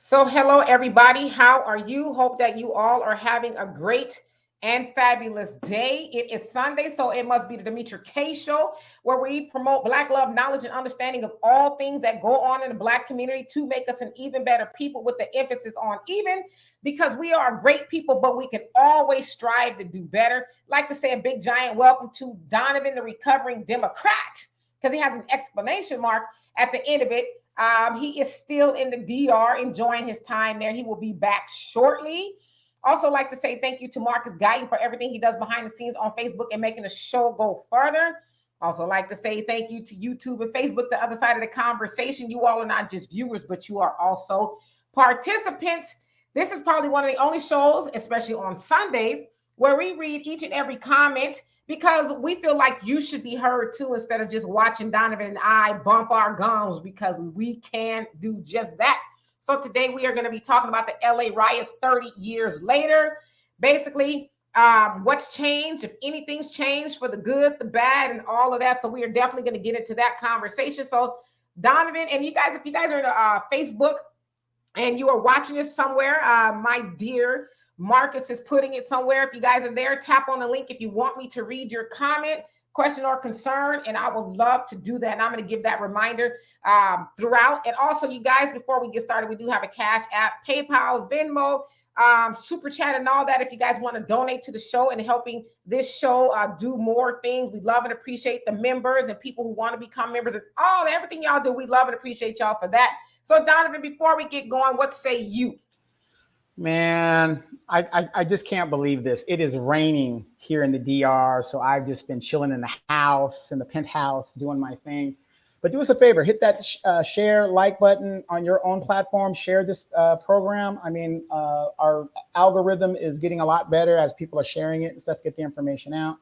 So, hello, everybody. How are you? Hope that you all are having a great and fabulous day. It is Sunday, so it must be the Demetra K Show, where we promote Black love, knowledge, and understanding of all things that go on in the Black community to make us an even better people, with the emphasis on even, because we are great people, but we can always strive to do better. Like to say a big giant welcome to Donovan, the recovering Democrat, because he has an exclamation mark at the end of it. He is still in the DR, enjoying his time there. He will be back shortly. Also, like to say thank you to Marcus Guyton for everything he does behind the scenes on Facebook and making the show go further. Also, like to say thank you to YouTube and Facebook, the other side of the conversation. You all are not just viewers, but you are also participants. This is probably one of the only shows, especially on Sundays, where we read each and every comment, because we feel like you should be heard too, instead of just watching Donovan and I bump our gums, because we can do just that. So today we are going to be talking about the LA riots 30 years later. Basically, what's changed, if anything's changed for the good, the bad, and all of that. So we are definitely going to get into that conversation. So Donovan, and you guys, if you guys are in Facebook and you are watching this somewhere, my dear Marcus is putting it somewhere. If you guys are there, tap on the link if you want me to read your comment, question, or concern, and I would love to do that. And I'm going to give that reminder throughout. And also, you guys, before we get started, we do have a Cash App, PayPal, Venmo, Super Chat, and all that. If you guys want to donate to the show and helping this show do more things, we love and appreciate the members and people who want to become members and everything y'all do. We love and appreciate y'all for that. So, Donovan, before we get going, what say you? Man, I just can't believe this. It is raining here in the DR, so I've just been chilling in the house, in the penthouse, doing my thing. But do us a favor, hit that share, like button on your own platform. Share this program. I mean, our algorithm is getting a lot better as people are sharing it and stuff, get the information out.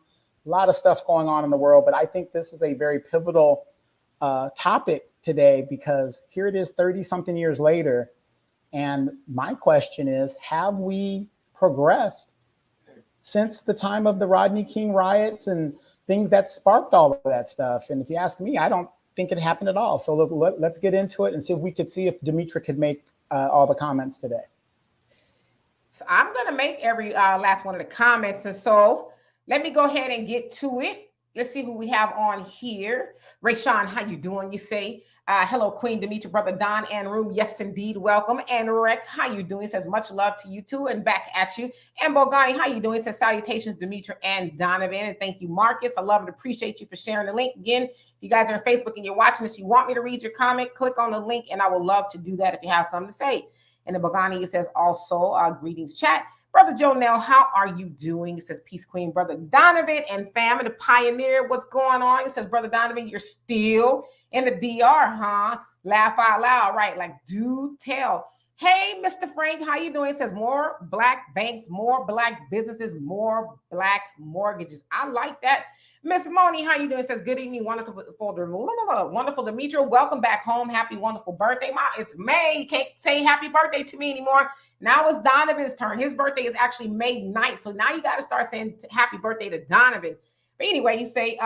A lot of stuff going on in the world, but I think this is a very pivotal topic today, because here it is 30-something years later. And my question is, have we progressed since the time of the Rodney King riots and things that sparked all of that stuff? And if you ask me, I don't think it happened at all. So let's get into it and see if we could see if Demetra could make all the comments today. So I'm going to make every last one of the comments. And so let me go ahead and get to it. Let's see who we have on here. Rayshawn, how you doing? You say, hello, Queen Demetra, Brother Don and Room. Yes, indeed. Welcome. And Rex, how you doing? He says, much love to you too, and back at you. And Bogani, how you doing? He says, salutations, Demetra and Donovan. And thank you, Marcus. I love and appreciate you for sharing the link. Again, if you guys are on Facebook and you're watching this, you want me to read your comment, click on the link, and I would love to do that if you have something to say. And then Bogani, it says also, greetings, chat. Brother Jonell, how are you doing? He says, peace, Queen. Brother Donovan and family, the pioneer, what's going on? He says, Brother Donovan, you're still in the DR, huh? Laugh out loud, right? Like, do tell. Hey, Mr. Frank, how you doing? He says, more Black banks, more Black businesses, more Black mortgages. I like that. Miss Moni, how you doing? It says, good evening, wonderful Demetra. Welcome back home. Happy, wonderful birthday. It's May. You can't say happy birthday to me anymore. Now it's Donovan's turn. His birthday is actually May 9th. So now you got to start saying happy birthday to Donovan. But anyway, you say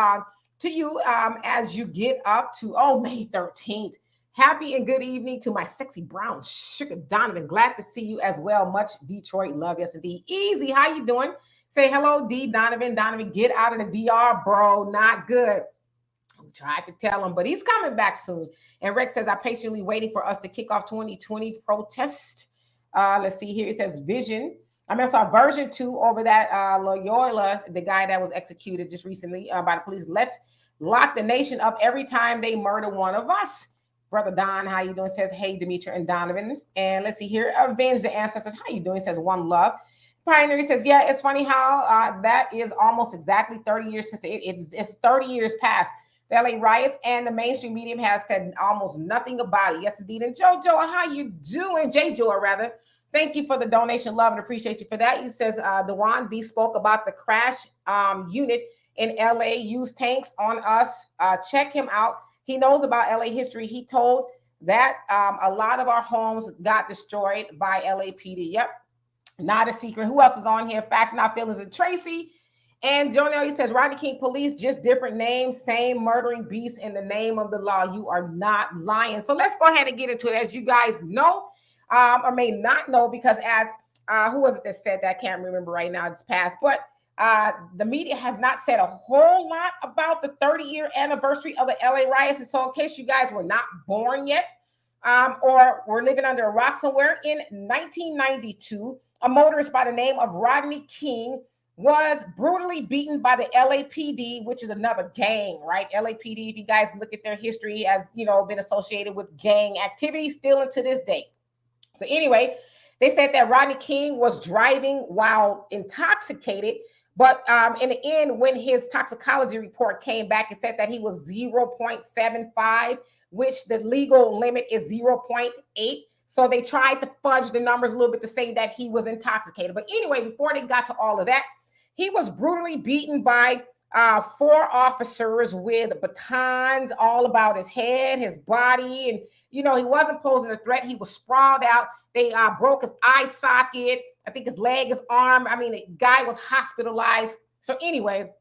to you as you get up to, May 13th. Happy and good evening to my sexy brown sugar Donovan. Glad to see you as well. Much Detroit love. Yes, indeed. Easy. How you doing? Say hello, D. Donovan. Donovan, get out of the DR, bro. Not good. We tried to tell him, but he's coming back soon. And Rex says, I'm patiently waiting for us to kick off 2020 protest. Let's see here. It says version 2 over that Loyola, the guy that was executed just recently by the police. Let's lock the nation up every time they murder one of us. Brother Don, how you doing? Says, hey, Demetra and Donovan. And let's see here. Avenge the ancestors. How you doing? Says, one love. Pioneer says, yeah, it's funny how that is almost exactly 30 years since it's 30 years past the LA riots, and the mainstream media has said almost nothing about it. Yes, indeed. And JoJo, how you doing? JoJo, rather. Thank you for the donation. Love and appreciate you for that. He says, Dewan B spoke about the crash unit in LA used tanks on us. Check him out. He knows about LA history. He told that a lot of our homes got destroyed by LAPD. Yep. Not a secret. Who else is on here? Facts, Not Feelings, and Tracy. And Jonelle, he says, Rodney King police, just different names, same murdering beast in the name of the law. You are not lying. So let's go ahead and get into it. As you guys know, or may not know, because as who was it that said that? I can't remember right now. It's past, but the media has not said a whole lot about the 30-year anniversary of the LA riots. And so, in case you guys were not born yet, or were living under a rock somewhere, in 1992, a motorist by the name of Rodney King was brutally beaten by the LAPD, which is another gang, right? LAPD, if you guys look at their history, has, been associated with gang activity still unto this day. So anyway, they said that Rodney King was driving while intoxicated, but in the end, when his toxicology report came back, it said that he was 0.75, which the legal limit is 0.8. So they tried to fudge the numbers a little bit to say that he was intoxicated. But anyway, before they got to all of that, he was brutally beaten by 4 officers with batons all about his head, his body. And, he wasn't posing a threat. He was sprawled out. They broke his eye socket. I think his leg, his arm. I mean, the guy was hospitalized. So anyway,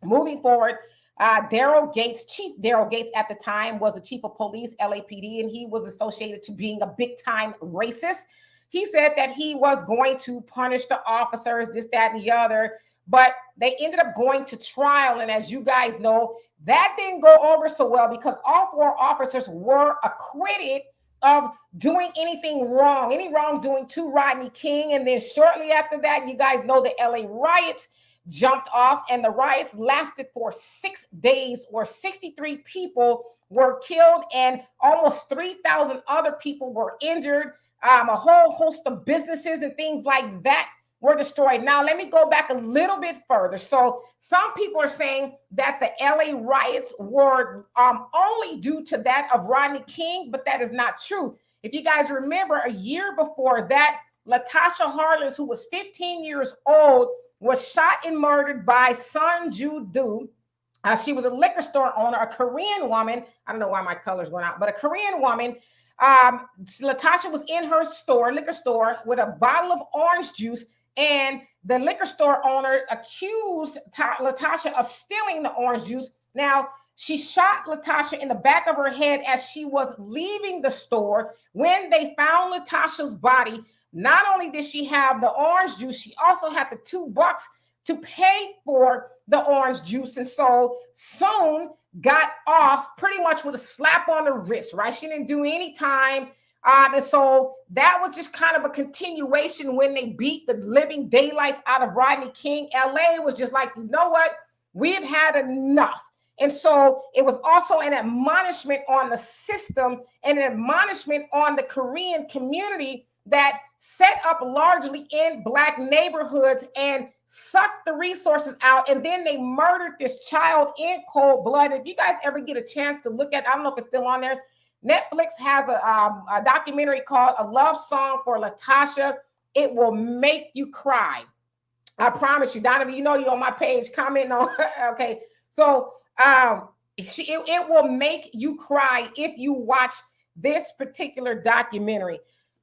moving forward, Chief Daryl Gates at the time was the chief of police, LAPD, and he was associated to being a big-time racist. He said that he was going to punish the officers, this, that, and the other, but they ended up going to trial. And as you guys know, that didn't go over so well because all 4 officers were acquitted of doing anything wrong, any wrongdoing to Rodney King. And then shortly after that, you guys know the LA riots jumped off, and the riots lasted for 6 days, where 63 people were killed and almost 3,000 other people were injured. A whole host of businesses and things like that were destroyed. Now, let me go back a little bit further. So some people are saying that the LA riots were only due to that of Rodney King, but that is not true. If you guys remember, a year before that, Latasha Harlins, who was 15 years old, was shot and murdered by Sun Ju Do. She was a liquor store owner, a Korean woman. I don't know why my color's going out, but a Korean woman. Latasha was in her liquor store, with a bottle of orange juice, and the liquor store owner accused Latasha of stealing the orange juice. Now, she shot Latasha in the back of her head as she was leaving the store. When they found Latasha's body, not only did she have the orange juice, she also had the $2 to pay for the orange juice. And so Soon got off pretty much with a slap on the wrist, right? She didn't do any time. And so that was just kind of a continuation when they beat the living daylights out of Rodney King. LA was just like, you know what? We've had enough. And so it was also an admonishment on the system and an admonishment on the Korean community that set up largely in Black neighborhoods and sucked the resources out. And then they murdered this child in cold blood. If you guys ever get a chance to look at, I don't know if it's still on there, Netflix has a documentary called A Love Song for Latasha. It will make you cry. I promise you, Donovan, you know you're on my page, comment on, okay. So it will make you cry if you watch this particular documentary.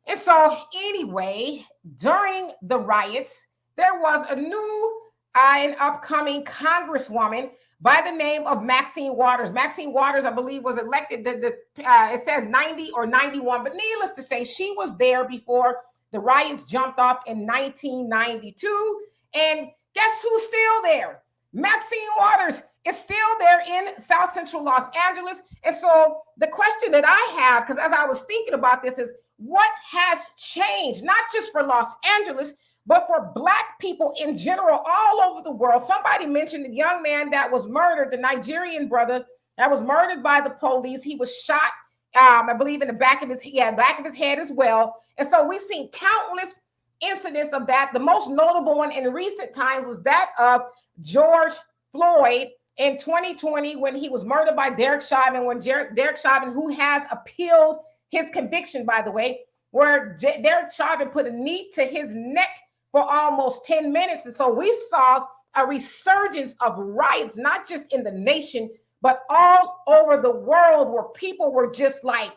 And so anyway, during the riots, there was a new and upcoming congresswoman by the name of Maxine Waters. Maxine Waters, I believe, was elected, it says 90 or 91, but needless to say, she was there before the riots jumped off in 1992. And guess who's still there? Maxine Waters is still there in South Central Los Angeles. And so the question that I have, because as I was thinking about this, is what has changed, not just for Los Angeles, but for Black people in general all over the world? Somebody mentioned the young man that was murdered, the Nigerian brother that was murdered by the police. He was shot, I believe, in the back of his head as well. And so we've seen countless incidents of that. The most notable one in recent times was that of George Floyd in 2020 when he was murdered by Derek Chauvin, Derek Chauvin, who has appealed his conviction, by the way, where Derek Chauvin put a knee to his neck for almost 10 minutes. And so we saw a resurgence of riots, not just in the nation, but all over the world, where people were just like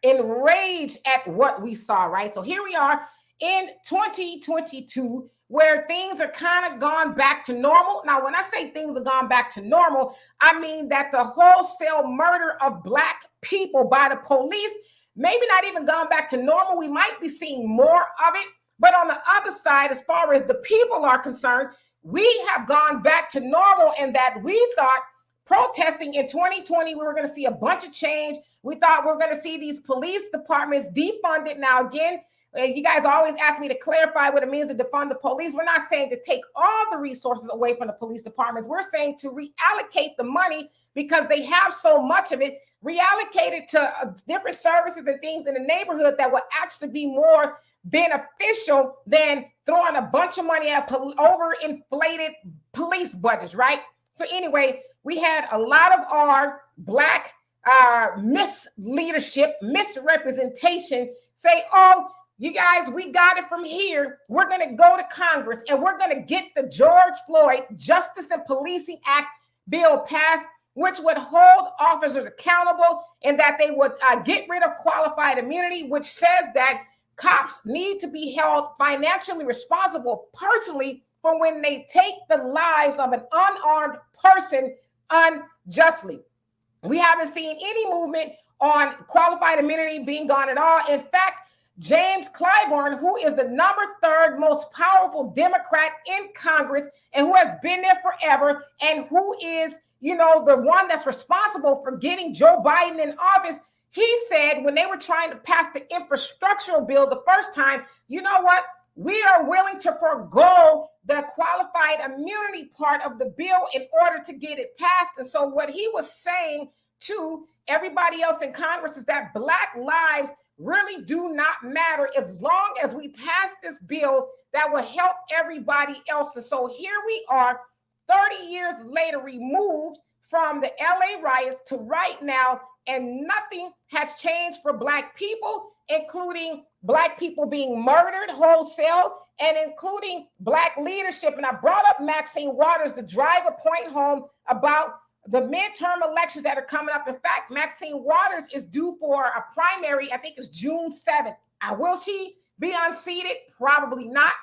enraged at what we saw, right? So here we are in 2022, where things are kind of gone back to normal. Now, when I say things are gone back to normal, I mean that the wholesale murder of Black people by the police maybe not even gone back to normal. We might be seeing more of it. But on the other side, as far as the people are concerned, we have gone back to normal in that we thought protesting in 2020, we were going to see a bunch of change. We thought we were going to see these police departments defunded. Now, again, you guys always ask me to clarify what it means to defund the police. We're not saying to take all the resources away from the police departments. We're saying to reallocate the money because they have so much of it, reallocate it to different services and things in the neighborhood that will actually be more beneficial than throwing a bunch of money at overinflated police budgets, right? So anyway, we had a lot of our Black misleadership, misrepresentation say, oh, you guys, we got it from here. We're going to go to Congress and we're going to get the George Floyd Justice and Policing Act bill passed, which would hold officers accountable and that they would get rid of qualified immunity, which says that cops need to be held financially responsible personally for when they take the lives of an unarmed person unjustly. We haven't seen any movement on qualified immunity being gone at all. In fact, James Clyburn, who is the number 3rd most powerful Democrat in Congress and who has been there forever and who is, you know, the one that's responsible for getting Joe Biden in office, he said when they were trying to pass the infrastructural bill the first time, you know what? We are willing to forego the qualified immunity part of the bill in order to get it passed. And so what he was saying to everybody else in Congress is that Black lives really do not matter as long as we pass this bill that will help everybody else. And so here we are 30 years later, removed from the LA riots to right now, and nothing has changed for Black people, including Black people being murdered wholesale and including Black leadership. And I brought up Maxine Waters to drive a point home about the midterm elections that are coming up. In fact, Maxine Waters is due for a primary, I think it's June 7th. Will she be unseated? Probably not.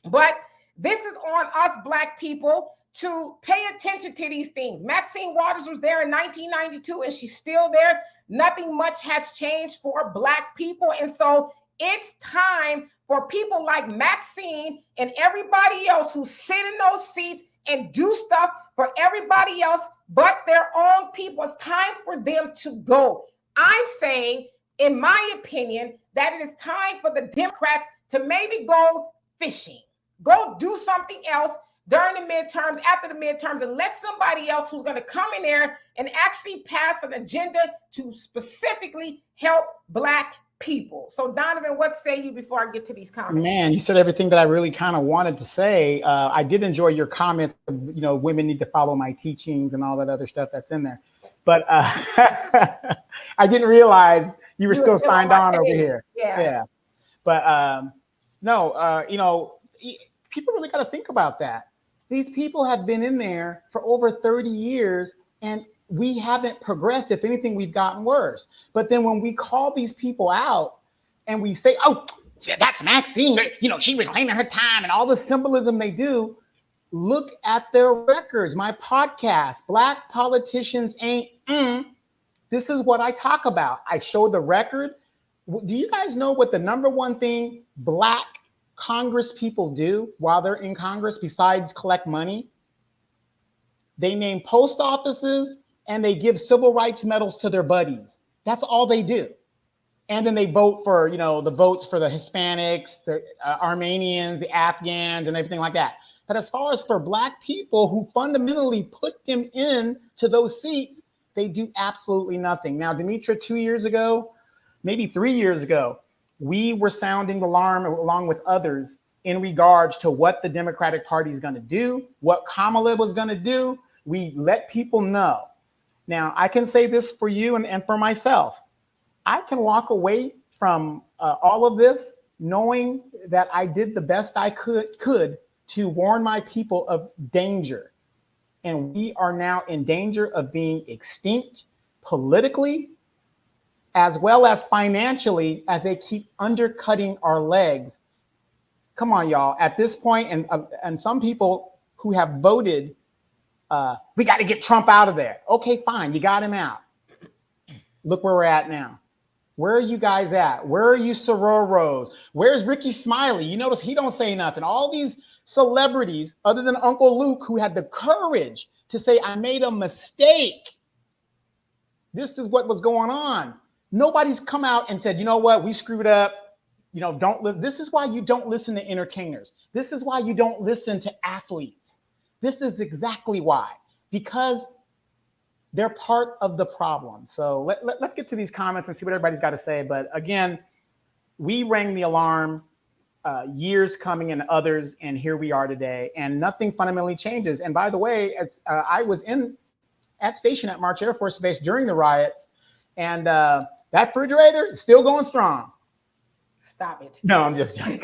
But this is on us Black people to pay attention to these things. Maxine Waters was there in 1992 and she's still there. Nothing much has changed for Black people. And so it's time for people like Maxine and everybody else who sit in those seats and do stuff for everybody else but their own people. It's time for them to go. I'm saying, in my opinion, that it is time for the Democrats to maybe go fishing, go do something else during the midterms, after the midterms, and let somebody else who's going to come in there and actually pass an agenda to specifically help Black people. So Donovan, what say you before I get to these comments? Man, you said everything that I really kind of wanted to say. I did enjoy your comment, you know, women need to follow my teachings and all that other stuff that's in there. But I didn't realize you were still signed on over here. Yeah. But no, you know, people really got to think about that. These people have been in there for over 30 years and we haven't progressed. If anything, we've gotten worse. But then when we call these people out and we say, oh, that's Maxine, you know, she reclaiming her time and all the symbolism they do, look at their records. My podcast, Black Politicians Ain't This is what I talk about. I show the record. Do you guys know what the number one thing Black Congress people do while they're in Congress besides collect money? They name post offices and they give civil rights medals to their buddies. That's all they do. And then they vote for, you know, the votes for the Hispanics, the Armenians, the Afghans, and everything like that. But as far as for Black people who fundamentally put them in to those seats, they do absolutely nothing. Now, Demetra, 2 years ago, maybe 3 years ago, we were sounding the alarm along with others in regards to what the Democratic Party is going to do, what Kamala was going to do. We let people know. Now, I can say this for you and for myself. I can walk away from all of this knowing that I did the best I could to warn my people of danger. And we are now in danger of being extinct politically, as well as financially, as they keep undercutting our legs. Come on, y'all. At this point, and some people who have voted, we got to get Trump out of there. Okay, fine. You got him out. Look where we're at now. Where are you guys at? Where are you Sororos? Where's Ricky Smiley? You notice he don't say nothing. All these celebrities, other than Uncle Luke, who had the courage to say, I made a mistake. This is what was going on. Nobody's come out and said, you know what, we screwed up. You know, this is why you don't listen to entertainers. This is why you don't listen to athletes. This is exactly why. Because they're part of the problem. So let's get to these comments and see what everybody's got to say. But again, we rang the alarm years coming and others, and here we are today, and nothing fundamentally changes. And by the way, as I was at station at March Air Force Base during the riots, and that refrigerator is still going strong. Stop it. No, I'm just joking.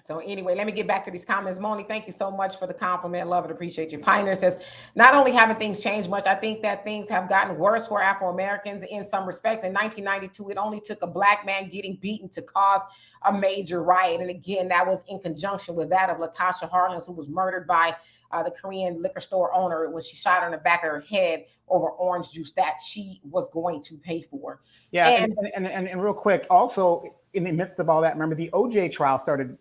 So anyway, let me get back to these comments. Moni, thank you so much for the compliment. Love it. Appreciate you. Pioneer says, not only haven't things changed much, I think that things have gotten worse for Afro-Americans in some respects. In 1992, it only took a black man getting beaten to cause a major riot. And again, that was in conjunction with that of Latasha Harlins, who was murdered by the Korean liquor store owner when she shot her in the back of her head over orange juice that she was going to pay for. Yeah, and real quick, also in the midst of all that, remember the OJ trial started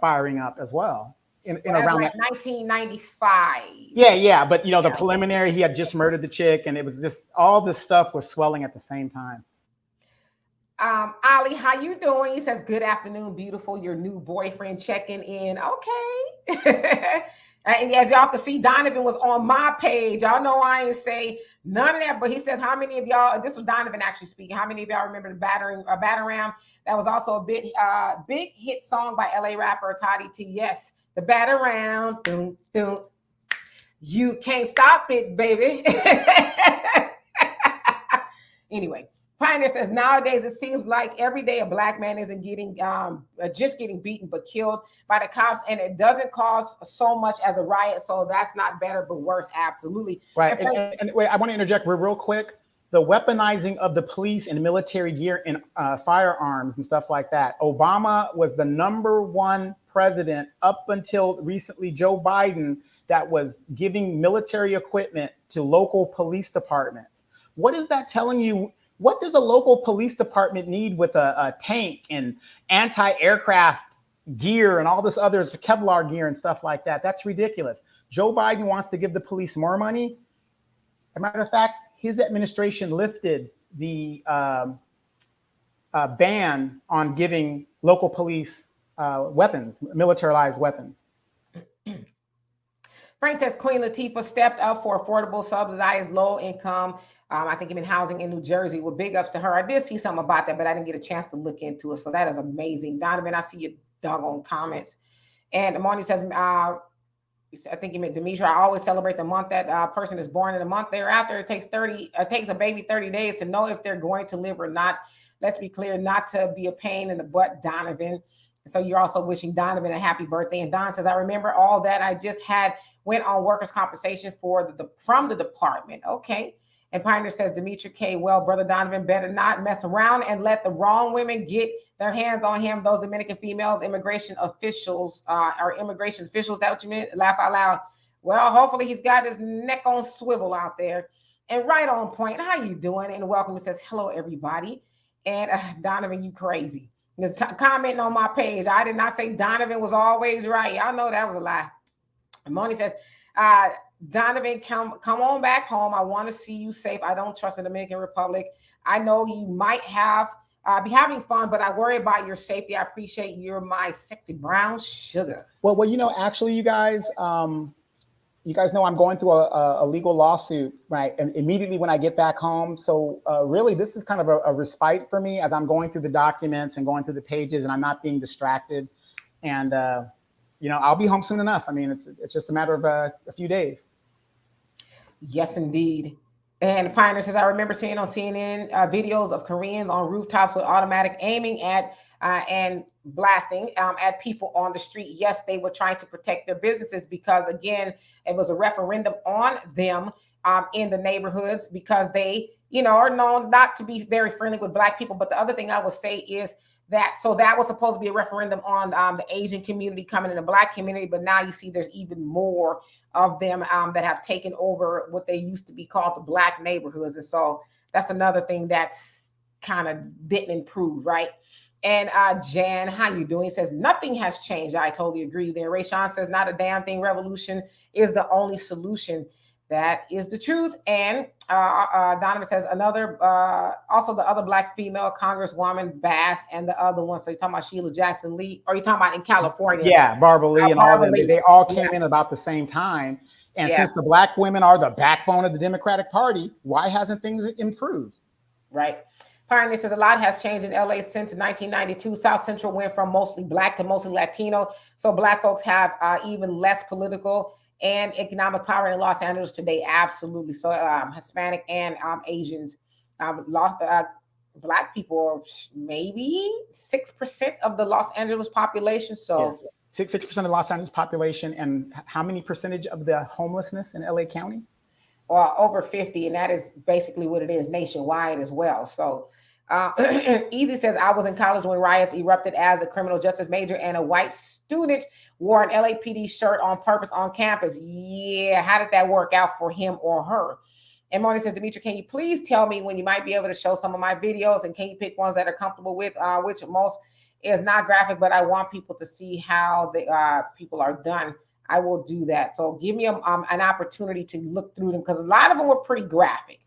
firing up as well in around like 1995. Yeah, but the preliminary, he had just murdered the chick, and it was just all this stuff was swelling at the same time. Ali, how you doing? He says, good afternoon, beautiful. Your new boyfriend checking in. Okay. And as y'all can see, Donovan was on my page. Y'all know I ain't say none of that, but he says, how many of y'all, this was Donovan actually speaking, how many of y'all remember the Batarang? That was also a big hit song by LA rapper Toddy T. Yes, the Batarang. Doom, doom. You can't stop it, baby. Anyway. Pioneer says, nowadays, it seems like every day a black man isn't getting just getting beaten, but killed by the cops. And it doesn't cause so much as a riot. So that's not better, but worse. Absolutely. Right. And wait, I want to interject real quick. The weaponizing of the police and military gear and firearms and stuff like that. Obama was the #1 president up until recently, Joe Biden, that was giving military equipment to local police departments. What is that telling you? What does a local police department need with a tank and anti-aircraft gear and all this other Kevlar gear and stuff like that? That's ridiculous. Joe Biden wants to give the police more money. As a matter of fact, his administration lifted the ban on giving local police weapons, militarized weapons. Frank says Queen Latifah stepped up for affordable, subsidized, low income. I think even housing in New Jersey. Well, big ups to her. I did see something about that, but I didn't get a chance to look into it. So that is amazing. Donovan, I see your doggone comments. And Marnie says, I think you meant Demetria. I always celebrate the month that person is born in the month thereafter. It takes a baby 30 days to know if they're going to live or not. Let's be clear, not to be a pain in the butt, Donovan. So you're also wishing Donovan a happy birthday. And Don says, I remember all that. I just went on workers' compensation from the department. Okay. And Pioneer says, Demetria K. Well, Brother Donovan better not mess around and let the wrong women get their hands on him. Those Dominican females, immigration officials, that what you meant? Laugh out loud. Well, hopefully he's got his neck on swivel out there. And right on point. How you doing? And welcome. It says, hello, everybody. And Donovan, you crazy. Just commenting on my page. I did not say Donovan was always right. Y'all know that was a lie. And Moni says, Donovan, come on back home. I want to see you safe. I don't trust the Dominican Republic. I know you might be having fun, but I worry about your safety. I appreciate you're my sexy brown sugar. Well, actually, you guys know I'm going through a legal lawsuit, right? And immediately when I get back home. So really, this is kind of a respite for me as I'm going through the documents and going through the pages, and I'm not being distracted. And I'll be home soon enough. I mean, it's just a matter of a few days. Yes, indeed. And Pioneer says, I remember seeing on CNN videos of Koreans on rooftops with automatic aiming at and blasting at people on the street. Yes, they were trying to protect their businesses because, again, it was a referendum on them in the neighborhoods because they, are known not to be very friendly with Black people. But the other thing I would say is that was supposed to be a referendum on the Asian community coming in the Black community. But now you see there's even more of them that have taken over what they used to be called the Black neighborhoods. And so that's another thing that's kind of didn't improve, right? And Jan, how you doing? He says nothing has changed. I totally agree there. Ray Sean says not a damn thing. Revolution is the only solution. That is the truth. And Donovan says another, also the other black female Congresswoman Bass and the other one. So you're talking about Sheila Jackson Lee, or you're talking about in California? Yeah, Barbara Lee and all Barbara them. Lee. They all Yeah. came in about the same time. And Yeah. since the black women are the backbone of the Democratic Party, why hasn't things improved? Right. Pioneer says a lot has changed in LA since 1992. South Central went from mostly black to mostly Latino. So black folks have even less political and economic power in Los Angeles today. Absolutely. So Hispanic and Asians lost. Black people are maybe 6% of the Los Angeles population. So yes. 6% of Los Angeles population, and how many percentage of the homelessness in LA County? Or over 50, and that is basically what it is nationwide as well. So Easy says, I was in college when riots erupted as a criminal justice major, and a white student wore an LAPD shirt on purpose on campus. Yeah, how did that work out for him or her? And Moni says, Demetri, can you please tell me when you might be able to show some of my videos, and can you pick ones that are comfortable with, which most is not graphic, but I want people to see how the people are done. I will do that. So give me an opportunity to look through them, because a lot of them were pretty graphic.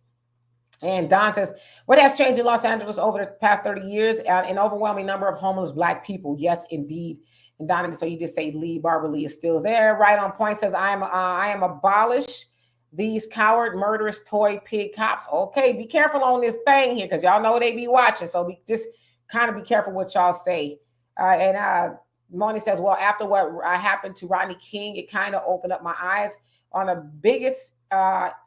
And Don says, what has changed in Los Angeles over the past 30 years? An overwhelming number of homeless black people. Yes, indeed. And Donovan, so you just say Lee, Barbara Lee is still there. Right on point says, I am abolish these coward, murderous, toy pig cops. Okay, be careful on this thing here, because y'all know they be watching. So just kind of be careful what y'all say. Moni says, well, after what happened to Rodney King, it kind of opened up my eyes on the biggest,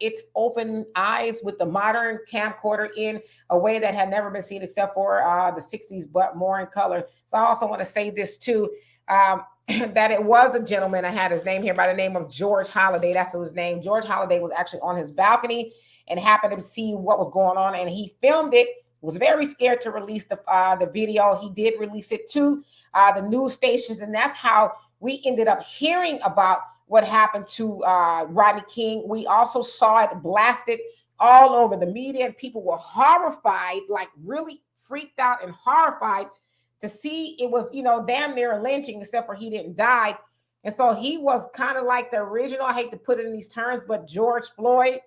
it opened eyes with the modern camcorder in a way that had never been seen except for the 60s, but more in color. So I also want to say this too, that it was a gentleman, I had his name here, by the name of George Holliday. That's his name. George Holliday was actually on his balcony and happened to see what was going on, and he filmed it. Was very scared to release the video. He did release it to the news stations, and that's how we ended up hearing about what happened to Rodney King. We also saw it blasted all over the media, and people were horrified, like really freaked out and horrified to see it was, damn near a lynching, except for he didn't die. And so he was kind of like the original, I hate to put it in these terms, but George Floyd.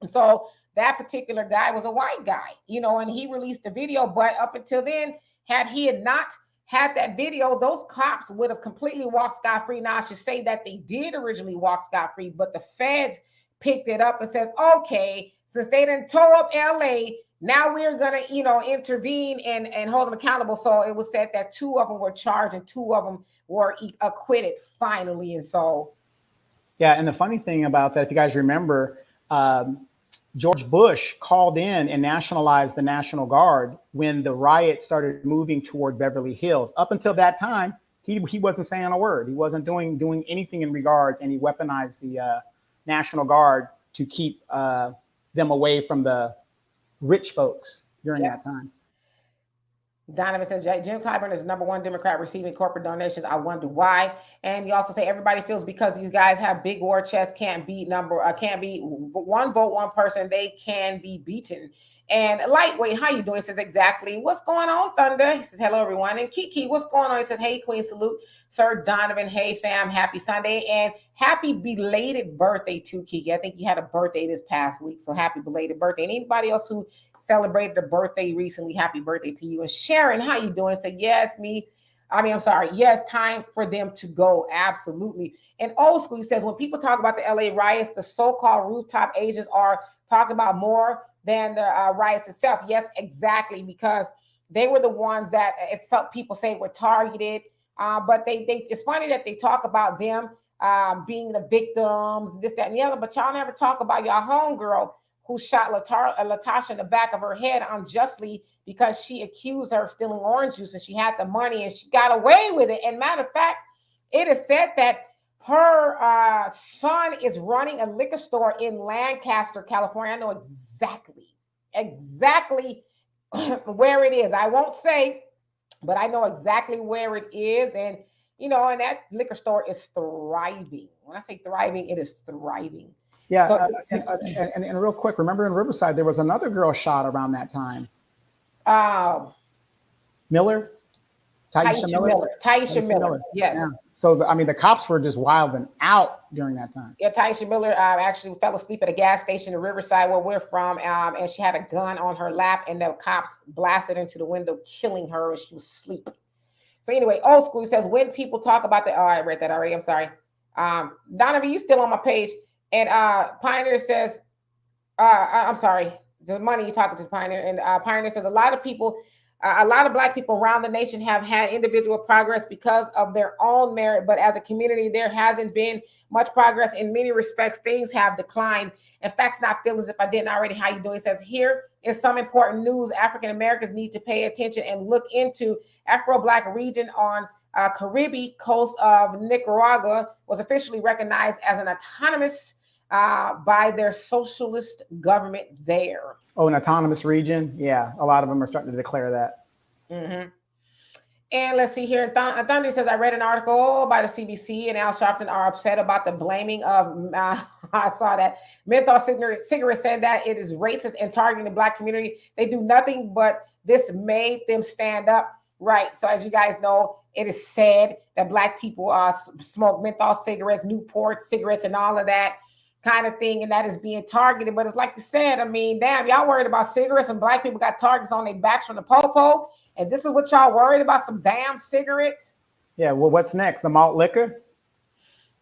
And so that particular guy was a white guy, and he released the video. But up until then, had he had not had that video, those cops would have completely walked scot-free. Now, I should say that they did originally walk scot-free, but the feds picked it up and says, okay, since they didn't tow up LA, now we're going to, intervene and hold them accountable. So it was said that 2 of them were charged and 2 of them were acquitted finally. And so. Yeah. And the funny thing about that, if you guys remember, George Bush called in and nationalized the National Guard when the riot started moving toward Beverly Hills. Up until that time, he wasn't saying a word. He wasn't doing anything in regards, and he weaponized the National Guard to keep them away from the rich folks during that time. Donovan says, Jim Clyburn is the #1 Democrat receiving corporate donations. I wonder why. And you also say everybody feels because these guys have big war chests, can't be one vote, one person, they can be beaten. And Lightweight, how you doing? He says, exactly. What's going on, Thunder? He says, hello, everyone. And Kiki, what's going on? He says, hey, Queen, salute. Sir Donovan, hey, fam, happy Sunday. And happy belated birthday to Kiki. I think you had a birthday this past week, so happy belated birthday. And anybody else who celebrated a birthday recently, happy birthday to you. And Sharon, how you doing? Say, yes, yes, time for them to go. Absolutely. And Old School says, when people talk about the LA riots, the so-called rooftop agents are talking about more than the riots itself. Yes, exactly, because they were the ones that some people say were targeted. But it's funny that they talk about them being the victims, this, that, and the other, but y'all never talk about your homegirl who shot Latasha in the back of her head unjustly because she accused her of stealing orange juice, and she had the money and she got away with it. And matter of fact, it is said that her son is running a liquor store in Lancaster, California. I know exactly where it is. I won't say, but I know exactly where it is. And, and that liquor store is thriving. When I say thriving, it is thriving. Yeah. So, and real quick, remember in Riverside, there was another girl shot around that time. Um, Miller, Taisha Taisha Miller, Miller. Taisha Taisha Miller. Miller. Yes. Yeah. So I mean, the cops were just wilding out during that time. Yeah, Taisha Miller actually fell asleep at a gas station in Riverside, where we're from, and she had a gun on her lap, and the cops blasted into the window, killing her, and she was asleep. So anyway, old school says when people talk about the. Oh, I read that already. I'm sorry. Donovan, you still on my page? And Pioneer says, I'm sorry, the money you talking to Pioneer, and Pioneer says a lot of Black people around the nation have had individual progress because of their own merit, but as a community, there hasn't been much progress. In many respects, things have declined. In fact, not feelings. If I didn't already, how you doing? It says here is some important news. African Americans need to pay attention and look into Afro-Black region on Caribbean coast of Nicaragua was officially recognized as an autonomous by their socialist government there. Oh, an autonomous region. Yeah, a lot of them are starting to declare that. Mm-hmm. And let's see here. Thunder says, I read an article by the CBC and Al Sharpton are upset about the blaming of, I saw that, menthol cigarettes said that it is racist and targeting the Black community. They do nothing, but this made them stand up. Right. So as you guys know, it is said that Black people smoke menthol cigarettes, Newport cigarettes, and all of that kind of thing, and that is being targeted. But it's like you said, I mean, damn, y'all worried about cigarettes when Black people got targets on their backs from the popo, and this is what y'all worried about, some damn cigarettes? Yeah, well, what's next? The malt liquor?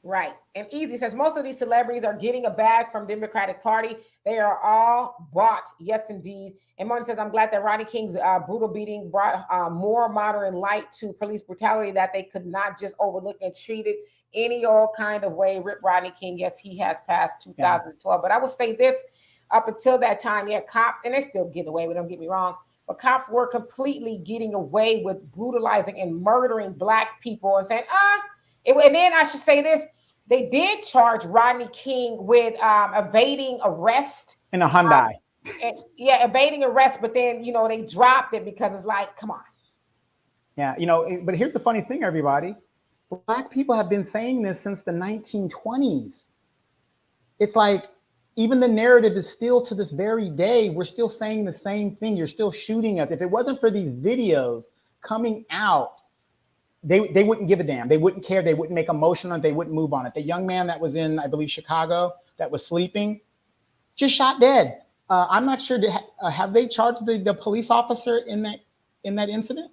Right. And Easy says most of these celebrities are getting a bag from Democratic Party. They are all bought. Yes, indeed. And Moni says, I'm glad that Rodney King's brutal beating brought more modern light to police brutality that they could not just overlook and treat it any old kind of way. Rip Rodney King. Yes, he has passed 2012. Yeah. But I will say this, up until that time, yeah, cops, and they still getting away with, don't get me wrong, but cops were completely getting away with brutalizing and murdering Black people and saying, and then I should say this, they did charge Rodney King with evading arrest. In a Hyundai. Evading arrest, but then, they dropped it because it's like, come on. Yeah, but here's the funny thing, everybody. Black people have been saying this since the 1920s. It's like, even the narrative is still to this very day, we're still saying the same thing. You're still shooting us. If it wasn't for these videos coming out, they wouldn't give a damn. They wouldn't care. They wouldn't make a motion on it. They wouldn't move on it. The young man that was in, I believe, Chicago, that was sleeping, just shot dead. I'm not sure. Have they charged the police officer in that incident?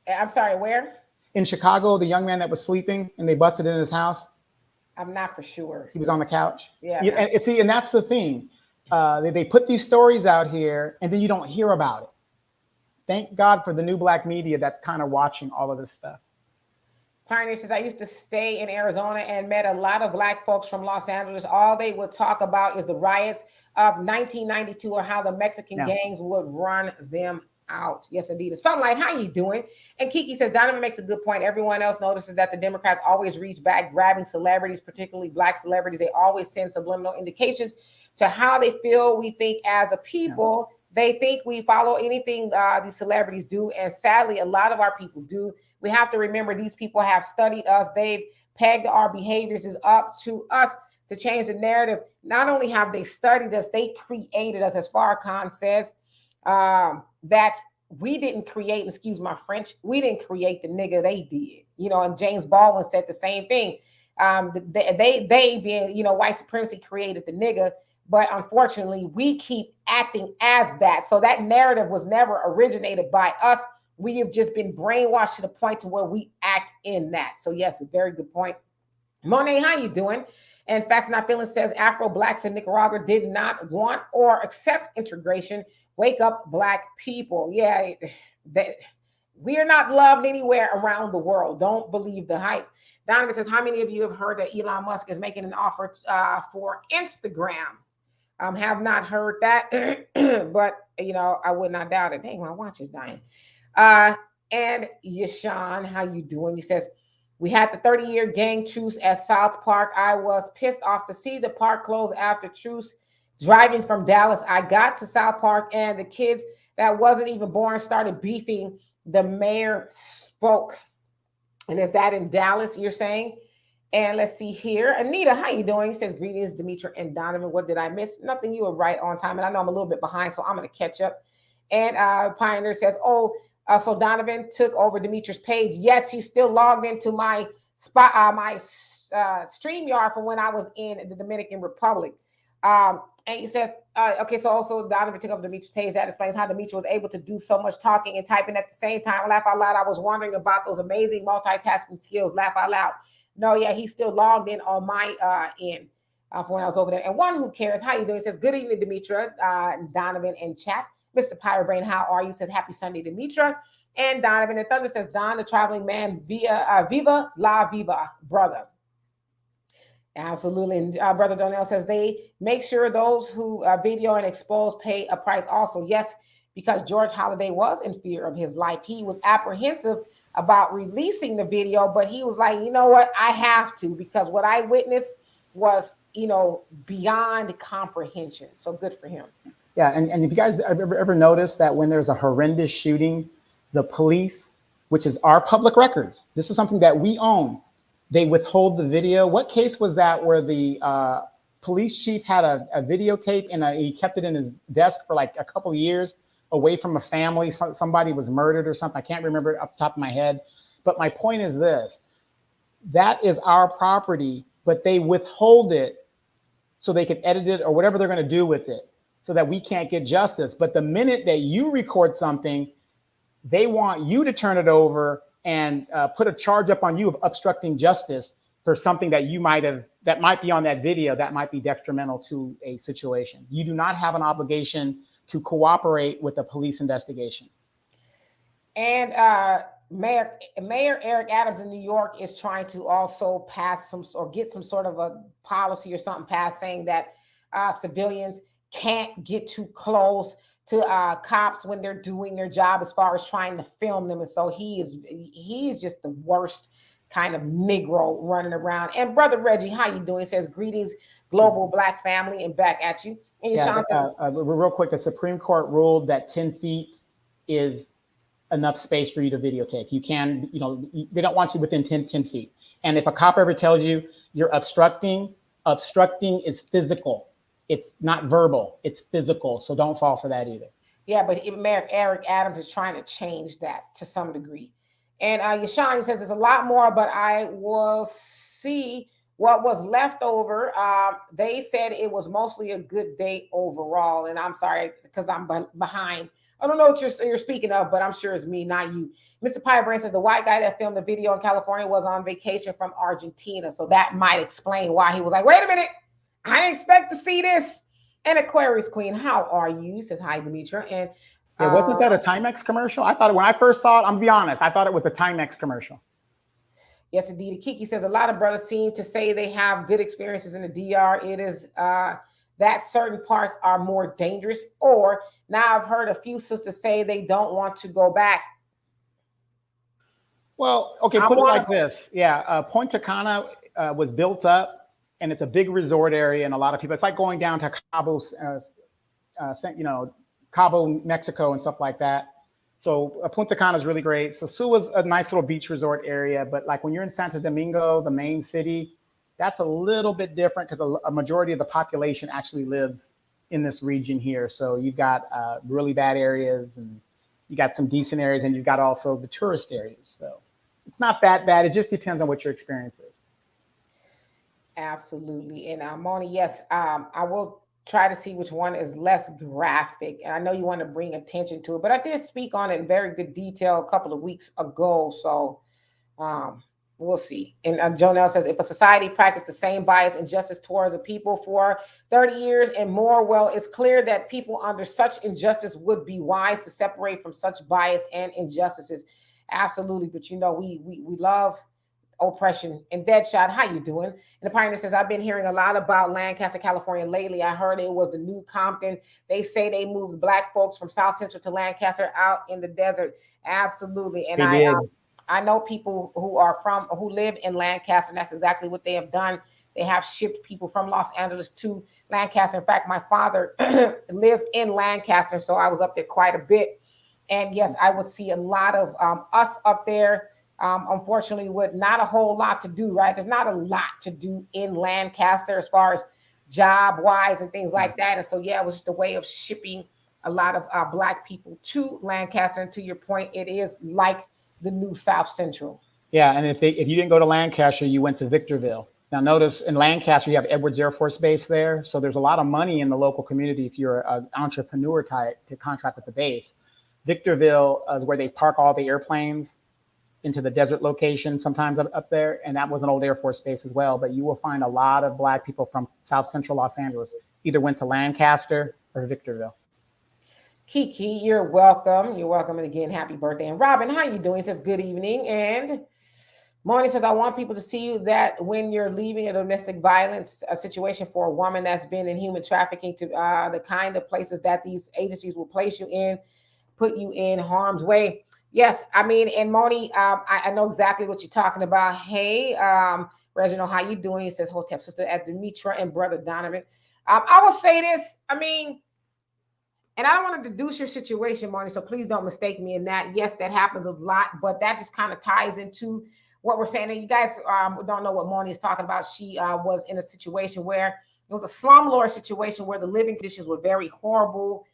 I'm sorry, where? In Chicago, the young man that was sleeping and they busted in his house. I'm not for sure. He was on the couch. Yeah. And that's the thing. They put these stories out here and then you don't hear about it. Thank God for the new Black media that's kind of watching all of this stuff. Pioneer says, I used to stay in Arizona and met a lot of Black folks from Los Angeles. All they would talk about is the riots of 1992 or how the Mexican gangs would run them out. Yes, indeed. Sunlight, how you doing? And Kiki says, Donovan makes a good point. Everyone else notices that the Democrats always reach back, grabbing celebrities, particularly Black celebrities. They always send subliminal indications to how they feel we think as a people. Yeah. They think we follow anything these celebrities do. And sadly, a lot of our people do. We have to remember these people have studied us. They've pegged our behaviors. It's up to us to change the narrative. Not only have they studied us, they created us, as Farrakhan says, that we didn't create, excuse my French, we didn't create the nigga, they did. And James Baldwin said the same thing. They being, white supremacy created the nigga. But unfortunately, we keep acting as that. So that narrative was never originated by us. We have just been brainwashed to the point to where we act in that. So yes, a very good point. Monet, how you doing? And Facts Not Feelings says Afro-Blacks in Nicaragua did not want or accept integration. Wake up, Black people. Yeah, we are not loved anywhere around the world. Don't believe the hype. Donovan says, how many of you have heard that Elon Musk is making an offer for Instagram? Have not heard that, but I would not doubt it. Dang, my watch is dying. And Yashan, how you doing? He says, we had the 30-year gang truce at South Park. I was pissed off to see the park close after truce. Driving from Dallas, I got to South Park and the kids that wasn't even born started beefing. The mayor spoke. And is that in Dallas, you're saying? And let's see here. Anita, how you doing? He says, greetings, Demetra and Donovan. What did I miss? Nothing. You were right on time. And I know I'm a little bit behind, so I'm going to catch up. And Pioneer says, oh, so Donovan took over Demetrius' page. Yes, he's still logged into my spot, my StreamYard from when I was in the Dominican Republic. And he says, okay, so also Donovan took up Demetrius' page. That explains how Demetrius was able to do so much talking and typing at the same time. Laugh out loud. I was wondering about those amazing multitasking skills. Laugh out loud. No, yeah, he's still logged in on my end for when I was over there. And one who cares, how you doing? He says, good evening, Demetria, Donovan, and chat. Mr. Pirate Brain, how are you? He says, happy Sunday, Demetria. And Donovan and Thunder says, Don, the traveling man, Viva La Viva, brother. Absolutely. And Brother Donnell says they make sure those who video and expose pay a price also. Yes, because George Holiday was in fear of his life. He was apprehensive about releasing the video, but he was like, you know what? I have to, because what I witnessed was, beyond comprehension. So good for him. Yeah, and if you guys ever noticed that when there's a horrendous shooting, the police, which is our public records, this is something that we own, they withhold the video. What case was that where the police chief had a videotape and he kept it in his desk for like a couple of years away from a family? Somebody was murdered or something. I can't remember it off the top of my head. But my point is this. That is our property, but they withhold it so they can edit it or whatever they're going to do with it so that we can't get justice. But the minute that you record something, they want you to turn it over and put a charge up on you of obstructing justice for something that that might be on that video that might be detrimental to a situation. You do not have an obligation to cooperate with a police investigation. And Mayor Eric Adams in New York is trying to also pass or get some sort of a policy or something passed saying that civilians can't get too close to cops when they're doing their job as far as trying to film them. And so he's just the worst kind of Negro running around. And Brother Reggie, how you doing? He says, greetings, global Black family, and back at you. And yeah, real quick, the Supreme Court ruled that 10 feet is enough space for you to videotape. You can, they don't want you within 10 feet. And if a cop ever tells you you're obstructing is physical. It's not verbal, it's physical. So don't fall for that either. Yeah, but Mayor Eric Adams is trying to change that to some degree. And Yashawn says there's a lot more, but I will see what was left over. They said it was mostly a good day overall. And I'm sorry, because I'm behind. I don't know what you're speaking of, but I'm sure it's me, not you. Mr. Pybrain says the white guy that filmed the video in California was on vacation from Argentina. So that might explain why he was like, wait a minute, I didn't expect to see this. And Aquarius Queen, how are you? Says hi, Demetra. And wasn't that a Timex commercial? I thought when I first saw it, I'm gonna be honest, I thought it was a Timex commercial. Yes, indeed. Kiki says a lot of brothers seem to say they have good experiences in the DR. It is that certain parts are more dangerous. Or now I've heard a few sisters say they don't want to go back. Well, okay, put it like this. Yeah, Punta Cana was built up, and it's a big resort area, and a lot of people. It's like going down to Cabo, Cabo, Mexico, and stuff like that. So Punta Cana is really great. So is a nice little beach resort area, but like when you're in Santo Domingo, the main city, that's a little bit different because a majority of the population actually lives in this region here. So you've got really bad areas, and you got some decent areas, and you've got also the tourist areas. So it's not that bad. It just depends on what your experience is. Absolutely. And Moni, yes, I will try to see which one is less graphic. And I know you want to bring attention to it, but I did speak on it in very good detail a couple of weeks ago. So we'll see. And Jonelle says, if a society practiced the same bias and injustice towards the people for 30 years and more, well, it's clear that people under such injustice would be wise to separate from such bias and injustices. Absolutely. But we love oppression. And Deadshot, how you doing? And the Pioneer says, I've been hearing a lot about Lancaster, California lately. I heard it was the new Compton. They say they moved Black folks from South Central to Lancaster out in the desert. Absolutely. And I know people who live in Lancaster, and that's exactly what they have done. They have shipped people from Los Angeles to Lancaster. In fact, my father lives in Lancaster, so I was up there quite a bit. And yes, I would see a lot of us up there. Unfortunately, with not a whole lot to do, right? There's not a lot to do in Lancaster as far as job-wise and things like that. And so, yeah, it was just a way of shipping a lot of Black people to Lancaster. And to your point, it is like the new South Central. Yeah, and if you didn't go to Lancaster, you went to Victorville. Now, notice in Lancaster, you have Edwards Air Force Base there. So there's a lot of money in the local community if you're an entrepreneur type to contract with the base. Victorville is where they park all the airplanes into the desert location sometimes up there. And that was an old Air Force base as well. But you will find a lot of Black people from South Central Los Angeles either went to Lancaster or Victorville. Kiki, you're welcome. You're welcome. And again, happy birthday. And Robin, how you doing? He says, good evening. And Morning says, I want people to see you that when you're leaving a domestic violence a situation for a woman that's been in human trafficking to the kind of places that these agencies will place you in, put you in harm's way. Yes, I mean, and Moni, I know exactly what you're talking about. Hey, Reginald, how you doing? He says, Hotep, sister at Demetra and brother Donovan. I will say this. I mean, and I don't want to deduce your situation, Marnie, so please don't mistake me in that. Yes, that happens a lot, but that just kind of ties into what we're saying. And you guys don't know what Marnie is talking about. She was in a situation where it was a slumlord situation where the living conditions were very horrible.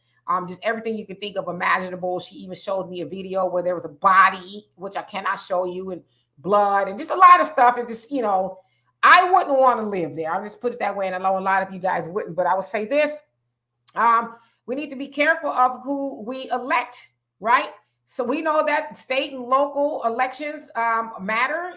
Just everything you can think of imaginable. She even showed me a video where there was a body, which I cannot show you, and blood and just a lot of stuff. And just, I wouldn't want to live there. I'll just put it that way. And I know a lot of you guys wouldn't, but I would say this. We need to be careful of who we elect, right? So we know that state and local elections matter.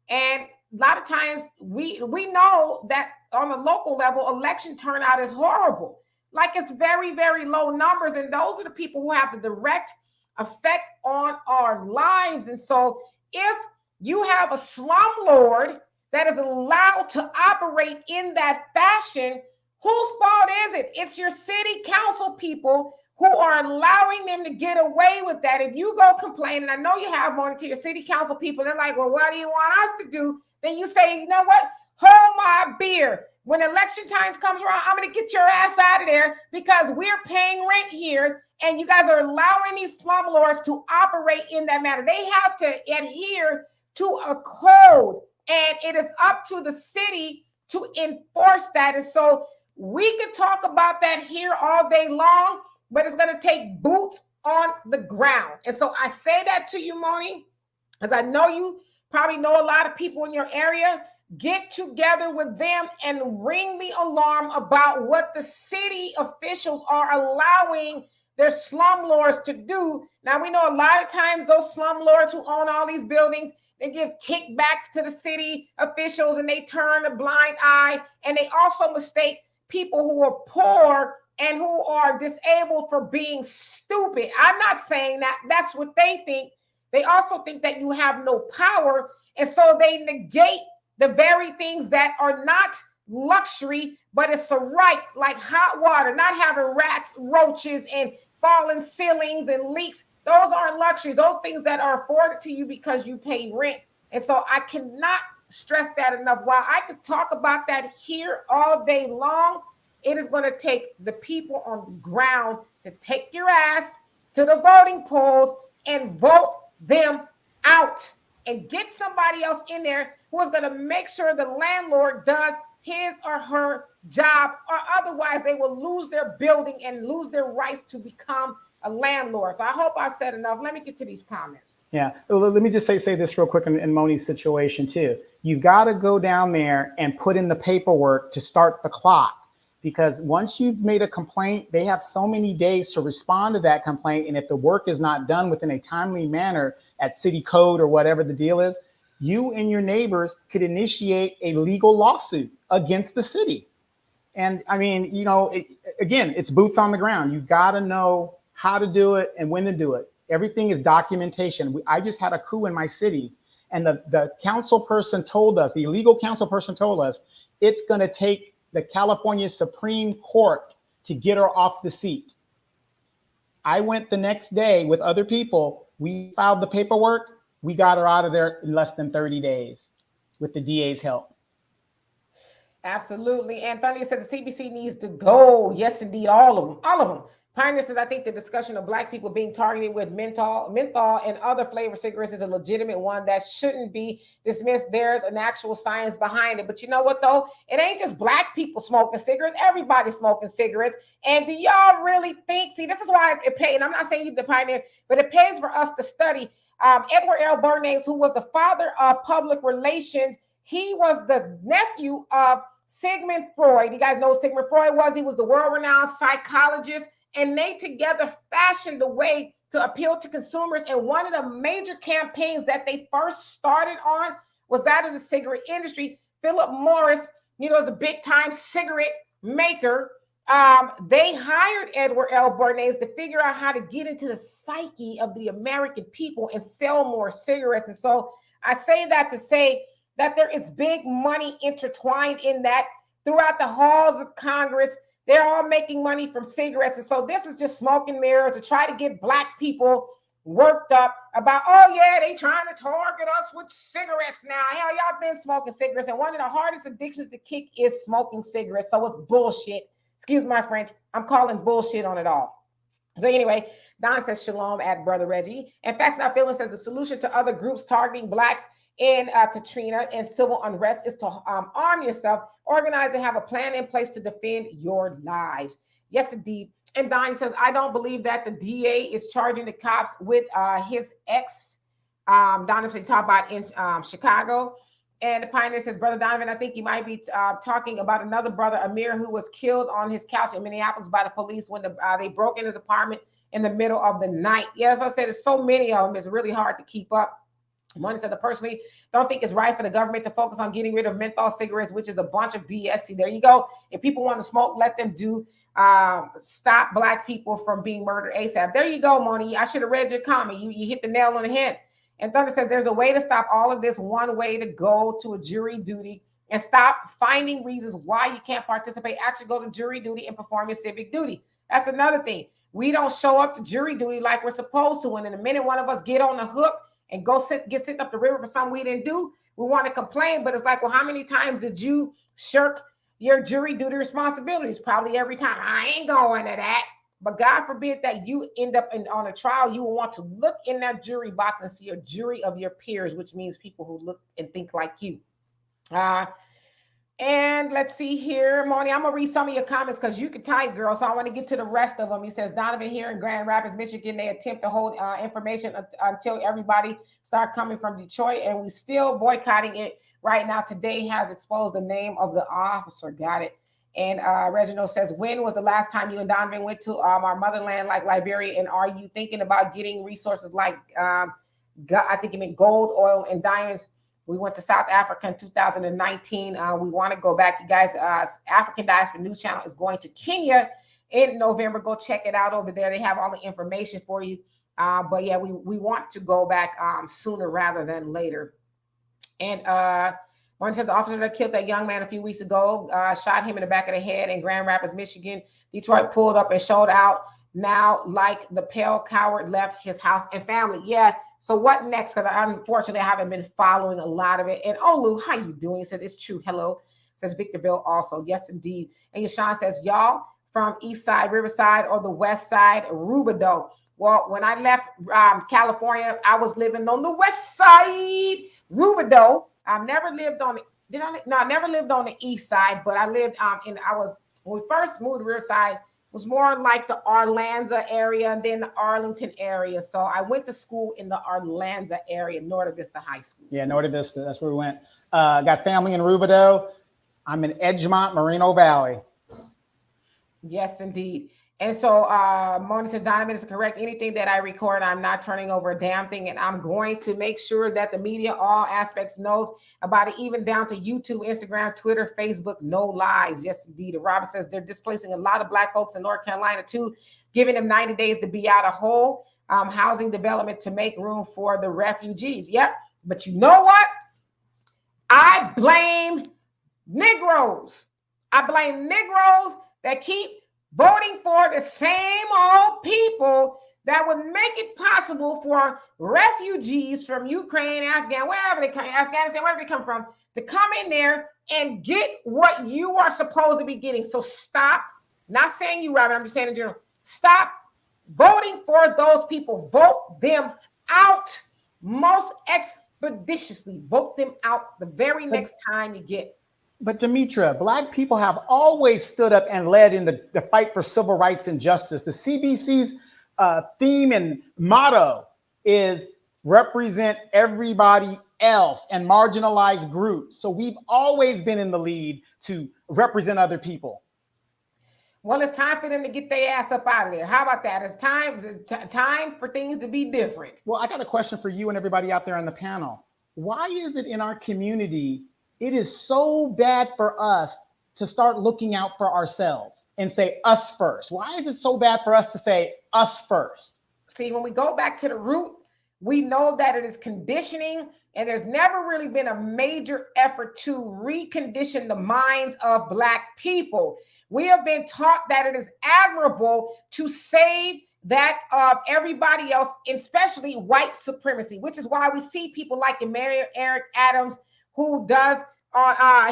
And a lot of times we know that on the local level, election turnout is horrible. Like it's very, very low numbers. And those are the people who have the direct effect on our lives. And so if you have a slumlord that is allowed to operate in that fashion, whose fault is it? It's your city council people who are allowing them to get away with that. If you go complain, and I know you have one to your city council people, they're like, well, what do you want us to do? Then you say, you know what? Hold my beer. When election time comes around, I'm going to get your ass out of there because we're paying rent here. And you guys are allowing these slumlords to operate in that manner. They have to adhere to a code, and it is up to the city to enforce that. And so we could talk about that here all day long, but it's going to take boots on the ground. And so I say that to you, Moni, because I know you probably know a lot of people in your area. Get together with them and ring the alarm about what the city officials are allowing their slumlords to do. Now, we know a lot of times those slumlords who own all these buildings, they give kickbacks to the city officials and they turn a blind eye, and they also mistake people who are poor and who are disabled for being stupid. I'm not saying that. That's what they think. They also think that you have no power, and so they negate the very things that are not luxury, but it's a right, like hot water, not having rats, roaches, and falling ceilings and leaks. Those aren't luxuries. Those things that are afforded to you because you pay rent. And so I cannot stress that enough. While I could talk about that here all day long, it is going to take the people on the ground to take your ass to the voting polls and vote them out and get somebody else in there who is going to make sure the landlord does his or her job, or otherwise they will lose their building and lose their rights to become a landlord. So I hope I've said enough. Let me get to these comments. Yeah, let me just say this real quick in Moni's situation too. You got to go down there and put in the paperwork to start the clock, because once you've made a complaint, they have so many days to respond to that complaint. And if the work is not done within a timely manner at city code or whatever the deal is, you and your neighbors could initiate a legal lawsuit against the city. And I mean, again, it's boots on the ground. You got to know how to do it and when to do it. Everything is documentation. I just had a coup in my city, and the council person told us, the legal council person told us, it's going to take the California Supreme Court to get her off the seat. I went the next day with other people. We filed the paperwork. We got her out of there in less than 30 days with the DA's help. Absolutely. Antonio said the CBC needs to go. Yes, indeed. All of them. Pioneer says, I think the discussion of Black people being targeted with menthol and other flavored cigarettes is a legitimate one that shouldn't be dismissed. There's an actual science behind it. But you know what, though? It ain't just Black people smoking cigarettes. Everybody's smoking cigarettes. And do y'all really think, see, this is why it pays, and I'm not saying you the Pioneer, but it pays for us to study. Edward L. Bernays, who was the father of public relations, he was the nephew of Sigmund Freud. You guys know who Sigmund Freud was? He was the world-renowned psychologist. And they together fashioned a way to appeal to consumers. And one of the major campaigns that they first started on was that of the cigarette industry. Philip Morris, is a big-time cigarette maker. They hired Edward L. Bernays to figure out how to get into the psyche of the American people and sell more cigarettes. And so I say that to say that there is big money intertwined in that throughout the halls of Congress. They're all making money from cigarettes. And so this is just smoke and mirrors to try to get Black people worked up about, oh, yeah, they trying to target us with cigarettes now. Hell, y'all been smoking cigarettes. And one of the hardest addictions to kick is smoking cigarettes. So it's bullshit. Excuse my French. I'm calling bullshit on it all. So anyway, Don says shalom at Brother Reggie. And Facts Not Feeling says the solution to other groups targeting Blacks in Katrina and civil unrest is to arm yourself, organize, and have a plan in place to defend your lives. Yes, indeed. And Don says, I don't believe that the DA is charging the cops with his ex. Donovan said, talk about in Chicago. And the Pioneer says, Brother Donovan, I think you might be talking about another brother, Amir, who was killed on his couch in Minneapolis by the police when they broke in his apartment in the middle of the night. Yeah, as I said, there's so many of them. It's really hard to keep up. One said, I personally don't think it's right for the government to focus on getting rid of menthol cigarettes, which is a bunch of BS. See, there you go. If people want to smoke, let them do. Stop Black people from being murdered ASAP. There you go, Moni. I should have read your comment. You hit the nail on the head. And Thunder says, there's a way to stop all of this. One way to go to a jury duty and stop finding reasons why you can't participate. Actually go to jury duty and perform your civic duty. That's another thing. We don't show up to jury duty like we're supposed to. And in a minute, one of us get on the hook and go get sent up the river for something we didn't do, we want to complain. But it's like, well, how many times did you shirk your jury duty responsibilities? Probably every time. I ain't going to that. But God forbid that you end up on a trial, you will want to look in that jury box and see a jury of your peers, which means people who look and think like you. And let's see here, Moni. I'm going to read some of your comments because you can type, girl. So I want to get to the rest of them. He says, Donovan here in Grand Rapids, Michigan, they attempt to hold information until everybody start coming from Detroit. And we still boycotting it right now. Today has exposed the name of the officer. Got it. And Reginald says, when was the last time you and Donovan went to our motherland like Liberia? And are you thinking about getting resources like, I think you mean gold, oil, and diamonds? We went to South Africa in 2019. We want to go back. You guys, African Diaspora News Channel is going to Kenya in November. Go check it out over there. They have all the information for you. But yeah, we want to go back sooner rather than later. And one says the officer that killed that young man a few weeks ago shot him in the back of the head in Grand Rapids, Michigan. Detroit pulled up and showed out now like the pale coward left his house and family. Yeah. So what next? Because unfortunately, I haven't been following a lot of it. And Olu, how you doing? He said, it's true. Hello. Says Victor Bill also. Yes, indeed. And Yashawn says, y'all from East Side, Riverside, or the West Side, Rubidoux. Well, when I left California, I was living on the West Side, Rubidoux. I've never lived on the, I never lived on the East Side, but I lived when we first moved to Riverside, was more like the Arlanza area and then the Arlington area. So I went to school in the Arlanza area, Norte Vista High School. Yeah, Norte Vista. That's where we went. Got family in Rubidoux. I'm in Edgemont, Moreno Valley. Yes, indeed. And so Mona said, Donovan is correct. Anything that I record, I'm not turning over a damn thing. And I'm going to make sure that the media, all aspects, knows about it, even down to YouTube, Instagram, Twitter, Facebook, no lies. Yes, indeed. And Robert says they're displacing a lot of Black folks in North Carolina, too, giving them 90 days to be out of whole housing development to make room for the refugees. Yep. But you know what? I blame Negroes. I blame Negroes that keep voting for the same old people that would make it possible for refugees from Ukraine, Afghanistan, wherever they come from, to come in there and get what you are supposed to be getting. So stop, not saying you, Robin, I'm just saying in general, Stop voting for those people. Vote them out most expeditiously. Vote them out the very But next time you get. But Demetra, Black people have always stood up and led in the fight for civil rights and justice. The CBC's theme and motto is represent everybody else and marginalized groups. So we've always been in the lead to represent other people. Well, it's time for them to get their ass up out of there. How about that? It's time for things to be different. Well, I got a question for you and everybody out there on the panel. Why is it in our community it is so bad for us to start looking out for ourselves and say us first? Why is it so bad for us to say us first? See, when we go back to the root, we know that it is conditioning, and there's never really been a major effort to recondition the minds of Black people. We have been taught that it is admirable to save that of everybody else, especially white supremacy, which is why we see people like Mayor Eric Adams, who does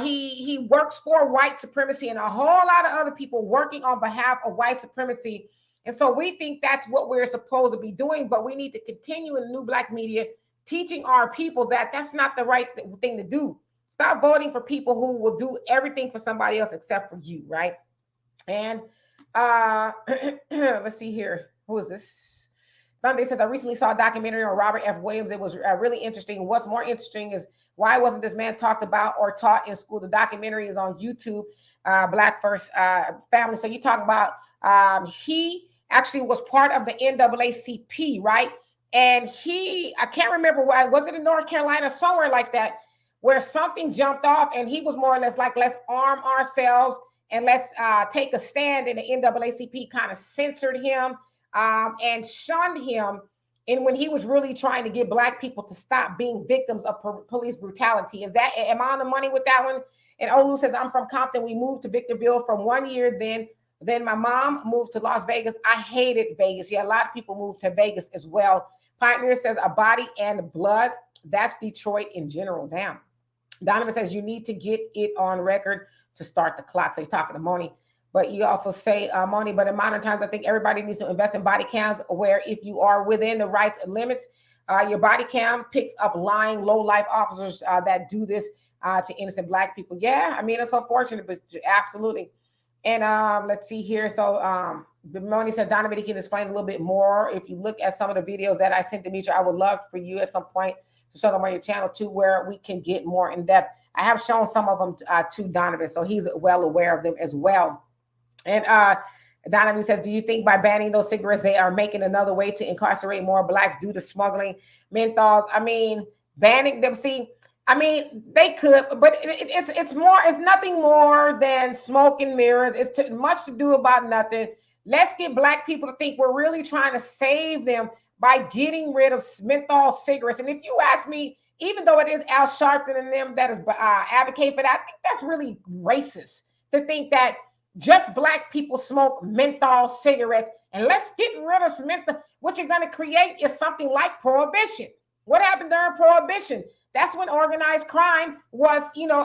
he works for white supremacy, and a whole lot of other people working on behalf of white supremacy. And so we think that's what we're supposed to be doing, but we need to continue in the new Black media teaching our people that that's not the right thing to do. Stop voting for people who will do everything for somebody else except for you, right? And let's see here. Who is this? Sunday says, I recently saw a documentary on Robert F. Williams. It was really interesting. What's more interesting is why wasn't this man talked about or taught in school? The documentary is on YouTube, Black First Family. So you talk about he actually was part of the NAACP, right? And I can't remember why, was it in North Carolina, somewhere like that, where something jumped off and he was more or less like, let's arm ourselves and let's take a stand. And the NAACP kind of censored him and shunned him. And when he was really trying to get Black people to stop being victims of police brutality. Am I on the money with that one? And Olu says, I'm from Compton. We moved to Victorville from 1 year. Then my mom moved to Las Vegas. I hated Vegas. Yeah, a lot of people moved to Vegas as well. Pioneer says, a body and blood. That's Detroit in general. Damn. Donovan says, you need to get it on record to start the clock. So you're talking to Moni. But you also say, Moni, but in modern times, I think everybody needs to invest in body cams where if you are within the rights and limits, your body cam picks up lying, low-life officers that do this to innocent Black people. Yeah, I mean, it's unfortunate, but absolutely. And let's see here. So Moni said, Donovan, he can explain a little bit more. If you look at some of the videos that I sent to Demetra, I would love for you at some point to show them on your channel too, where we can get more in depth. I have shown some of them to Donovan, so he's well aware of them as well. And Donovan says, do you think by banning those cigarettes, they are making another way to incarcerate more Blacks due to smuggling menthols? I mean, banning them, I mean, they could, but it's nothing more than smoke and mirrors. It's too much to do about nothing. Let's get Black people to think we're really trying to save them by getting rid of menthol cigarettes. And if you ask me, even though it is Al Sharpton and them that is advocate for that, I think that's really racist to think that just Black people smoke menthol cigarettes. And let's get rid of menthol. What you're going to create is something like prohibition. What happened during prohibition? That's when organized crime was,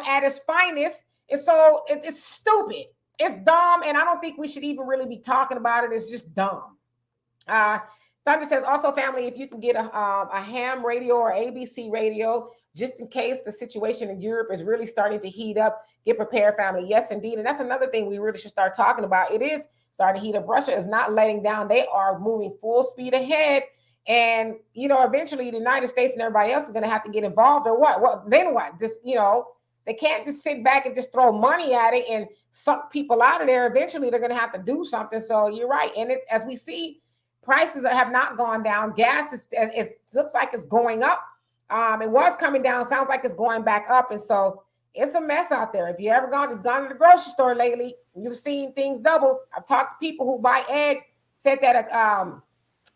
at its finest. And so it's stupid. It's dumb. And I don't think we should even really be talking about it. It's just dumb. Thunder says, also, family, if you can get a ham radio or ABC radio, just in case the situation in Europe is really starting to heat up, get prepared, family. Yes, indeed. And that's another thing we really should start talking about. It is starting to heat up. Russia is not letting down. They are moving full speed ahead. And, eventually the United States and everybody else is going to have to get involved or what? Well, then what? They can't just sit back and just throw money at it and suck people out of there. Eventually they're going to have to do something. So you're right. And it's, as we see, prices have not gone down. Gas it looks like it's going up. It was coming down. Sounds like it's going back up. And so it's a mess out there. If you ever gone to the grocery store lately, you've seen things double. I've talked to people who buy eggs, said that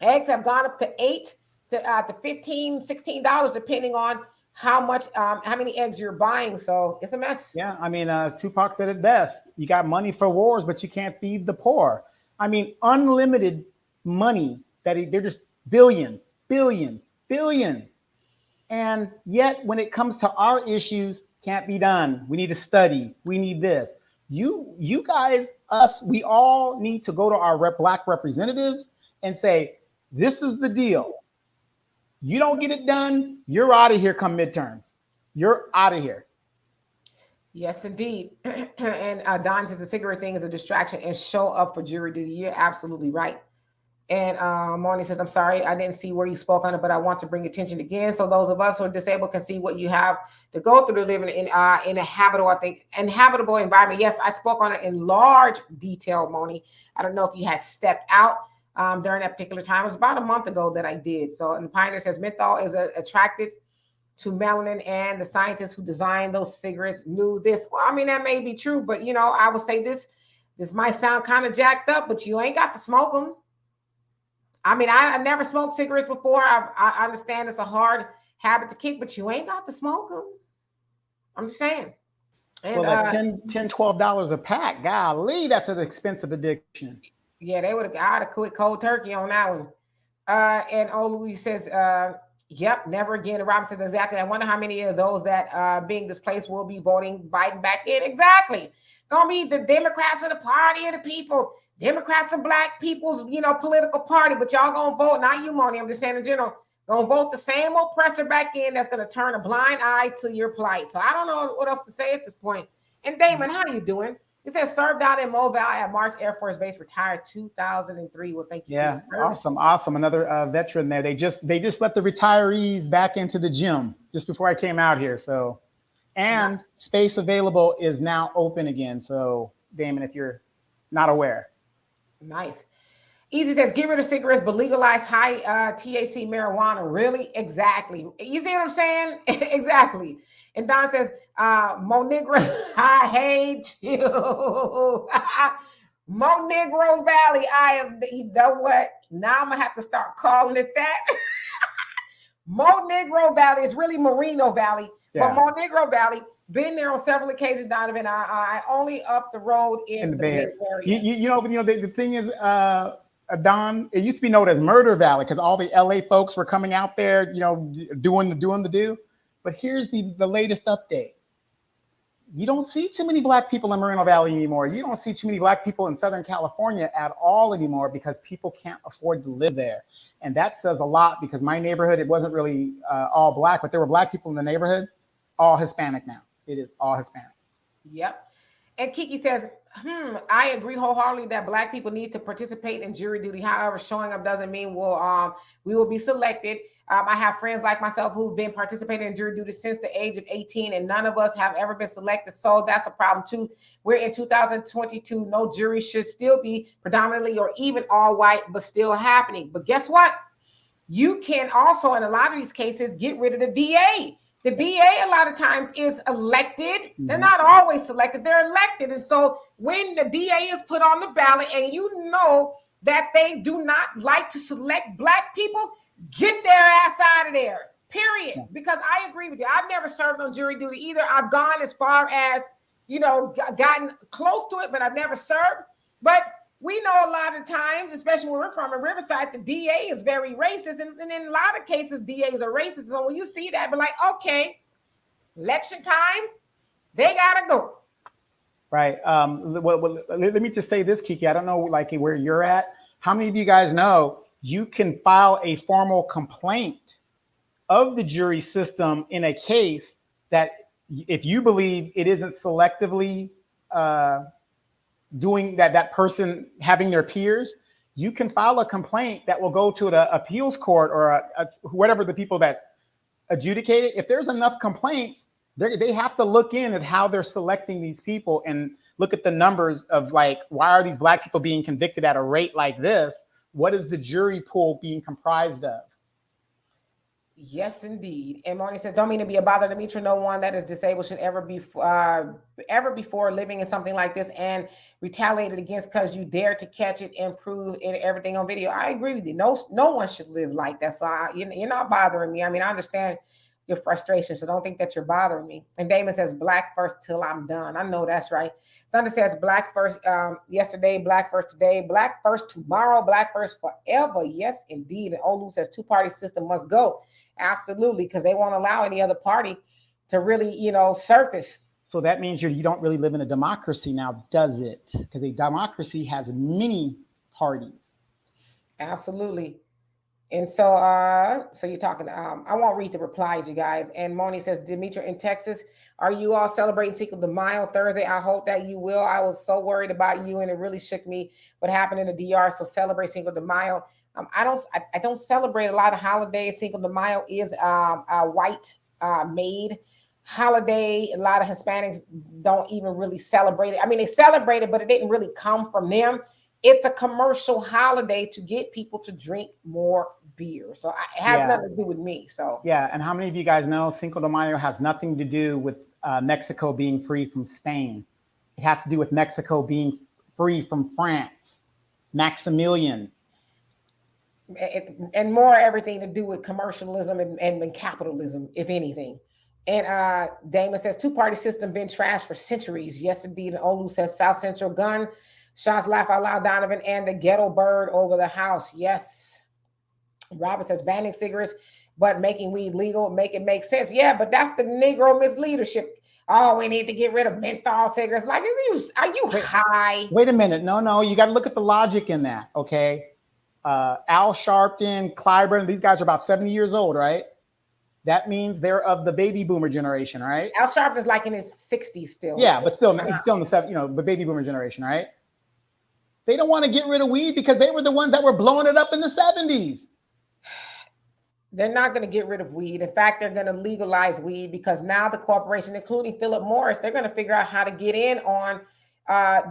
eggs have gone up to $8 to $15, $16, depending on how many eggs you're buying. So it's a mess. Yeah, I mean, Tupac said it best. You got money for wars, but you can't feed the poor. I mean, unlimited money they're just billions, billions, billions. And yet when it comes to our issues, can't be done. We need to study. We need this. You guys we all need to go to our black representatives and say, this is the deal. You don't get it done, you're out of here come midterms. You're out of here. Yes, indeed. And Don says the cigarette thing is a distraction and show up for jury duty. You're absolutely right. And Moni says, I'm sorry, I didn't see where you spoke on it, but I want to bring attention again. So those of us who are disabled can see what you have to go through to live in a habitable environment. Yes, I spoke on it in large detail, Moni. I don't know if you had stepped out during that particular time. It was about a month ago that I did. So, and Pioneer says menthol is attracted to melanin, and the scientists who designed those cigarettes knew this. Well, I mean, that may be true, but I would say this might sound kind of jacked up, but you ain't got to smoke them. I mean, I never smoked cigarettes before. I understand it's a hard habit to kick, but you ain't got to smoke them. I'm just saying. And, well, like $10, $12 a pack. Golly, that's an expensive addiction. Yeah, they would have quit cold turkey on that one. And Olu says, yep, never again. And Robin says, exactly. I wonder how many of those that being displaced will be voting Biden back in. Exactly. Gonna be the Democrats of the party of the people. Democrats are black people's, political party, but y'all gonna vote, not you, Moni, I'm just saying in general, gonna vote the same oppressor back in that's gonna turn a blind eye to your plight. So I don't know what else to say at this point. And Damon, how are you doing? It says served out in Mobile at March Air Force Base, retired 2003. Well, thank you. Yeah, awesome. Another veteran there. They just let the retirees back into the gym just before I came out here. So, and space available is now open again. So, Damon, if you're not aware. Nice. Easy says, get rid of cigarettes, but legalize high THC marijuana. Really? Exactly. You see what I'm saying? Exactly. And Don says, Mo Negro, I hate you. Mo Negro Valley, I am, you know what? Now I'm going to have to start calling it that. Mo Negro Valley is really Moreno Valley, but Mo Negro Valley, been there on several occasions, Donovan. I only up the road in the Bay Area. The thing is, Don, it used to be known as Murder Valley because all the LA folks were coming out there, doing the do. But here's the latest update. You don't see too many black people in Moreno Valley anymore. You don't see too many black people in Southern California at all anymore because people can't afford to live there. And that says a lot because my neighborhood, it wasn't really all black, but there were black people in the neighborhood, all Hispanic now. It is all Hispanic. Yep. And Kiki says, I agree wholeheartedly that black people need to participate in jury duty. However, showing up doesn't mean we will be selected. I have friends like myself who've been participating in jury duty since the age of 18, and none of us have ever been selected. So that's a problem too. We're in 2022. No jury should still be predominantly or even all white, but still happening. But guess what? You can also, in a lot of these cases, get rid of the DA. The DA a lot of times is elected. They're not always selected. They're elected. And so when the DA is put on the ballot and you know that they do not like to select black people, get their ass out of there, period. Because I agree with you. I've never served on jury duty either. I've gone as far as, gotten close to it, but I've never served. But we know a lot of times, especially when we're from a Riverside, the DA is very racist. And in a lot of cases, DAs are racist. So when you see that, be like, okay, election time, they got to go. Right. Let me just say this, Kiki. I don't know where you're at. How many of you guys know you can file a formal complaint of the jury system in a case that if you believe it isn't selectively doing that person having their peers, you can file a complaint that will go to the appeals court or whatever the people that adjudicate it. If there's enough complaints, they have to look in at how they're selecting these people and look at the numbers of why are these black people being convicted at a rate like this? What is the jury pool being comprised of? Yes, indeed. And Marty says, don't mean to be a bother, Demetra. No one that is disabled should ever before living in something like this and retaliated against because you dared to catch it and prove everything on video. I agree with you. No one should live like that. So you're not bothering me. I mean, I understand your frustration, so don't think that you're bothering me. And Damon says, black first till I'm done. I know that's right. Thunder says, black first yesterday, black first today, black first tomorrow, black first forever. Yes, indeed. And Olu says, two-party system must go. Absolutely, because they won't allow any other party to really, surface. So that means you don't really live in a democracy now, does it? Because a democracy has many parties. Absolutely. And so you're talking. I won't read the replies, you guys. And Moni says, Demetra in Texas, are you all celebrating Cinco de Mayo Thursday? I hope that you will. I was so worried about you, and it really shook me what happened in the DR. So celebrate Cinco de Mayo. I don't celebrate a lot of holidays. Cinco de Mayo is a white made holiday. A lot of Hispanics don't even really celebrate it. I mean, they celebrate it, but it didn't really come from them. It's a commercial holiday to get people to drink more beer. So it has Yeah. nothing to do with me. So Yeah. And how many of you guys know Cinco de Mayo has nothing to do with Mexico being free from Spain? It has to do with Mexico being free from France. Maximilian. and more everything to do with commercialism and capitalism, if anything. And Damon says two-party system been trashed for centuries. Yes, indeed. And Olu says South Central gun shots laugh out loud. Donovan and the ghetto bird over the house. Yes. Robert says banning cigarettes, but making weed legal, make it make sense. Yeah, but that's the Negro misleadership. Oh, we need to get rid of menthol cigarettes. Like, are you Wait, high? wait a minute. No, you got to look at the logic in that. Okay. Al Sharpton, Clyburn, these guys are about 70 years old, right? That means they're of the baby boomer generation, right? Al Sharpton is like in his 60s still. Yeah, but still, he's still in the the baby boomer generation, right? They don't want to get rid of weed because they were the ones that were blowing it up in the 70s. They're not going to get rid of weed. In fact, they're going to legalize weed because now the corporation, including Philip Morris, they're going to figure out how to get in on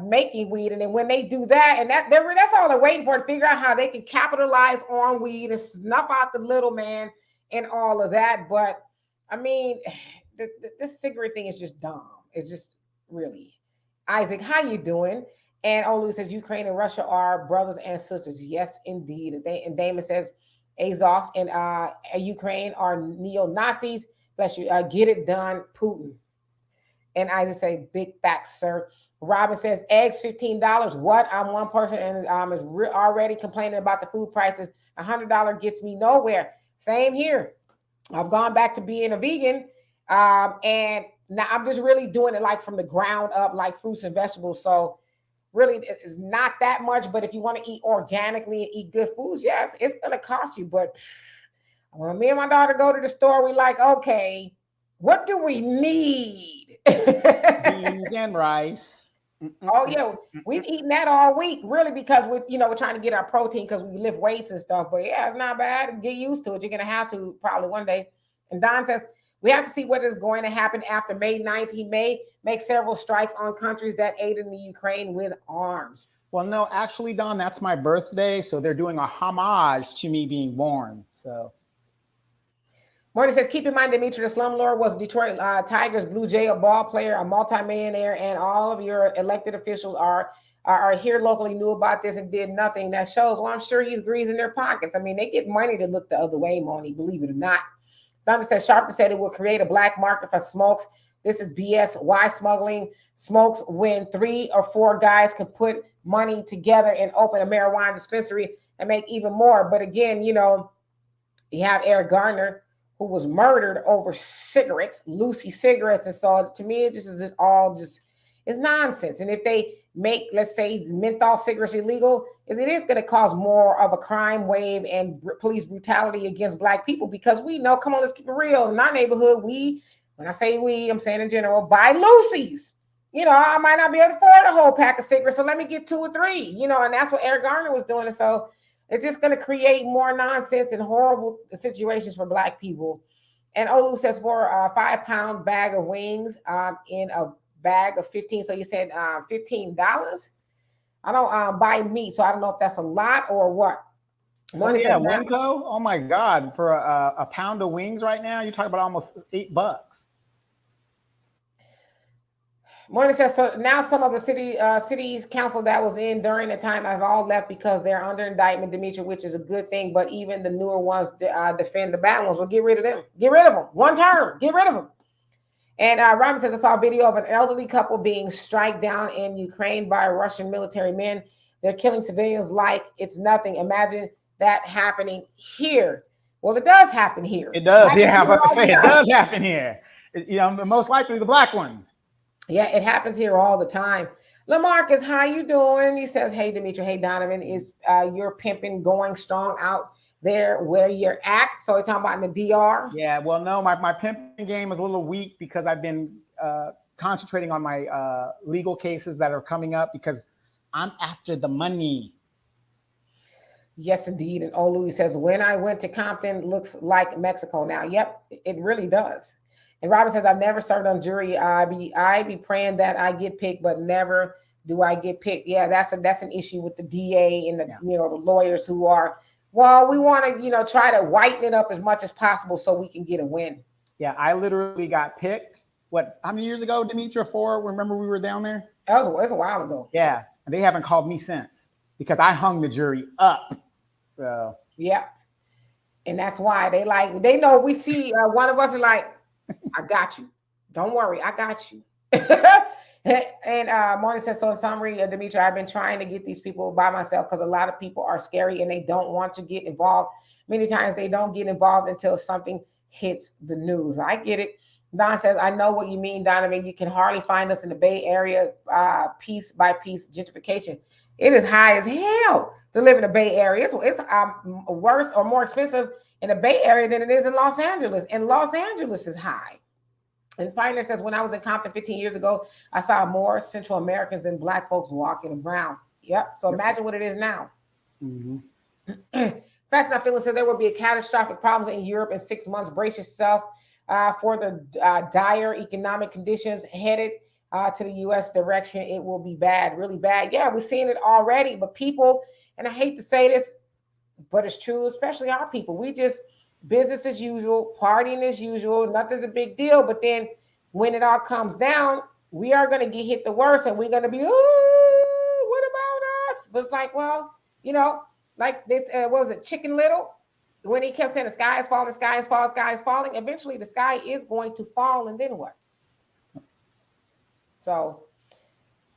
making weed. And then when they do that, and that's all they're waiting for, to figure out how they can capitalize on weed and snuff out the little man and all of that. But I mean, this cigarette thing is just dumb. It's just really. Isaac, how you doing? And Olu says Ukraine and Russia are brothers and sisters. Yes, indeed. And Damon says Azov and Ukraine are neo-Nazis. Bless you. Get it done, Putin. And Isaac say, big facts, sir. Robin says, eggs $15. What? I'm one person and is already complaining about the food prices. $100 gets me nowhere. Same here. I've gone back to being a vegan. And now I'm just really doing it like from the ground up, like fruits and vegetables. So really, it's not that much. But if you want to eat organically and eat good foods, yes, it's going to cost you. But when me and my daughter go to the store, we like, okay, what do we need? Beans and rice. Oh yeah, we've eaten that all week, really, because we're trying to get our protein because we lift weights and stuff. But yeah, it's not bad. Get used to it. You're gonna have to probably one day. And Don says we have to see what is going to happen after May 9th. He may make several strikes on countries that aided the Ukraine with arms. Well, no, actually, Don, that's my birthday, so they're doing a homage to me being born. So. Morty says, keep in mind that Demetra the Slumlord was Detroit Tigers Blue Jay, a ball player, a multimillionaire, and all of your elected officials are here locally, knew about this and did nothing. That shows, well, I'm sure he's greasing their pockets. I mean, they get money to look the other way, Moni, believe it or not. Thunder says, Sharpton said it will create a black market for smokes. This is BS. Why smuggling smokes when 3 or 4 guys can put money together and open a marijuana dispensary and make even more? But again, you have Eric Garner, who was murdered over cigarettes, Lucy cigarettes. And so to me, it just is all just, it's nonsense. And if they make, let's say, menthol cigarettes illegal, it is going to cause more of a crime wave and police brutality against Black people, because we know, come on, let's keep it real. In our neighborhood, when I say we, I'm saying in general, buy Lucy's. I might not be able to afford a whole pack of cigarettes, so let me get 2 or 3, and that's what Eric Garner was doing. And so it's just going to create more nonsense and horrible situations for Black people. And Olu says for a 5-pound bag of wings in a bag of 15. So you said $15. I don't buy meat, so I don't know if that's a lot or what. Oh, yeah, Winco. Oh my God! For a pound of wings right now, you're talking about almost $8. Morning says, so now some of the city's council that was in during the time have all left because they're under indictment, Demetra, which is a good thing. But even the newer ones defend the bad ones. Well, get rid of them. Get rid of them. One term. Get rid of them. And Robin says, I saw a video of an elderly couple being struck down in Ukraine by Russian military men. They're killing civilians like it's nothing. Imagine that happening here. Well, it does happen here. It does. Yeah, I'm about to say it does happen here. Most likely the Black ones. Yeah, it happens here all the time. Lamarcus, how you doing? He says, "Hey, Demetri. Hey, Donovan. Is your pimping going strong out there where you're at?" So we're talking about in the DR. Yeah, well, no, my pimping game is a little weak because I've been concentrating on my legal cases that are coming up because I'm after the money. Yes, indeed. And Olu says, "When I went to Compton, looks like Mexico now." Yep, it really does. And Robin says, "I've never served on jury. I be praying that I get picked, but never do I get picked." Yeah, that's an issue with the DA and the Yeah, the lawyers who are, well, we want to try to whiten it up as much as possible so we can get a win. yeah, I literally got picked. What? How many years ago, Demetria? Four. Remember we were down there? That was a while ago. Yeah, and they haven't called me since because I hung the jury up. So Yeah, and that's why they know we see one of us is like, "I got you. Don't worry, I got you." And Mona says, "So in summary, Dimitri, I've been trying to get these people by myself because a lot of people are scary and they don't want to get involved. Many times they don't get involved until something hits the news." I get it. Don says, "I know what you mean, Donovan. You can hardly find us in the Bay Area, piece by piece gentrification. It is high as hell to live in the Bay Area. It's worse or more expensive in the Bay Area than it is in Los Angeles. And Los Angeles is high." And Finer says, "When I was in Compton 15 years ago, I saw more Central Americans than Black folks walking around." Yep. So yep. imagine what it is now. Mm-hmm. Facts Not Feeling says there will be a catastrophic problems in Europe in 6 months. Brace yourself for the dire economic conditions headed to the U.S. direction. It will be bad, really bad. Yeah, we're seeing it already. But people, and I hate to say this, but it's true, especially our people. We just business as usual, partying as usual, nothing's a big deal. But then when it all comes down, we are going to get hit the worst, and we're going to be, "Oh, what about us?" But it's like, well, you know, like this, what was it, Chicken Little? When he kept saying the sky is falling, the sky is falling, the sky is falling. Eventually, the sky is going to fall, and then what? So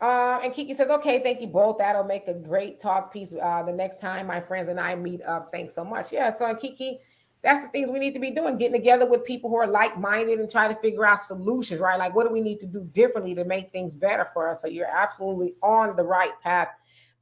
and Kiki says, "Okay, thank you both. That'll make a great talk piece the next time my friends and I meet up. Thanks so much." Yeah, so Kiki, that's the things we need to be doing, getting together with people who are like-minded and try to figure out solutions, right? Like, what do we need to do differently to make things better for us? So you're absolutely on the right path.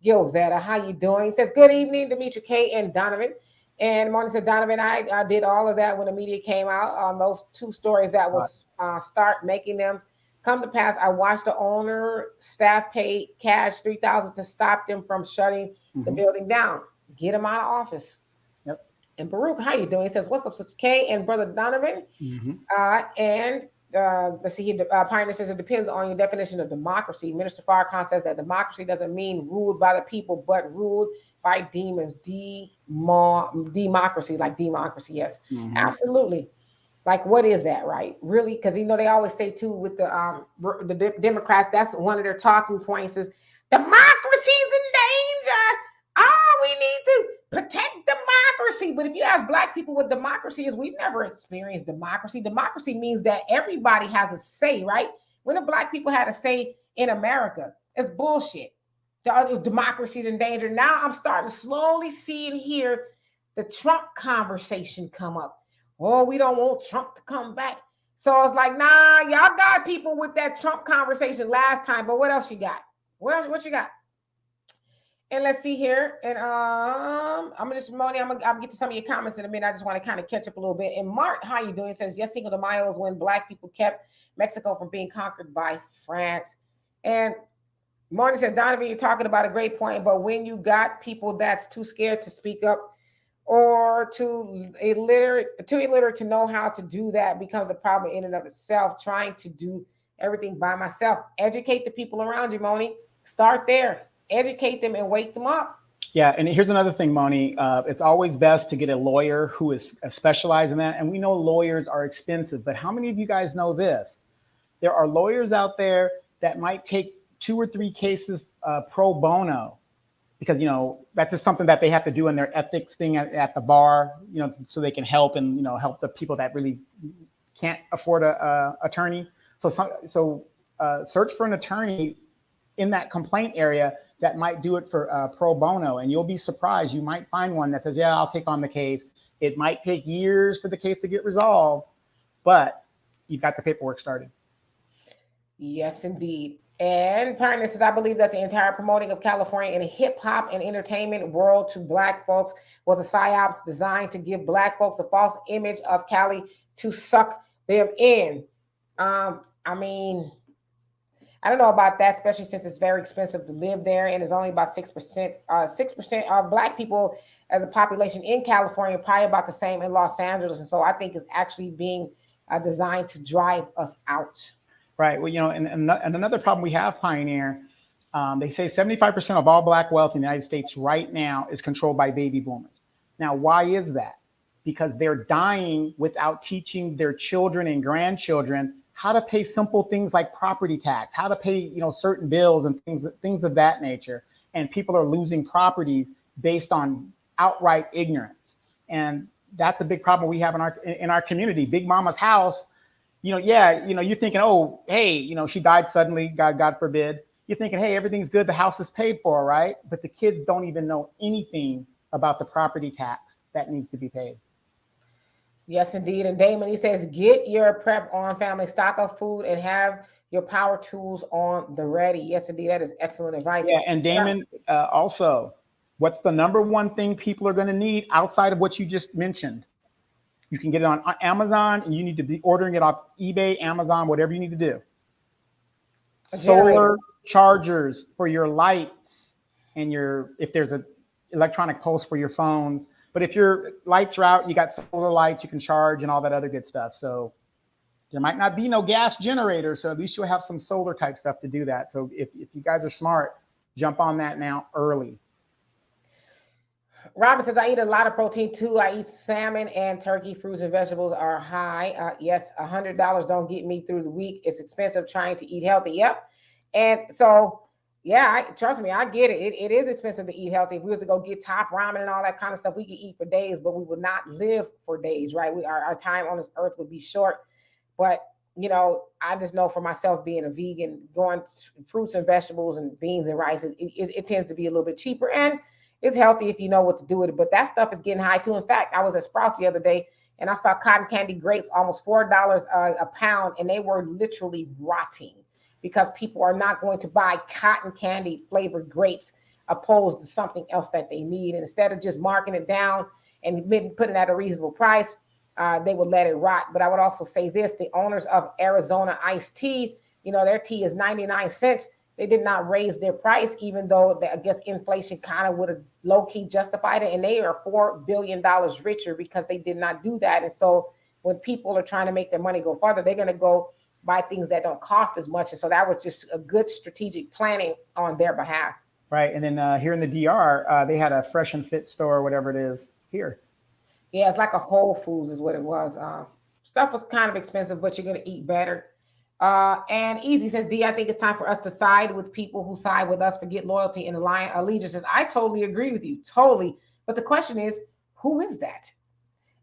Gilvetta, how you doing? He says, "Good evening, Demetri K and Donovan." And Mona said, "Donovan, I did all of that when the media came out on those two stories that was start making them come to pass. I watched the owner staff pay cash 3,000 to stop them from shutting the Mm-hmm. building down. Get them out of office." Yep. And Baruch, how you doing? He says, "What's up, Sister K and Brother Donovan?" Mm-hmm. And let's see here. Pioneer says, "It depends on your definition of democracy." Minister Farrakhan says that democracy doesn't mean ruled by the people, but ruled by demons. Democracy, like democracy. Yes, Mm-hmm. absolutely. Like, what is that, right? Really? Because they always say too with the Democrats, that's one of their talking points is democracy's in danger. We need to protect democracy. But if you ask Black people what democracy is, we've never experienced democracy. Democracy means that everybody has a say, right? When the Black people had a say in America, it's bullshit. The other democracy's in danger. Now I'm starting to slowly see and hear the Trump conversation come up. "Oh, we don't want Trump to come back." So I was like, nah, y'all got people with that Trump conversation last time, but what else you got? What you got? And let's see here. And I'm gonna just Moni, I'm gonna get to some of your comments in a minute. I just want to kind of catch up a little bit. And Mark, how you doing? It says, "Yes, Cinco de Mayo is when Black people kept Mexico from being conquered by France." And Marty said, "Donovan, you're talking about a great point, but when you got people that's too scared to speak up or too illiterate to know how to do that becomes a problem in and of itself. Trying to do everything by myself. Educate the people around you, Moni. Start there. Educate them and wake them up." Yeah, and here's another thing, Moni. It's always best to get a lawyer who is specialized in that. And we know lawyers are expensive, but how many of you guys know this? There are lawyers out there that might take 2 or 3 cases pro bono because that's just something that they have to do in their ethics thing at the bar, so they can help and help the people that really can't afford a attorney. So search for an attorney in that complaint area that might do it for pro bono, and you'll be surprised. You might find one that says, "Yeah, I'll take on the case." It might take years for the case to get resolved, but you've got the paperwork started. Yes, indeed. And partner says, I believe that the entire promoting of California in the hip hop and entertainment world to black folks was a psyops designed to give black folks a false image of Cali to suck them in. I mean, I don't know about that, especially since it's very expensive to live there, and it's only about 6%. 6% of black people as a population in California, probably about the same in Los Angeles, and so I think it's actually being designed to drive us out. Right. Well, and another problem we have, Pioneer, they say 75% of all black wealth in the United States right now is controlled by baby boomers. Now, why is that? Because they're dying without teaching their children and grandchildren how to pay simple things like property tax, how to pay, certain bills and things of that nature. And people are losing properties based on outright ignorance. And that's a big problem we have in our community. Big Mama's house, you're thinking, oh, hey, she died suddenly, God forbid. You're thinking, hey, everything's good, the house is paid for, right? But the kids don't even know anything about the property tax that needs to be paid. Yes, indeed. And Damon, he says, get your prep on, family, stock of food and have your power tools on the ready. Yes, indeed. That is excellent advice. Yeah, and Damon, also, what's the number one thing people are going to need outside of what you just mentioned? You can get it on Amazon, and you need to be ordering it off eBay, Amazon, whatever you need to do. A Solar generator. chargers for your lights and if there's a electronic pulse for your phones. But if your lights are out, you got solar lights you can charge and all that other good stuff. So there might not be no gas generator, so at least you'll have some solar type stuff to do that. So if you guys are smart, jump on that now early. Robin says, I eat a lot of protein too. I eat salmon and turkey. Fruits and vegetables are high. Yes, $100 don't get me through the week. It's expensive trying to eat healthy. Yep. And so, yeah, trust me, I get it. It is expensive to eat healthy. If we was to go get top ramen and all that kind of stuff, we could eat for days, but we would not live for days, right? Our time on this earth would be short. But I just know for myself being a vegan, going fruits and vegetables and beans and rice, it tends to be a little bit cheaper and it's healthy if you know what to do with it. But that stuff is getting high too. In fact, I was at Sprouts the other day and I saw cotton candy grapes almost $4 a pound, and they were literally rotting because people are not going to buy cotton candy flavored grapes opposed to something else that they need. And instead of just marking it down and putting it at a reasonable price, they would let it rot. But I would also say this: the owners of Arizona iced tea, their tea is 99 cents. They did not raise their price, even though I guess inflation kind of would have low key justified it. And they are $4 billion richer because they did not do that. And so when people are trying to make their money go farther, they're going to go buy things that don't cost as much. And so that was just a good strategic planning on their behalf. Right. And then here in the DR, they had a Fresh and Fit store, or whatever it is here. Yeah, it's like a Whole Foods is what it was. Stuff was kind of expensive, but you're going to eat better. And Easy says, D, I think it's time for us to side with people who side with us, forget loyalty and allegiance. I totally agree with you, totally. But the question is, who is that?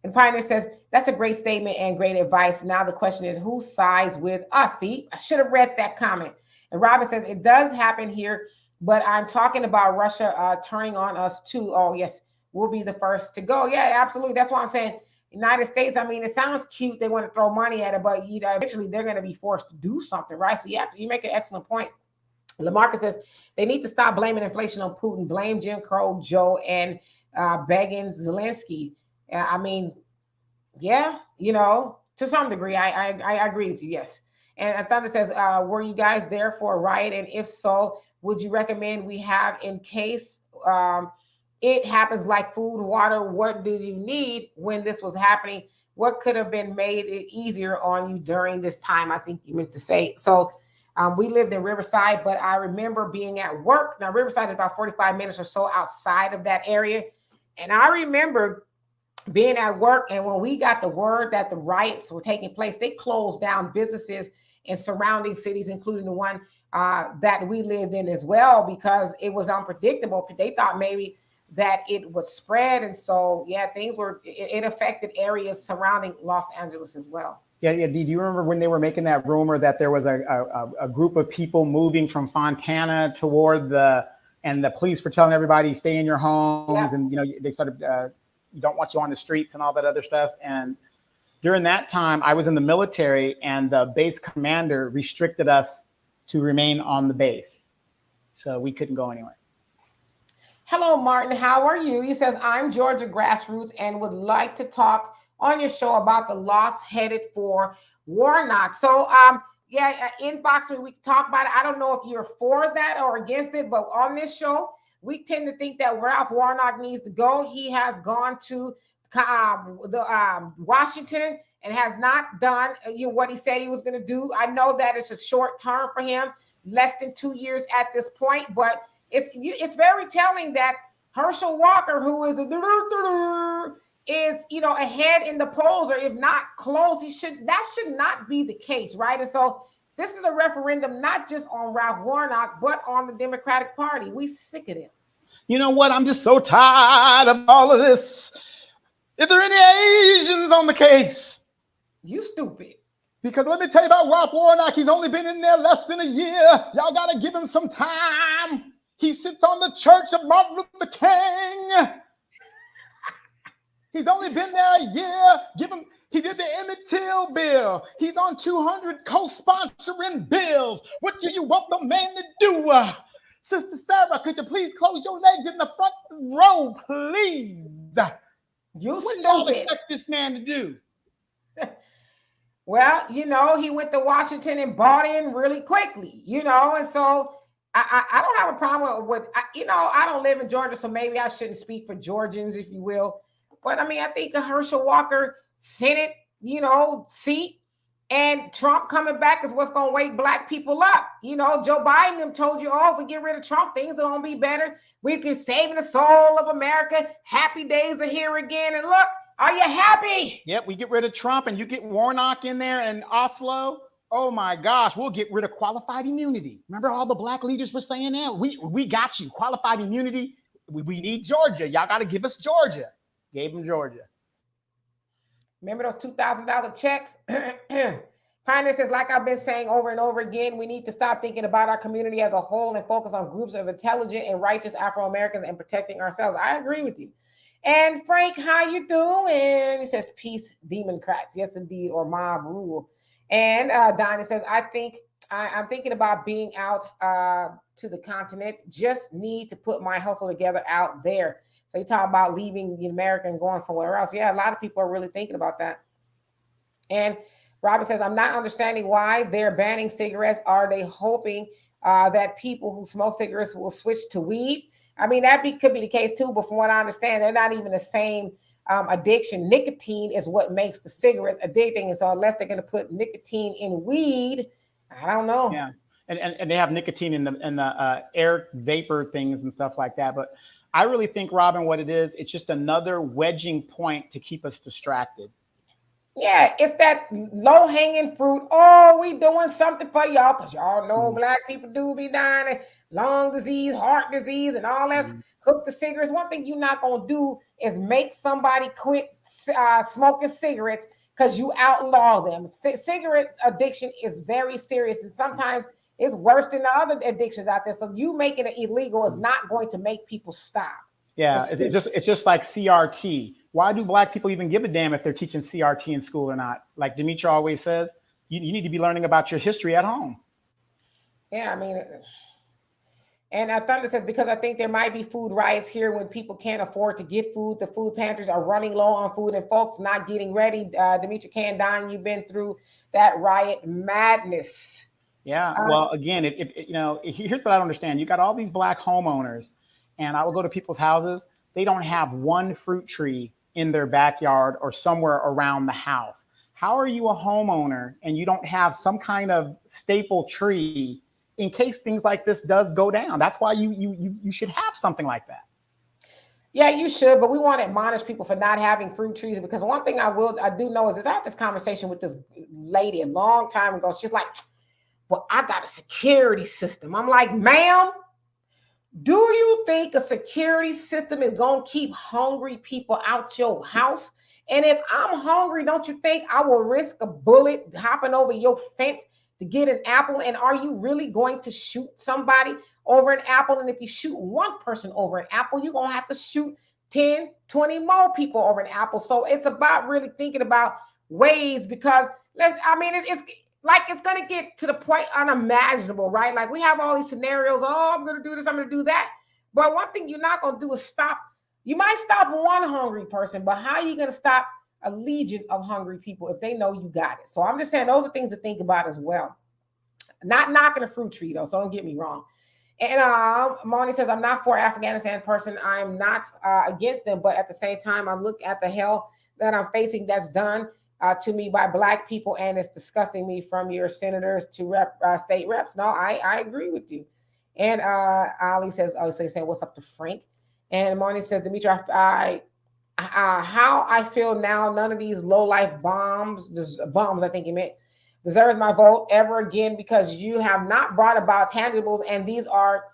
And Pioneer says, that's a great statement and great advice. Now the question is, who sides with us? See, I should have read that comment. And Robin says, it does happen here, but I'm talking about Russia turning on us too. Oh, yes, we'll be the first to go. Yeah, absolutely. That's why I'm saying United States, I mean, it sounds cute. They want to throw money at it, but eventually they're going to be forced to do something, right? So you make an excellent point. Lamarcus says they need to stop blaming inflation on Putin. Blame Jim Crow, Joe, and begging Zelensky. I mean, yeah, to some degree, I agree with you. Yes. And Thunder says, were you guys there for a riot? And if so, would you recommend we have in case it happens, like food, water? What did you need when this was happening? What could have been made it easier on you during this time? I think you meant to say. So we lived in Riverside, but I remember being at work. Now, Riverside is about 45 minutes or so outside of that area. And I remember being at work, and when we got the word that the riots were taking place, they closed down businesses in surrounding cities, including the one that we lived in as well, because it was unpredictable. They thought maybe that it would spread. And so, yeah, it affected areas surrounding Los Angeles as well. Yeah. Do you remember when they were making that rumor that there was a group of people moving from Fontana toward and the police were telling everybody, stay in your homes, yeah. And, they sort of, you don't want you on the streets and all that other stuff. And during that time, I was in the military, and the base commander restricted us to remain on the base. So we couldn't go anywhere. Hello, Martin. How are you? He says, I'm Georgia Grassroots and would like to talk on your show about the loss headed for Warnock. So, yeah, inbox me. We can talk about it. I don't know if you're for that or against it, but on this show, we tend to think that Ralph Warnock needs to go. He has gone to Washington and has not done what he said he was going to do. I know that it's a short term for him, less than 2 years at this point, but it's very telling that Herschel Walker, who is ahead in the polls, or if not close, that should not be the case, right? And so this is a referendum not just on Ralph Warnock, but on the Democratic Party. We sick of it. You know what? I'm just so tired of all of this. Is there any Asians on the case? You stupid. Because let me tell you about Ralph Warnock. He's only been in there less than a year. Y'all got to give him some time. He sits on the church of Martin Luther King. He's only been there a year. He did the Emmett Till bill. He's on 200 co-sponsoring bills. What do you want the man to do? Sister Sarah, could you please close your legs in the front row, please? What do y'all expect this man to do? Well, he went to Washington and bought in really quickly, and so I don't have a problem with I don't live in Georgia, so maybe I shouldn't speak for Georgians, if you will. But I mean, I think a Herschel Walker Senate, seat, and Trump coming back is what's going to wake black people up. Joe Biden them told you, if we get rid of Trump, things are going to be better. We can save the soul of America. Happy days are here again. And look, are you happy? Yep, we get rid of Trump and you get Warnock in there and Oslo. Oh my gosh, we'll get rid of qualified immunity. Remember all the black leaders were saying that? We got you. Qualified immunity. We need Georgia. Y'all got to give us Georgia. Gave them Georgia. Remember those $2,000 checks? Pioneer says, like I've been saying over and over again, we need to stop thinking about our community as a whole and focus on groups of intelligent and righteous Afro-Americans and protecting ourselves. I agree with you. And Frank, how you doing? He says, peace, Democrats. Yes, indeed, or mob rule. And Dinah says, I'm thinking about being out to the continent. Just need to put my hustle together out there. So you're talking about leaving America and going somewhere else. Yeah, a lot of people are really thinking about that. And Robin says, I'm not understanding why they're banning cigarettes. Are they hoping that people who smoke cigarettes will switch to weed? I mean, could be the case too, but from what I understand, they're not even the same addiction. Nicotine is what makes the cigarettes addicting. And so unless they're going to put nicotine in weed, I don't know. Yeah, and they have nicotine in the air vapor things and stuff like that. But I really think, Robin, what it is, it's just another wedging point to keep us distracted. Yeah, it's that low-hanging fruit. Oh, we doing something for y'all because y'all know black people do be dying of lung disease, heart disease, and all that. Hook the cigarettes. One thing you're not going to do is make somebody quit smoking cigarettes because you outlaw them. Cigarette addiction is very serious, and sometimes it's worse than the other addictions out there. So you making it illegal is not going to make people stop. Yeah, it's just like CRT. Why do black people even give a damn if they're teaching CRT in school or not? Like Demetra always says, you need to be learning about your history at home. Yeah, I mean, and Thunder says, because I think there might be food riots here when people can't afford to get food. The food pantries are running low on food and folks not getting ready. Demetra Candine, you've been through that riot madness. Yeah, well, again, here's what I don't understand. You got all these black homeowners, and I will go to people's houses. They don't have one fruit tree in their backyard or somewhere around the house. How are you a homeowner and you don't have some kind of staple tree in case things like this does go down? That's why you should have something like that. Yeah, you should, but we want to admonish people for not having fruit trees, because one thing I do know is I had this conversation with this lady a long time ago. She's like, well, I got a security system. I'm like, ma'am, do you think a security system is going to keep hungry people out your house? And if I'm hungry, don't you think I will risk a bullet hopping over your fence to get an apple? And are you really going to shoot somebody over an apple? And if you shoot one person over an apple, you're going to have to shoot 10, 20 more people over an apple. So it's about really thinking about ways, because like it's gonna get to the point unimaginable, right? Like we have all these scenarios. Oh, I'm gonna do this. I'm gonna do that. But one thing you're not gonna do is stop. You might stop one hungry person, but how are you gonna stop a legion of hungry people if they know you got it? So I'm just saying those are things to think about as well. Not knocking a fruit tree though, so don't get me wrong. And Moni says, I'm not for Afghanistan person. I'm not against them, but at the same time, I look at the hell that I'm facing that's done to me by black people, and it's disgusting me from your senators to state reps. No, I agree with you. And Ali says, oh, so he's saying, what's up to Frank? And Moni says, Dimitri, how I feel now, none of these low life bombs, bombs, I think he meant, deserves my vote ever again because you have not brought about tangibles, and these are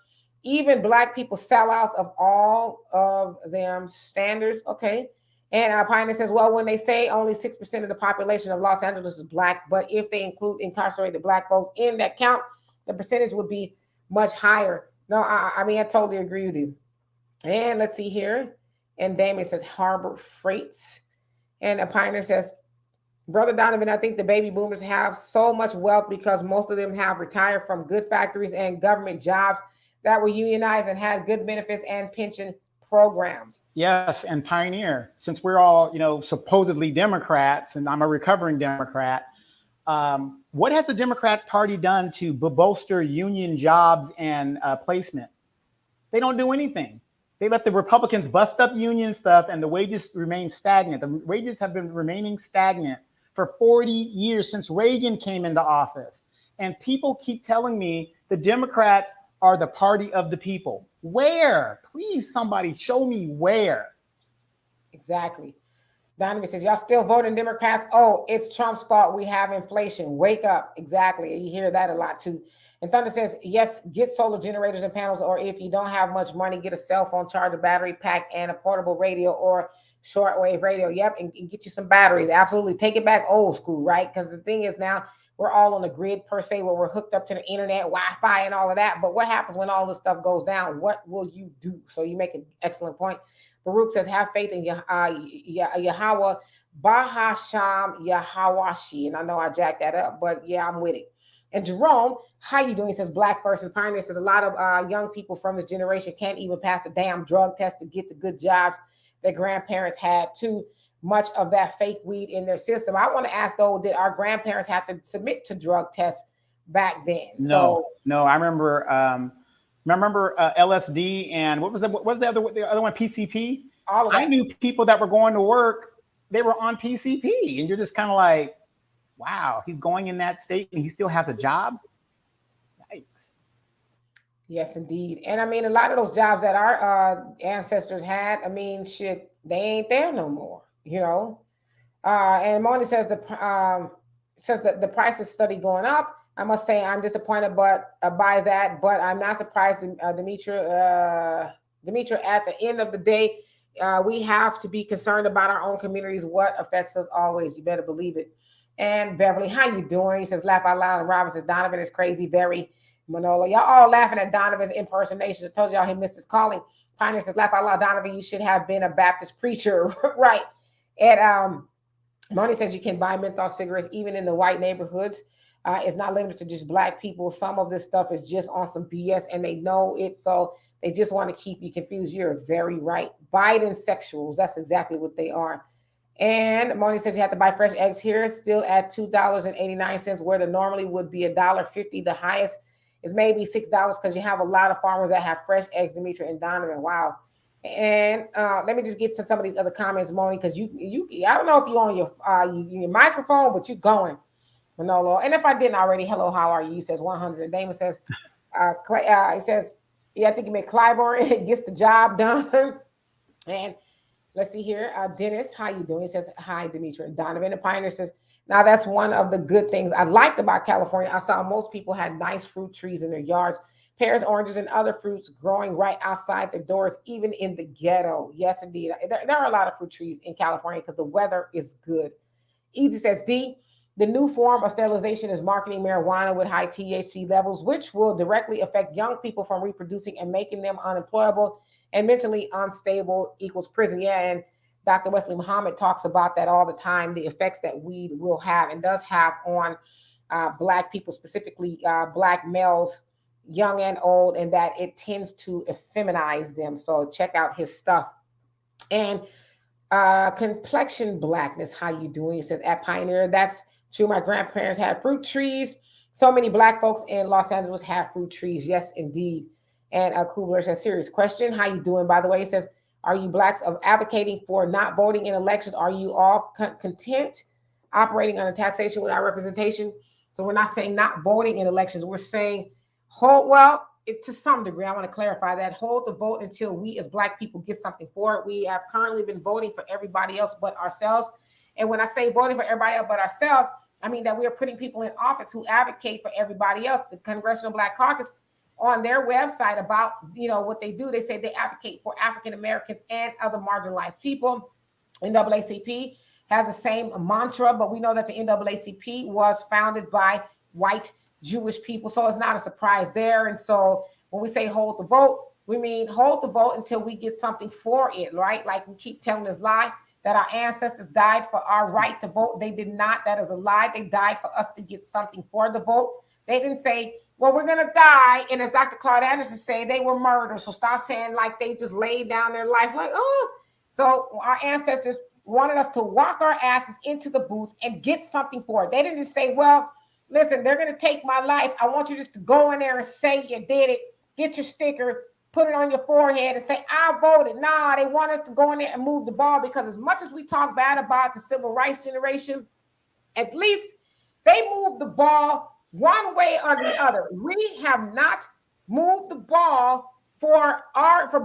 even black people sellouts of all of them standards. Okay. And Pioneer says, well, when they say only 6% of the population of Los Angeles is black, but if they include incarcerated black folks in that count, the percentage would be much higher. No, I mean, I totally agree with you. And let's see here. And Damien says, Harbor Freights. And a Pioneer says, Brother Donovan, I think the baby boomers have so much wealth because most of them have retired from good factories and government jobs that were unionized and had good benefits and pension programs. Yes, and Pioneer, since we're all, supposedly Democrats, and I'm a recovering Democrat, what has the Democrat Party done to bolster union jobs and placement? They don't do anything. They let the Republicans bust up union stuff, and the wages remain stagnant. The wages have been remaining stagnant for 40 years since Reagan came into office. And people keep telling me the Democrats are the party of the people. Where? Please, somebody show me where. Exactly. Donovan says, y'all still voting Democrats? Oh, it's Trump's fault. We have inflation. Wake up. Exactly. You hear that a lot too. And Thunder says, yes, get solar generators and panels, or if you don't have much money, get a cell phone charger, battery pack, and a portable radio or shortwave radio. Yep, and get you some batteries. Absolutely. Take it back old school, right? Because the thing is now we're all on the grid per se, where we're hooked up to the internet, Wi-Fi, and all of that. But what happens when all this stuff goes down? What will you do? So you make an excellent point. Baruch says, have faith in Yahweh, Bahasham Yahawashi. And I know I jacked that up, but yeah, I'm with it. And Jerome, how you doing? He says, black person pioneer says a lot of young people from this generation can't even pass the damn drug test to get the good jobs their grandparents had. Too much of that fake weed in their system. I want to ask though, did our grandparents have to submit to drug tests back then? No. I remember LSD, and what was the other one? PCP. All of that. I knew people that were going to work. They were on PCP, and you're just kind of like, wow, he's going in that state and he still has a job. Yikes. Yes, indeed. And I mean, a lot of those jobs that our ancestors had, I mean, shit, they ain't there no more, And Moni says that the price is steady going up. I must say I'm disappointed, but by that, but I'm not surprised, Dimitri. Dimitri, at the end of the day, we have to be concerned about our own communities. What affects us always, you better believe it. And Beverly, how you doing? He says, laugh out loud. And Robin says, Donovan is crazy, very Manola. Y'all all laughing at Donovan's impersonation. I told y'all he missed his calling. Pioneer says, laugh out loud, Donovan, you should have been a Baptist preacher, right? And Moni says you can buy menthol cigarettes even in the white neighborhoods. It's not limited to just black people. Some of this stuff is just on some BS, and they know it, so they just want to keep you confused. You're very right. Biden sexuals, that's exactly what they are. And Moni says you have to buy fresh eggs here, still at $2.89, where the normally would be $1.50. The highest is maybe $6 because you have a lot of farmers that have fresh eggs, Dimitri and Donovan. Wow. And let me just get to some of these other comments, Moni, because you I don't know if you're on your microphone, but you're going. Manolo. And if I didn't already, hello, how are you? He says 100. And Damon says, he says, yeah, I think he made Clyburn gets the job done. And let's see here. Dennis, how you doing? He says, hi, Dimitri. And Donovan, the Pioneer, says, now that's one of the good things I liked about California. I saw most people had nice fruit trees in their yards, pears, oranges, and other fruits growing right outside their doors, even in the ghetto. Yes, indeed. There are a lot of fruit trees in California because the weather is good. Easy says, D, the new form of sterilization is marketing marijuana with high THC levels, which will directly affect young people from reproducing and making them unemployable, and mentally unstable equals prison. Yeah, and Dr. Wesley Muhammad talks about that all the time, the effects that weed will have and does have on Black people, specifically Black males, young and old, and that it tends to effeminize them. So check out his stuff. And complexion blackness, how you doing? He says at Pioneer. That's true. My grandparents had fruit trees. So many Black folks in Los Angeles have fruit trees. Yes, indeed. And Kubler says, serious question. How you doing? By the way, he says, are you Blacks of advocating for not voting in elections? Are you all content operating under taxation without representation? So we're not saying not voting in elections. We're saying hold, well, to some degree, I want to clarify that, hold the vote until we as Black people get something for it. We have currently been voting for everybody else but ourselves. And when I say voting for everybody else but ourselves, I mean that we are putting people in office who advocate for everybody else. The Congressional Black Caucus, on their website about, what they do, they say they advocate for African Americans and other marginalized people. NAACP has the same mantra, but we know that the NAACP was founded by white Jewish people, so it's not a surprise there. And so when we say hold the vote, we mean hold the vote until we get something for it, right? Like we keep telling this lie that our ancestors died for our right to vote. They did not. That is a lie. They died for us to get something for the vote. They didn't say, well, we're going to die. And as Dr. Claude Anderson said, they were murdered. So stop saying like they just laid down their life like, oh. So our ancestors wanted us to walk our asses into the booth and get something for it. They didn't just say, well, listen, they're going to take my life. I want you just to go in there and say you did it. Get your sticker, put it on your forehead and say, I voted. Nah, they want us to go in there and move the ball, because as much as we talk bad about the civil rights generation, at least they moved the ball one way or the other. We have not moved the ball for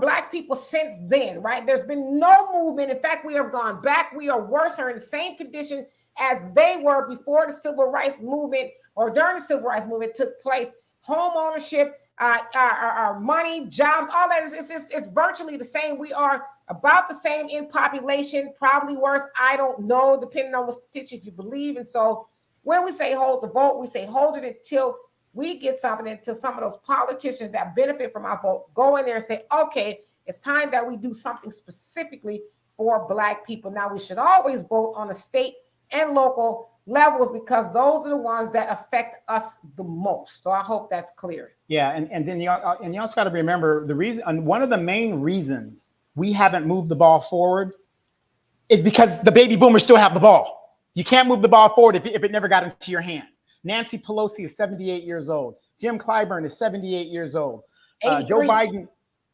Black people since then, right? There's been no movement. In fact, we have gone back. We are worse, or in the same condition as they were before the civil rights movement or during the civil rights movement took place. Home ownership, our money, jobs, all that it's virtually the same. We are about the same in population, probably worse. I don't know, depending on what statistics you believe. And so when we say hold the vote, we say hold it until we get something, until some of those politicians that benefit from our votes go in there and say, okay, it's time that we do something specifically for Black people. Now, we should always vote on the state and local levels, because those are the ones that affect us the most. So I hope that's clear. Yeah, and then you also got to remember the reason, and one of the main reasons we haven't moved the ball forward is because the baby boomers still have the ball. You can't move the ball forward if it never got into your hand. Nancy Pelosi is 78 years old. Jim Clyburn is 78 years old. Joe Biden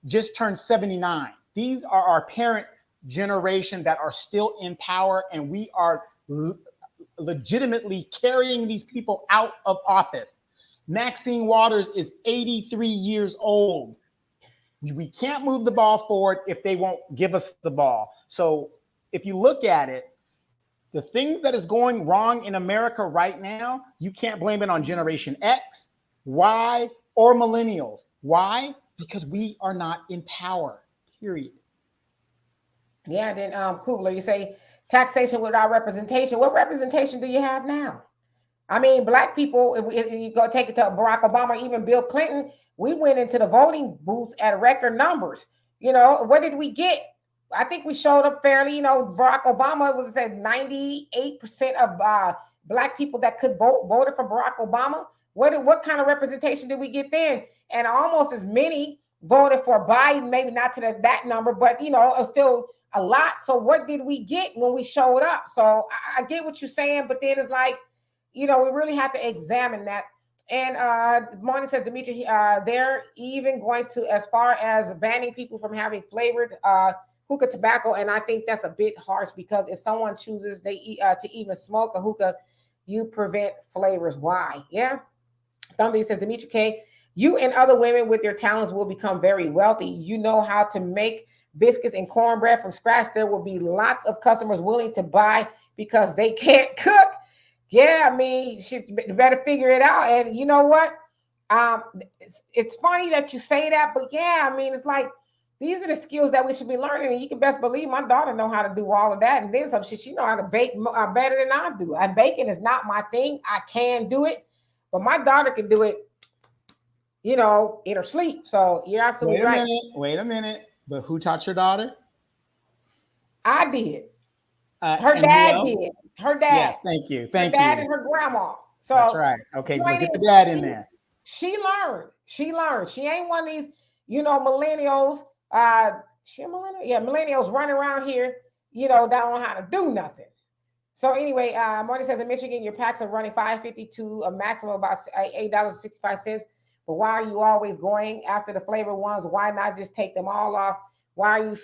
just turned 79. These are our parents' generation that are still in power, and we are legitimately carrying these people out of office. Maxine Waters is 83 years old. We can't move the ball forward if they won't give us the ball. So if you look at it, the thing that is going wrong in America right now, you can't blame it on Generation X, Y, or millennials. Why? Because we are not in power, period. Yeah, then Kubler, you say taxation without representation. What representation do you have now? I mean, Black people, if you go take it to Barack Obama, even Bill Clinton, we went into the voting booths at record numbers. What did we get? I think we showed up fairly. Barack Obama was at 98% of Black people that could voted for Barack Obama. What kind of representation did we get then? And almost as many voted for Biden, maybe not to that number, but it was still a lot. So what did we get when we showed up? So I get what you're saying, but then it's like, we really have to examine that. And Moynihan says, Dimitri, they're even going to as far as banning people from having flavored hookah tobacco, and I think that's a bit harsh, because if someone chooses to even smoke a hookah, you prevent flavors. Why? Yeah. Thunder says, Dimitri K, you and other women with your talents will become very wealthy. You know how to make biscuits and cornbread from scratch. There will be lots of customers willing to buy because they can't cook. Yeah, I mean, you better figure it out. And you know what? It's funny that you say that, but yeah, I mean, it's like, these are the skills that we should be learning. And you can best believe my daughter know how to do all of that. And then some shit, she know how to bake better than I do. And baking is not my thing. I can do it, but my daughter can do it, in her sleep. So you're absolutely right. Wait a minute. But who taught your daughter? I did. Her dad did. Her dad. Yes, thank you. Her dad and her grandma. That's So right. Okay, you we'll ain't get the even, dad in there. she learned. She learned. She ain't one of these, millennials. She a millennial? Yeah, millennials running around here, don't know how to do nothing. So anyway, Marty says in Michigan, your packs are running 5.52, a maximum of about $8.65. But why are you always going after the flavored ones? Why not just take them all off? Why are you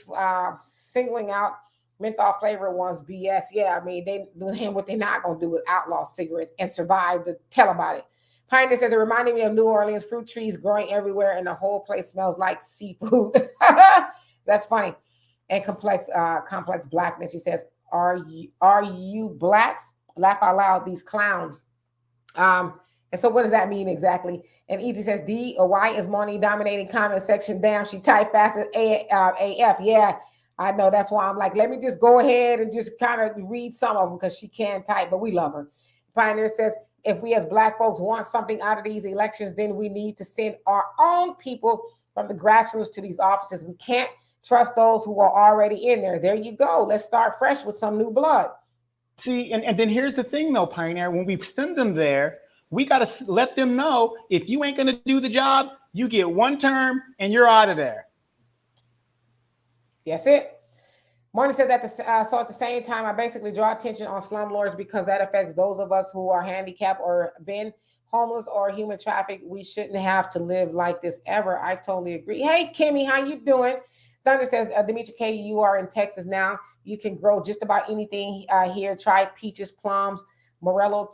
singling out menthol flavored ones? BS. Yeah, I mean, they doing what they're not gonna do with outlaw cigarettes and survive to tell about it. Pioneer says it reminded me of New Orleans, fruit trees growing everywhere, and the whole place smells like seafood. That's funny. And complex blackness. He says, are you blacks? Laugh out loud, these clowns. And so what does that mean exactly? And Easy says D or Y is money dominating comment section. Damn, she typed fast as AF. Yeah, I know. That's why I'm like, let me just go ahead and just kind of read some of them because she can type, but we love her. Pioneer says, if we as black folks want something out of these elections, then we need to send our own people from the grassroots to these offices. We can't trust those who are already in there. There you go. Let's start fresh with some new blood. See, and then here's the thing, though, Pioneer. When we send them there, we got to let them know if you ain't going to do the job, you get one term and you're out of there. That's it. Morning says so at the same time, I basically draw attention on slumlords because that affects those of us who are handicapped or been homeless or human trafficked. We shouldn't have to live like this ever. I totally agree. Hey, Kimmy, how you doing? Thunder says, Dimitri K, you are in Texas now. You can grow just about anything here. Try peaches, plums, morello,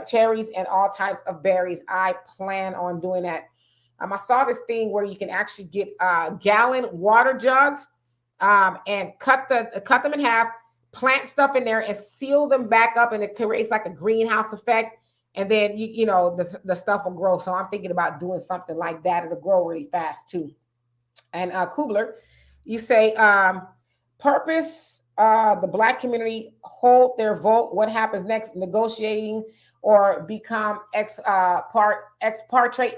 cherries, and all types of berries. I plan on doing that. I saw this thing where you can actually get gallon water jugs and cut them in half, plant stuff in there, and seal them back up, and it creates like a greenhouse effect. And then the stuff will grow. So I'm thinking about doing something like that. It'll grow really fast too. And Kubler, you say purpose. The black community hold their vote. What happens next? Negotiating or become expatriate.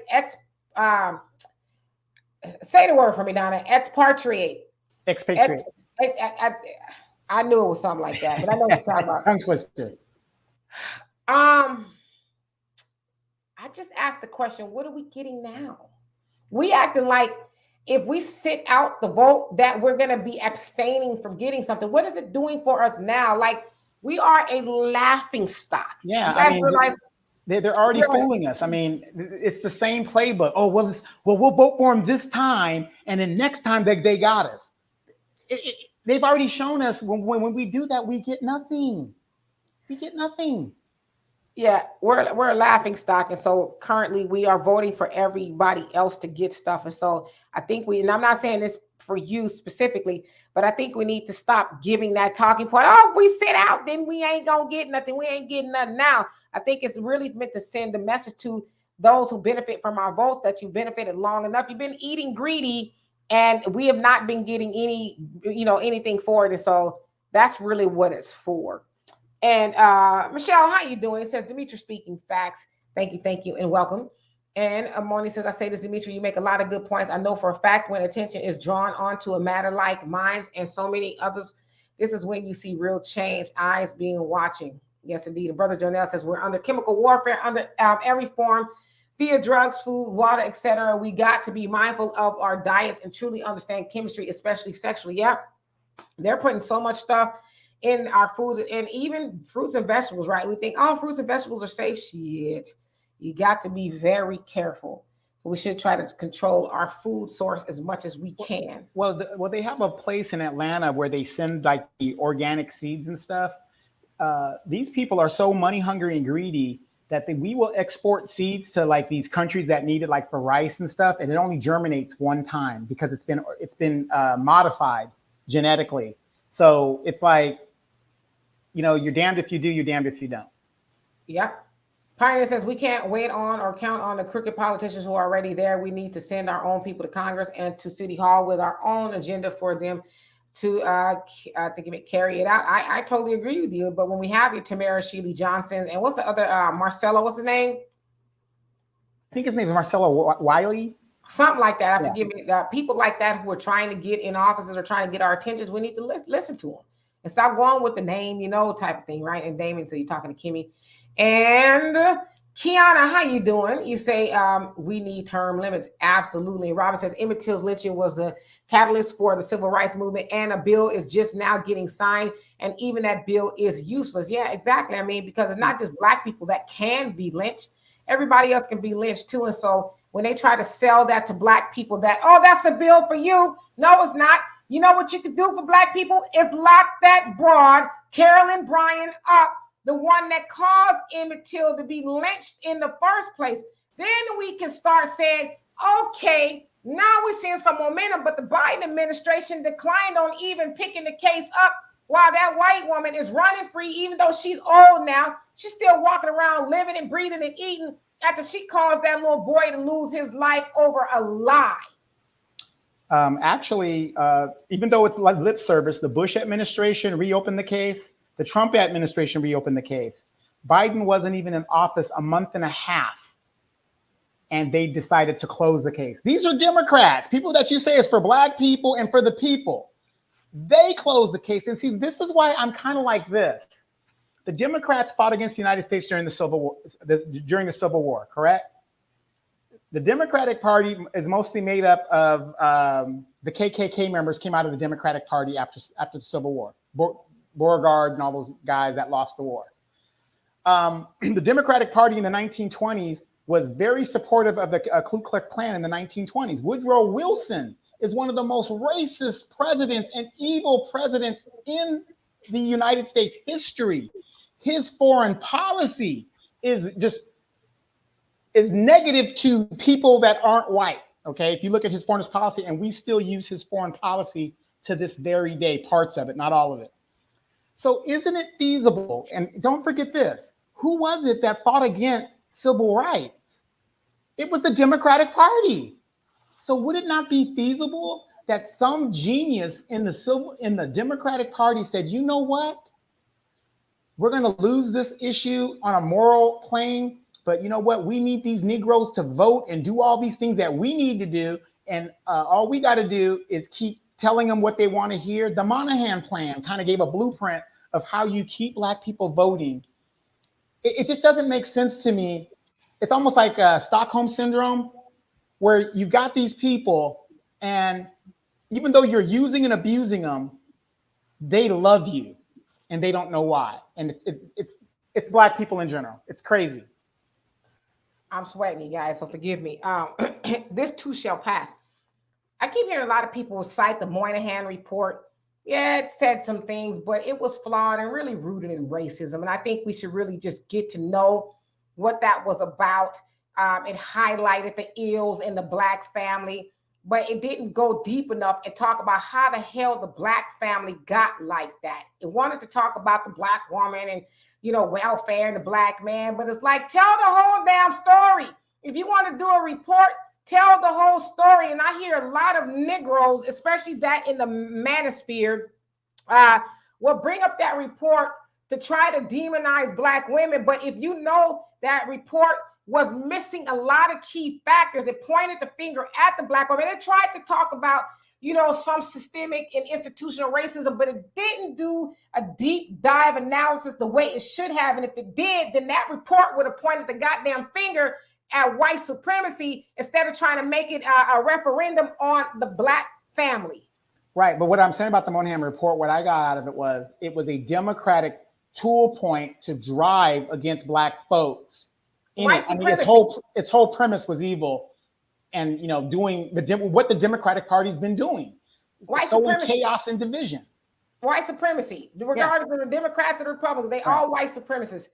Say the word for me, Donna. Expatriate. Ex, Expatriate. I knew it was something like that, but I know what you're talking about. Tongue twister. Um, I just asked the question, what are we getting now? We acting like if we sit out the vote that we're going to be abstaining from getting something. What is it doing for us now? Like we are a laughing stock. Yeah, You I guys mean, realize they're already fooling us. I mean, it's the same playbook. Oh, we'll vote for them this time, and then next time they got us. They've already shown us when we do that, we get nothing. We get nothing. yeah, we're a laughing stock, and so currently we are voting for everybody else to get stuff. And so I think and I'm not saying this for you specifically, but I think we need to stop giving that talking point. Oh, if we sit out, then we ain't gonna get nothing. We ain't getting nothing now. I think it's really meant to send the message to those who benefit from our votes that you benefited long enough. You've been eating greedy, and we have not been getting anything for it. And so that's really what it's for. And Michelle, how you doing? It says Dimitri speaking facts. Thank you, and welcome. And Moni says, I say this, Dimitri, you make a lot of good points. I know for a fact when attention is drawn onto a matter like mine and so many others, this is when you see real change, eyes being watching. Yes, indeed. Brother Jonell says we're under chemical warfare, under every form, via drugs, food, water, etc. We got to be mindful of our diets and truly understand chemistry, especially sexually. Yep, they're putting so much stuff in our foods and even fruits and vegetables, right? We think, oh, fruits and vegetables are safe. Shit. You got to be very careful. So we should try to control our food source as much as we can. Well, they have a place in Atlanta where they send like the organic seeds and stuff. These people are so money hungry and greedy that we will export seeds to like these countries that need it, like for rice and stuff, and it only germinates one time because it's been modified genetically. So it's like, you're damned if you do, you're damned if you don't. Yep. Pioneer says we can't wait on or count on the crooked politicians who are already there. We need to send our own people to Congress and to City Hall with our own agenda for them to carry it out. I totally agree with you. But when we have your Tamara Sheely Johnsons and what's the other Marcelo, what's his name? I think his name is Marcelo Wiley. Something like that. I forgive me. People like that who are trying to get in offices or trying to get our attentions, we need to listen to them and stop going with the name, type of thing, right? And Damon, so you're talking to Kimmy. And Kiana, how you doing? You say we need term limits. Absolutely. Robin says Emmett Till's lynching was a catalyst for the civil rights movement, and a bill is just now getting signed, and even that bill is useless. Yeah, exactly. I mean, because it's not just black people that can be lynched; everybody else can be lynched too. And so when they try to sell that to black people, that oh, that's a bill for you. No, it's not. You know what you can do for black people is lock that broad Carolyn Bryan up, the one that caused Emmett Till to be lynched in the first place. Then we can start saying, okay, now we're seeing some momentum, but the Biden administration declined on even picking the case up while that white woman is running free, even though she's old now. She's still walking around, living and breathing and eating after she caused that little boy to lose his life over a lie. Actually, even though it's like lip service, the Bush administration reopened the case. The Trump administration reopened the case. Biden wasn't even in office a month and a half, and they decided to close the case. These are Democrats, people that you say is for black people and for the people. They closed the case. And see, this is why I'm kind of like this. The Democrats fought against the United States during the Civil War, correct? The Democratic Party is mostly made up of the KKK members came out of the Democratic Party after the Civil War. Beauregard and all those guys that lost the war. The Democratic Party in the 1920s was very supportive of the Ku Klux Klan in the 1920s. Woodrow Wilson is one of the most racist presidents and evil presidents in the United States history. His foreign policy is negative to people that aren't white. Okay, if you look at his foreign policy, and we still use his foreign policy to this very day, parts of it, not all of it. So isn't it feasible? And don't forget this, who was it that fought against civil rights? It was the Democratic Party. So would it not be feasible that some genius in the Democratic Party said, you know what? We're going to lose this issue on a moral plane, but you know what? We need these Negroes to vote and do all these things that we need to do. And all we got to do is keep telling them what they want to hear. The Moynihan plan kind of gave a blueprint of how you keep black people voting. It just doesn't make sense to me. It's almost like Stockholm syndrome, where you got these people, and even though you're using and abusing them, they love you, and they don't know why. And it's black people in general. It's crazy. I'm sweating, you guys, so forgive me. This too shall pass. I keep hearing a lot of people cite the Moynihan Report. Yeah, it said some things, but it was flawed and really rooted in racism. And I think we should really just get to know what that was about. It highlighted the ills in the black family, but it didn't go deep enough and talk about how the hell the black family got like that. It wanted to talk about the black woman and, you know, welfare and the black man, but it's like, tell the whole damn story. If you want to do a report, tell the whole story. And I hear a lot of Negroes, especially that in the manosphere, will bring up that report to try to demonize black women. But if you know that report was missing a lot of key factors, it pointed the finger at the black woman. It tried to talk about, you know, some systemic and institutional racism, but it didn't do a deep dive analysis the way it should have. And if it did, then that report would have pointed the goddamn finger at white supremacy instead of trying to make it a referendum on the black family. Right, but what I'm saying about the Moynihan Report, what I got out of it was a Democratic tool point to drive against black folks. White supremacy. Its whole premise was evil, and you know, doing what the Democratic Party's been doing, white sowing supremacy, chaos and division. White supremacy, regardless of the Democrats or the Republicans, they all white supremacists.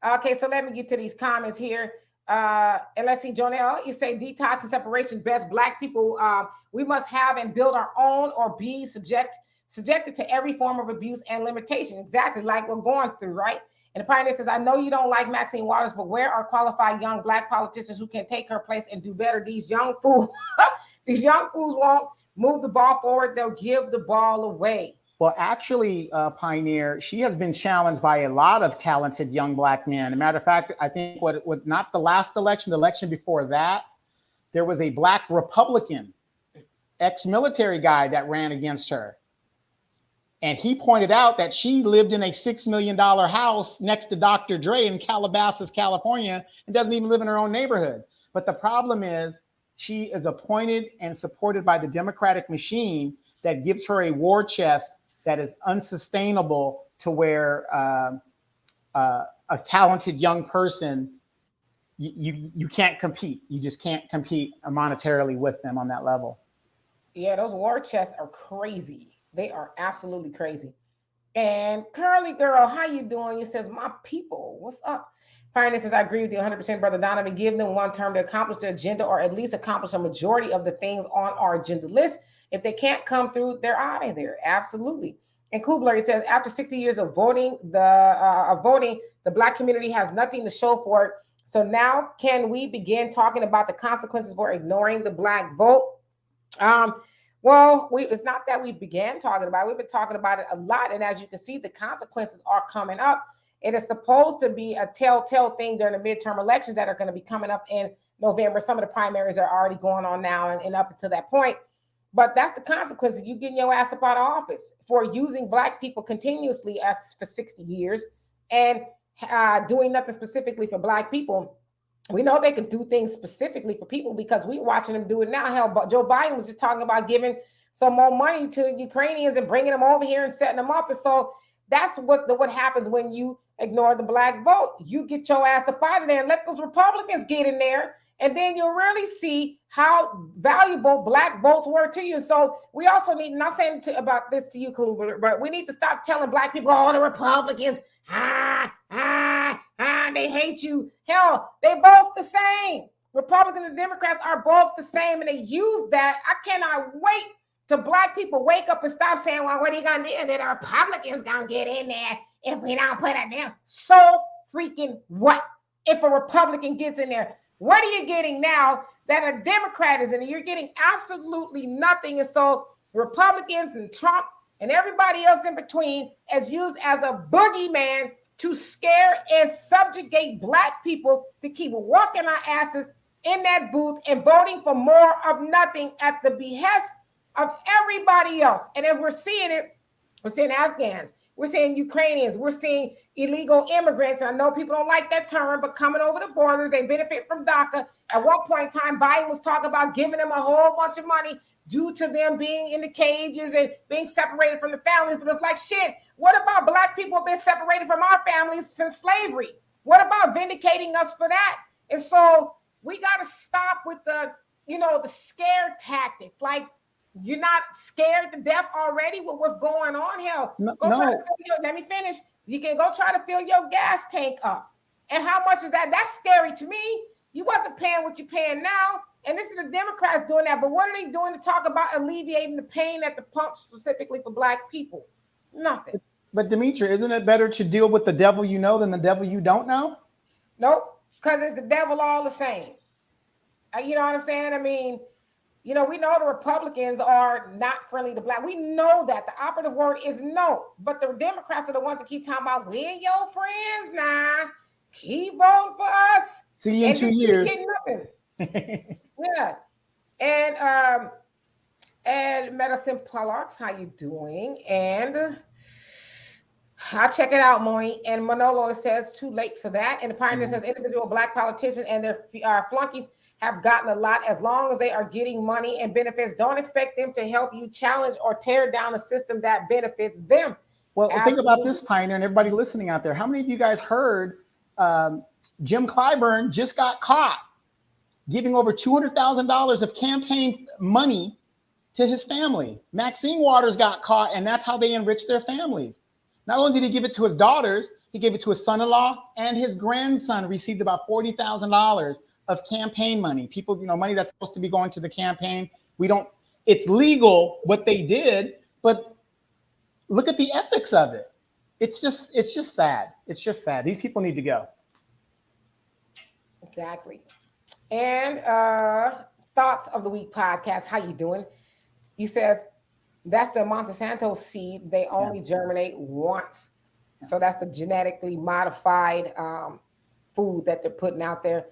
Okay, so let me get to these comments here. And let's see, Jonelle, you say detox and separation best black people. We must have and build our own or be subjected to every form of abuse and limitation. Exactly like we're going through, right? And the Pioneer says, I know you don't like Maxine Waters, but where are qualified young black politicians who can take her place and do better? These young fools, these young fools won't move the ball forward. They'll give the ball away. Well, actually, Pioneer, she has been challenged by a lot of talented young black men. As a matter of fact, I think what not the last election, the election before that, there was a black Republican, ex-military guy that ran against her. And he pointed out that she lived in a $6 million house next to Dr. Dre in Calabasas, California, and doesn't even live in her own neighborhood. But the problem is she is appointed and supported by the Democratic machine that gives her a war chest that is unsustainable to where a talented young person, you can't compete. You just can't compete monetarily with them on that level. Yeah, those war chests are crazy. They are absolutely crazy. And Curly Girl, how you doing? You says, my people, what's up? Pioneer says, I agree with you 100%, Brother Donovan. Give them one term to accomplish the agenda or at least accomplish a majority of the things on our agenda list. If they can't come through, they're out of there. Absolutely. And Kubler says, after 60 years of voting, the Black community has nothing to show for it. So now can we begin talking about the consequences for ignoring the Black vote? Um, well, it's not that we began talking about it. We've been talking about it a lot. And as you can see, the consequences are coming up. It is supposed to be a telltale thing during the midterm elections that are going to be coming up in November. Some of the primaries are already going on now and up until that point. But that's the consequences. You getting your ass up out of office for using Black people continuously as for 60 years and doing nothing specifically for Black people. We know they can do things specifically for people because we're watching them do it now. Hell, Joe Biden was just talking about giving some more money to Ukrainians and bringing them over here and setting them up. And so that's what happens when you ignore the Black vote. You get your ass up out of there and let those Republicans get in there. And then you'll really see how valuable Black votes were to you. So we also need, and I'm saying about this to you, Kluber, but we need to stop telling Black people, oh, the Republicans, they hate you. Hell, they both the same. Republicans and Democrats are both the same, and they use that. I cannot wait till Black people wake up and stop saying, well, what are you going to do? That the Republicans going to get in there if we don't put it down. So freaking what? If a Republican gets in there, what are you getting now that a Democrat is in there? You're getting absolutely nothing. And so Republicans and Trump and everybody else in between is used as a boogeyman to scare and subjugate Black people to keep walking our asses in that booth and voting for more of nothing at the behest of everybody else. And if we're seeing it, we're seeing Afghans, we're seeing Ukrainians, we're seeing illegal immigrants. And I know people don't like that term, but coming over the borders, they benefit from DACA. At one point in time, Biden was talking about giving them a whole bunch of money due to them being in the cages and being separated from the families. But it's like, shit, what about Black people have been separated from our families since slavery? What about vindicating us for that? And so we got to stop with the scare tactics. Like, you're not scared to death already with what's going on. Hell, let me finish. You can go try to fill your gas tank up. And how much is that? That's scary to me. You wasn't paying what you're paying now. And this is the Democrats doing that. But what are they doing to talk about alleviating the pain at the pump specifically for Black people? Nothing. But Demetria, isn't it better to deal with the devil you know than the devil you don't know? Nope, because it's the devil all the same. You know what I'm saying? I mean, we know the Republicans are not friendly to Black. We know that. The operative word is no. But the Democrats are the ones that keep talking about, we're your friends now. Keep voting for us. See you in 2 years. Getting nothing. Yeah. And Medicine Pollux, how you doing? And I'll check it out, Moni. And Manolo says too late for that. And the Pioneer says individual Black politicians and their flunkies have gotten a lot as long as they are getting money and benefits. Don't expect them to help you challenge or tear down a system that benefits them. Well, think about this, Pioneer, and everybody listening out there. How many of you guys heard Jim Clyburn just got caught giving over $200,000 of campaign money to his family? Maxine Waters got caught, and that's how they enriched their families. Not only did he give it to his daughters, he gave it to his son-in-law, and his grandson received about $40,000 of campaign money. People, money that's supposed to be going to the campaign. It's legal what they did, but look at the ethics of it. It's just sad. It's just sad. These people need to go. Exactly. And Thoughts of the Week podcast. How you doing? He says, that's the Monsanto seed. They only germinate once. So that's the genetically modified food that they're putting out there.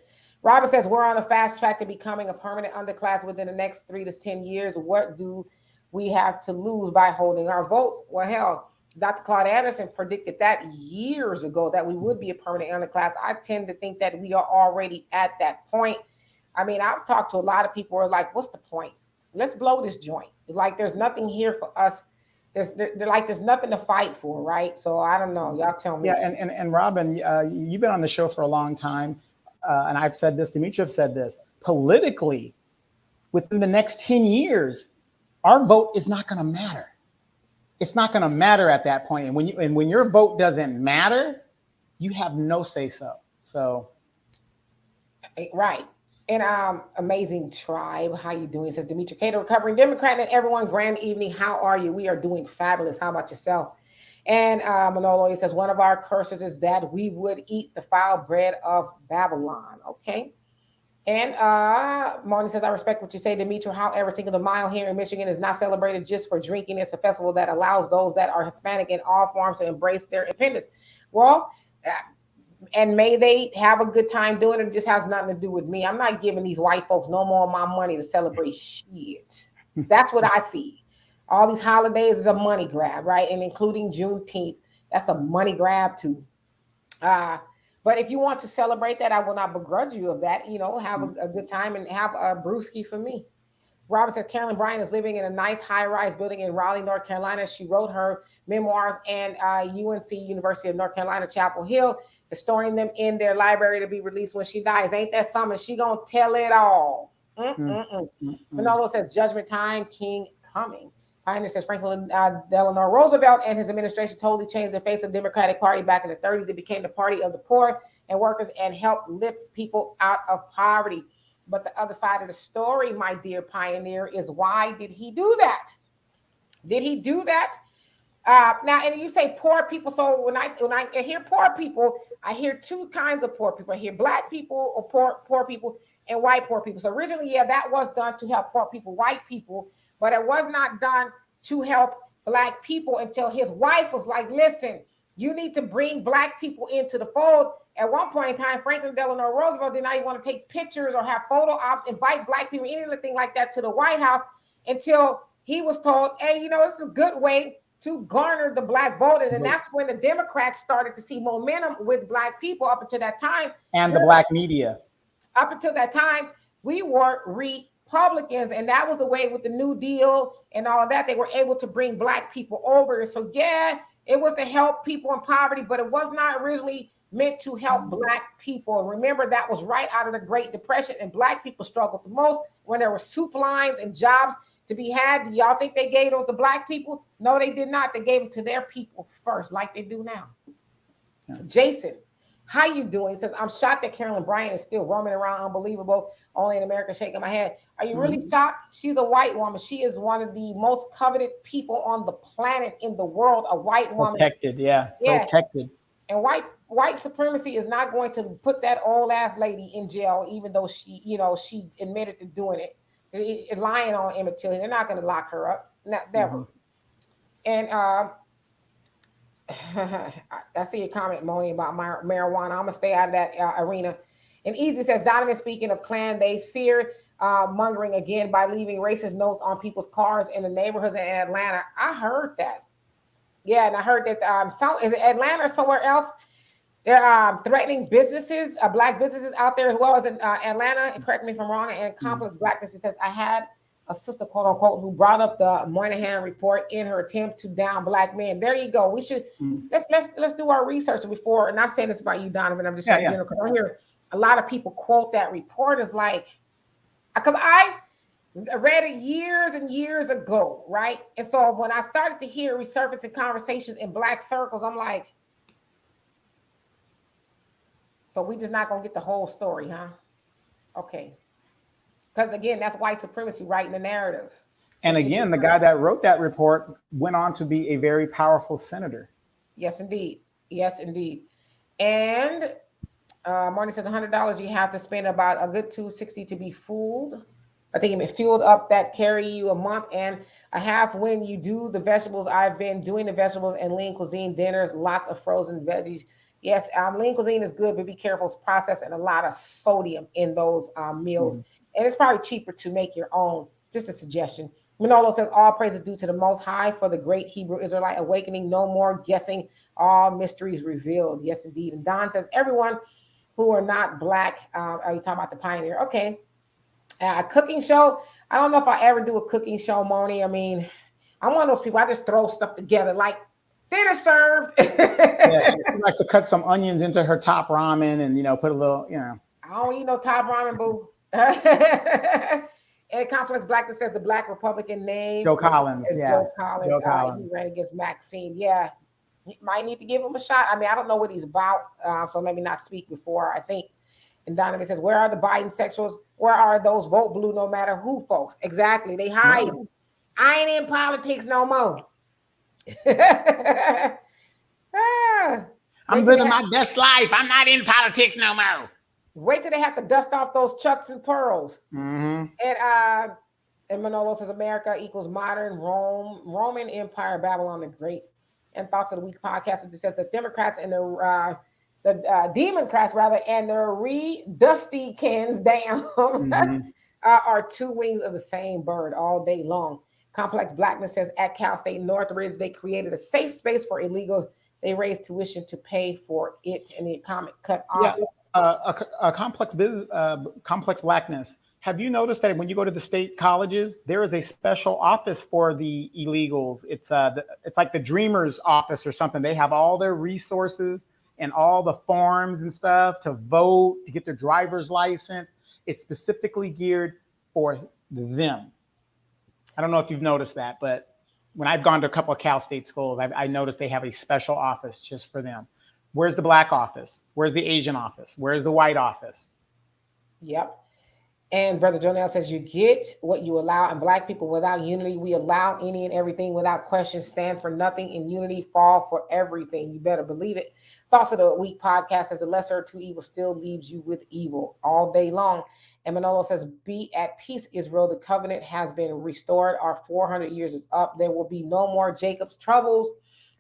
Robert says, we're on a fast track to becoming a permanent underclass within the next 3 to 10 years. What do we have to lose by holding our votes. Well, hell, Dr. Claude Anderson predicted that years ago that we would be a permanent underclass. I tend to think that we are already at that point. I mean, I've talked to a lot of people who are like, what's the point? Let's blow this joint. Like, there's nothing here for us. They're like, there's nothing to fight for, right? So I don't know. Y'all tell Yeah, me. and Robin, you've been on the show for a long time, and I've said this. Dimitri have said this. Politically, within the next 10 years, our vote is not going to matter. It's not going to matter at that point. And when your vote doesn't matter, you have no say so. So Right. And amazing tribe. How you doing? Says Demetri Cato, recovering Democrat, and everyone. Grand evening. How are you? We are doing fabulous. How about yourself? And Manolo, he says one of our curses is that we would eat the foul bread of Babylon. Okay. And Moni says, I respect what you say, Demetri. However, Cinco de Mayo here in Michigan is not celebrated just for drinking. It's a festival that allows those that are Hispanic in all forms to embrace their independence. Well, and may they have a good time doing it. It just has nothing to do with me. I'm not giving these white folks no more of my money to celebrate shit. That's what I see. All these holidays is a money grab, right? And including Juneteenth, that's a money grab too. Uh, but if you want to celebrate that, I will not begrudge you of that. You know, have a good time and have a brewski for me. Robin says Carolyn Bryant is living in a nice high-rise building in Raleigh, North Carolina. She wrote her memoirs and UNC, University of North Carolina, Chapel Hill, is storing them in their library to be released when she dies. Ain't that something? She gonna tell it all. Manolo says Judgment Time, King coming. Pioneer says Franklin Delano Roosevelt and his administration totally changed the face of the Democratic Party back in the 30s. It became the party of the poor and workers and helped lift people out of poverty. But the other side of the story, my dear Pioneer, is why did he do that? Did he do that? Now, and you say poor people. So when I hear poor people, I hear two kinds of poor people. I hear black people or poor people and white poor people. So originally, yeah, that was done to help poor people, white people, but it was not done to help black people until his wife was like, listen, you need to bring black people into the fold. At one point in time, Franklin Delano Roosevelt did not even want to take pictures or have photo ops, invite black people, anything like that to the White House until he was told, hey, you know, this is a good way to garner the black vote. And then that's when the Democrats started to see momentum with black people up until that time. And the black media. Up until that time, we were Republicans. And that was the way with the New Deal and all of that. They were able to bring black people over. So, yeah, it was to help people in poverty, but it was not originally meant to help black people. Remember, that was right out of the Great Depression, and black people struggled the most when there were soup lines and jobs to be had. Do y'all think they gave those to black people? No, they did not. They gave them to their people first, like they do now. Yeah. Jason, how you doing? He says, I'm shocked that Carolyn Bryant is still roaming around. Unbelievable. Only in America, shaking my head. Are you really shocked? She's a white woman. She is one of the most coveted people on the planet in the world. A white woman. Protected, yeah. Protected. And white supremacy is not going to put that old ass lady in jail, even though she admitted to doing it, lying on Emmett Till. They're not going to lock her up, never. And I see a comment, Moni, about marijuana. I'm gonna stay out of that arena. And Easy says, Donovan, speaking of Klan, they fear mongering again by leaving racist notes on people's cars in the neighborhoods in Atlanta. I heard that. Yeah, and I heard that is it Atlanta or somewhere else? They're threatening businesses, black businesses out there as well as in Atlanta. And correct me if I'm wrong. And Complex Blackness, he says, I had a sister, quote unquote, who brought up the Moynihan Report in her attempt to down black men. There you go. We should let's do our research before. And I'm saying this about you, Donovan. I'm just saying general, because I hear a lot of people quote that report as like, because I read it years and years ago, right? And so when I started to hear resurfacing conversations in black circles, I'm like, so we just not gonna get the whole story, huh? Okay. Because again, that's white supremacy writing the narrative. And again, the guy that wrote that report went on to be a very powerful senator. Yes, indeed. Yes, indeed. And Marty says $100 you have to spend about a good $260 to be fooled. I think it fueled up that carry you a month and a half when you do the vegetables. I've been doing the vegetables and lean cuisine dinners, lots of frozen veggies. Yes, lean cuisine is good, but be careful. It's processed and a lot of sodium in those meals. And it's probably cheaper to make your own. Just a suggestion. Manolo says, all praise is due to the Most High for the great Hebrew Israelite awakening. No more guessing, all mysteries revealed. Yes, indeed. And Don says, everyone who are not black, are you talking about the pioneer? Okay. A cooking show. I don't know if I ever do a cooking show, Moni. I mean, I'm one of those people, I just throw stuff together like dinner served. Yeah, she likes to cut some onions into her top ramen and put a little, I don't eat no top ramen, boo. And Complex Blackness says the Black Republican name Joe Collins. is Yeah, Joe Collins. Joe He Collins. ran against Maxine. Yeah, he might need to give him a shot. I mean, I don't know what he's about, so let me not speak before I think. And Donovan says, where are the Biden sexuals? Where are those vote blue no matter who, folks? Exactly. They hide. No, I ain't in politics no more. Ah, I'm wait till they living have my best life. I'm not in politics no more. wait till they have to dust off those chucks and pearls. Mm-hmm. And Manolo says America equals modern Rome, Roman Empire, Babylon the Great. And Thoughts of the Week podcast, it says the Democrats and the Democrats rather, and the dusty cans down Mm-hmm. are two wings of the same bird all day long. Complex Blackness says at Cal State Northridge, they created a safe space for illegals. They raised tuition to pay for it, and the economic cut off. Yeah, a complex business, complex blackness. Have you noticed that when you go to the state colleges, there is a special office for the illegals? It's like the Dreamers office or something. They have all their resources and all the forms and stuff to vote, to get their driver's license. It's specifically geared for them. I don't know if you've noticed that, but when I've gone to a couple of Cal State schools, I noticed they have a special office just for them. Where's the black office? Where's the Asian office? Where's the white office? Yep. And Brother Jonell says, you get what you allow. And Black people, without unity, we allow any and everything without question, stand for nothing. In unity, fall for everything. You better believe it. Thoughts of the Week podcast says, the lesser of two evils still leaves you with evil all day long. And Manolo says, be at peace, Israel. The covenant has been restored. Our 400 years is up. There will be no more Jacob's troubles.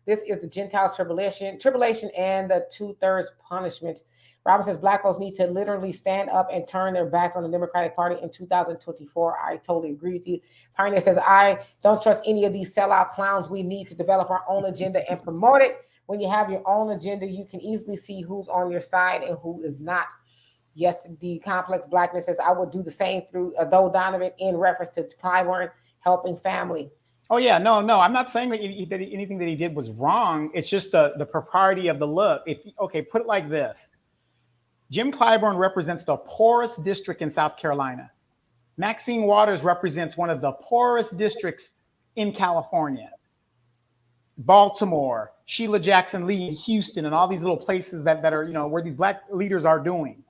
This is the Gentiles' tribulation, and the 2/3 punishment. Robin says Black folks need to literally stand up and turn their backs on the Democratic Party in 2024. I totally agree with you. Pioneer says, I don't trust any of these sellout clowns. We need to develop our own agenda and promote it. When you have your own agenda, you can easily see who's on your side and who is not. Yes, the Complex Blackness says, I would do the same through Donovan in reference to Clyburn helping family. Oh yeah, no. I'm not saying that, anything that he did was wrong. It's just the propriety of the look. Okay, put it like this: Jim Clyburn represents the poorest district in South Carolina. Maxine Waters represents one of the poorest districts in California. Baltimore, Sheila Jackson Lee, Houston, and all these little places that are, where these black leaders are doing.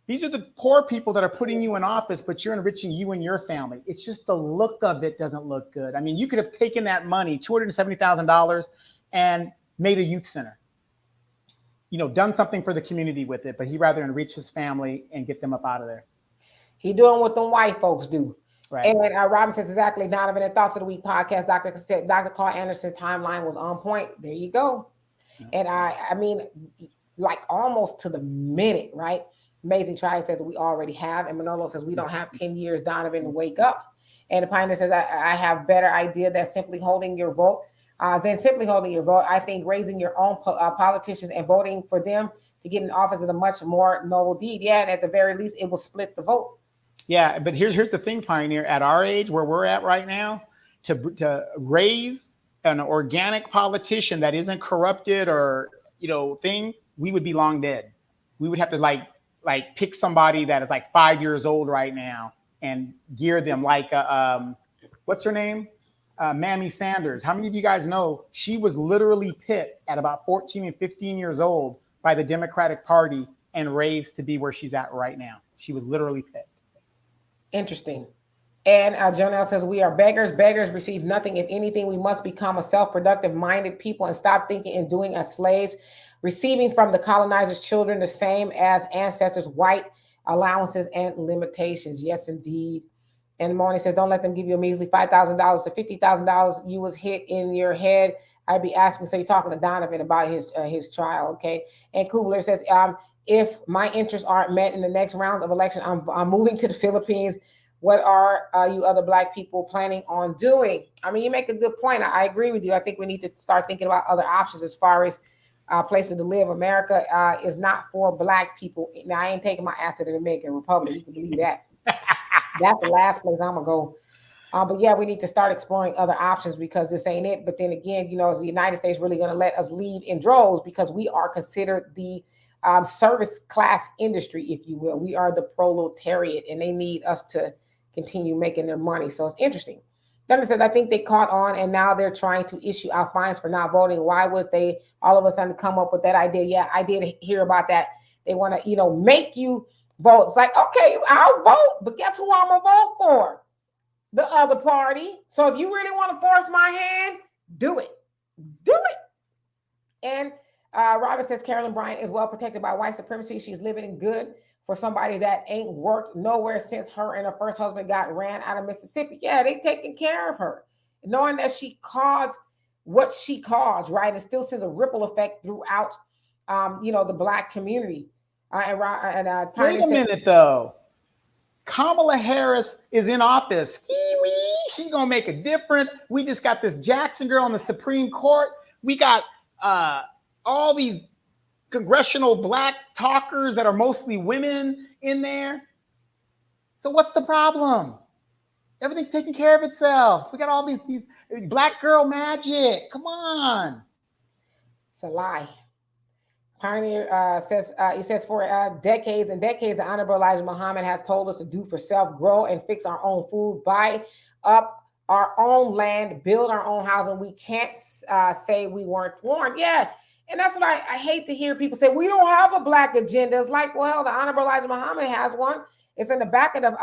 These are the poor people that are putting you in office, but you're enriching you and your family. It's just the look of it doesn't look good. I mean, you could have taken that money, $270,000, and made a youth center. Done something for the community with it, but he'd rather enrich his family and get them up out of there. He doing what them white folks do. Right. And Robin says exactly, Donovan, and Thoughts of the Week podcast, Dr. Carl Anderson timeline was on point. There you go. And I mean, like almost to the minute, right? Amazing Triad says we already have. And Manolo says we don't have 10 years, Donovan, to wake up. And the Pioneer says, I have better idea than simply holding your vote. I think raising your own politicians and voting for them to get in office is a much more noble deed. Yeah, and at the very least, it will split the vote. Yeah, but here's the thing, Pioneer. At our age, where we're at right now, to raise an organic politician that isn't corrupted or thing, we would be long dead. We would have to like pick somebody that is like 5 years old right now and gear them like what's her name? Mamie Sanders. How many of you guys know she was literally picked at about 14 and 15 years old by the Democratic Party and raised to be where she's at right now? She was literally picked. Interesting. And Jonelle says, we are beggars. Beggars receive nothing. If anything, we must become a self-productive minded people and stop thinking and doing as slaves, receiving from the colonizers' children the same as ancestors' white allowances and limitations. Yes, indeed. And Morning says, don't let them give you a measly $5,000 to $50,000. You was hit in your head. I'd be asking. So you're talking to Donovan about his trial, okay? And Kubler says, if my interests aren't met in the next round of election, I'm moving to the Philippines. What are you other Black people planning on doing? I mean, you make a good point. I agree with you. I think we need to start thinking about other options as far as places to live. America is not for Black people. Now, I ain't taking my ass to the Dominican Republic. You can believe that. That's the last place I'm gonna go. But yeah, we need to start exploring other options because this ain't it. But then again, is the United States really going to let us leave in droves because we are considered the service class industry, if you will. We are the proletariat, and they need us to continue making their money. So it's interesting. Duncan says, I think they caught on, and now they're trying to issue out fines for not voting. Why would they all of a sudden come up with that idea? Yeah, I did hear about that. They want to, make you vote. It's like, okay, I'll vote, but guess who I'm gonna vote for? The other party. So if you really want to force my hand, do it. Do it. And Robin says Carolyn Bryant is well protected by white supremacy. She's living in good for somebody that ain't worked nowhere since her and her first husband got ran out of Mississippi. Yeah, they taking care of her. Knowing that she caused what she caused, right? And still sends a ripple effect throughout, the Black community. Wait a minute, though. Kamala Harris is in office. She's going to make a difference. We just got this Jackson girl on the Supreme Court. We got all these congressional Black talkers that are mostly women in there. So what's the problem? Everything's taking care of itself. We got all these Black girl magic. Come on. It's a lie. Pioneer he says for decades and decades, the Honorable Elijah Muhammad has told us to do for self, grow and fix our own food, buy up our own land, build our own house, and we can't say we weren't warned. Yeah, and that's what I hate to hear people say. We don't have a Black agenda. It's like, well, the Honorable Elijah Muhammad has one. It's in the back of the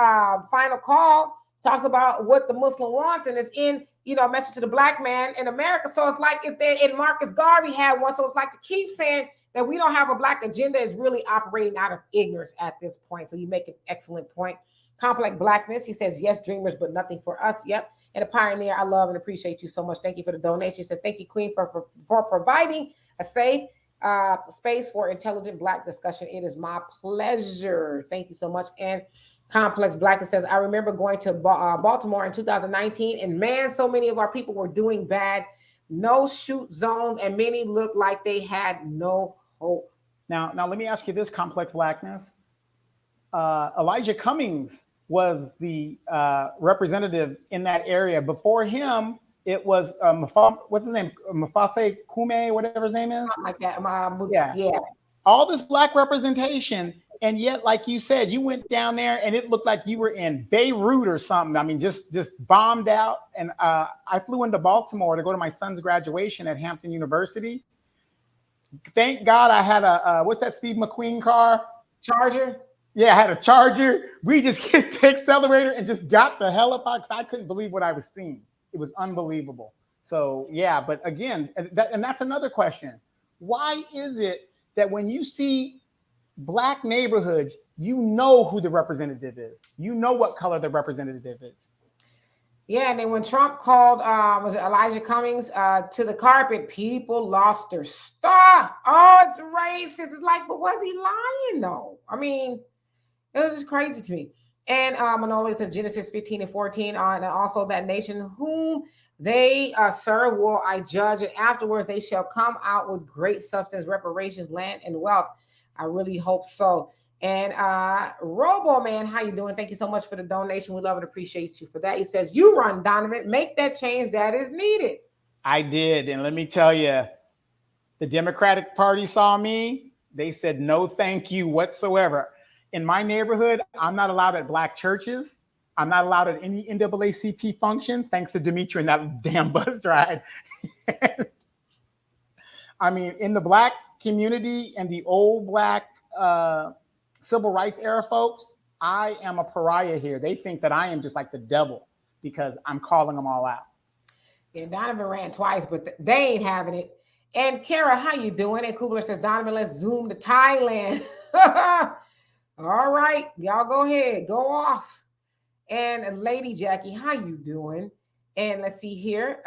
final call. Talks about what the Muslim wants, and it's in a message to the Black man in America. So it's like if Marcus Garvey had one. So it's like to keep saying that we don't have a Black agenda is really operating out of ignorance at this point. So you make an excellent point. Complex Blackness, he says, yes, dreamers, but nothing for us. Yep. And a pioneer, I love and appreciate you so much. Thank you for the donation. He says, thank you, Queen, for providing a safe space for intelligent Black discussion. It is my pleasure. Thank you so much. And Complex Blackness says, I remember going to Baltimore in 2019, and man, so many of our people were doing bad. No shoot zones, and many looked like they had no hope. Now let me ask you this, Complex Blackness. Elijah Cummings was the representative in that area. Before him, it was what's his name? Mufase Kume, whatever his name is. Something like that. Yeah. All this Black representation, and yet, like you said, you went down there and it looked like you were in Beirut or something. I mean, just bombed out. And I flew into Baltimore to go to my son's graduation at Hampton University. Thank God I had what's that Steve McQueen car? Charger? Yeah, I had a Charger. We just hit the accelerator and just got the hell up out because I couldn't believe what I was seeing. It was unbelievable. So, yeah, but again, and that's another question. Why is it that when you see Black neighborhoods, you know who the representative is? You know what color the representative is. Yeah, and then when Trump called was it Elijah Cummings to the carpet, people lost their stuff. Oh, it's racist. It's like, but was he lying though? I mean, it was just crazy to me. And Manola says Genesis 15:14 and also that nation whom they serve will I judge, and afterwards they shall come out with great substance, reparations, land, and wealth. I really hope so. And Robo Man, how you doing? Thank you so much for the donation. We love and appreciate you for that. He says, you run, Donovan, make that change that is needed. I did. And let me tell you, the Democratic Party saw me. They said, no, thank you whatsoever. In my neighborhood, I'm not allowed at Black churches. I'm not allowed at any NAACP functions, thanks to Dimitri and that damn bus ride. I mean, in the Black community and the old Black civil rights era folks, I am a pariah here. They think that I am just like the devil because I'm calling them all out. Yeah, Donovan ran twice, but they ain't having it. And Kara, how you doing? And Kubler says, Donovan, let's zoom to Thailand. All right, y'all go ahead, go off. And Lady Jackie, how you doing? And let's see here.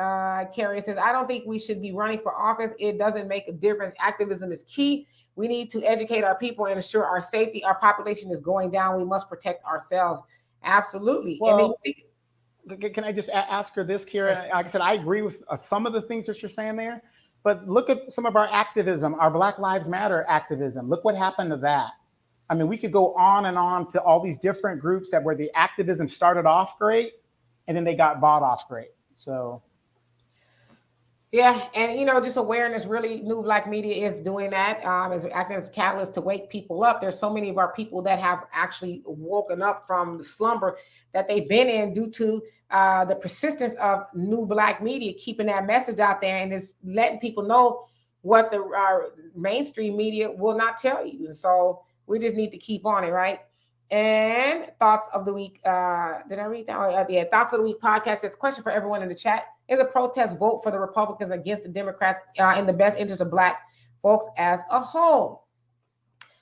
Carrie says, I don't think we should be running for office. It doesn't make a difference. Activism is key. We need to educate our people and ensure our safety. Our population is going down. We must protect ourselves. Absolutely. And then you Well, think, can I just ask her this, sure. Kira? Like I said, I agree with some of the things that you're saying there, but look at some of our activism, our Black Lives Matter activism. Look what happened to that. I mean, we could go on and on to all these different groups that where the activism started off great, and then they got bought off great. So Yeah, and just awareness. Really, New Black Media is doing that. Is acting as a catalyst to wake people up. There's so many of our people that have actually woken up from the slumber that they've been in due to the persistence of New Black Media keeping that message out there and is letting people know what the mainstream media will not tell you. And so we just need to keep on it, right? And thoughts of the week. Did I read that? Oh, yeah. Thoughts of the week podcast says question for everyone in the chat. Is a protest vote for the Republicans against the Democrats in the best interest of Black folks as a whole?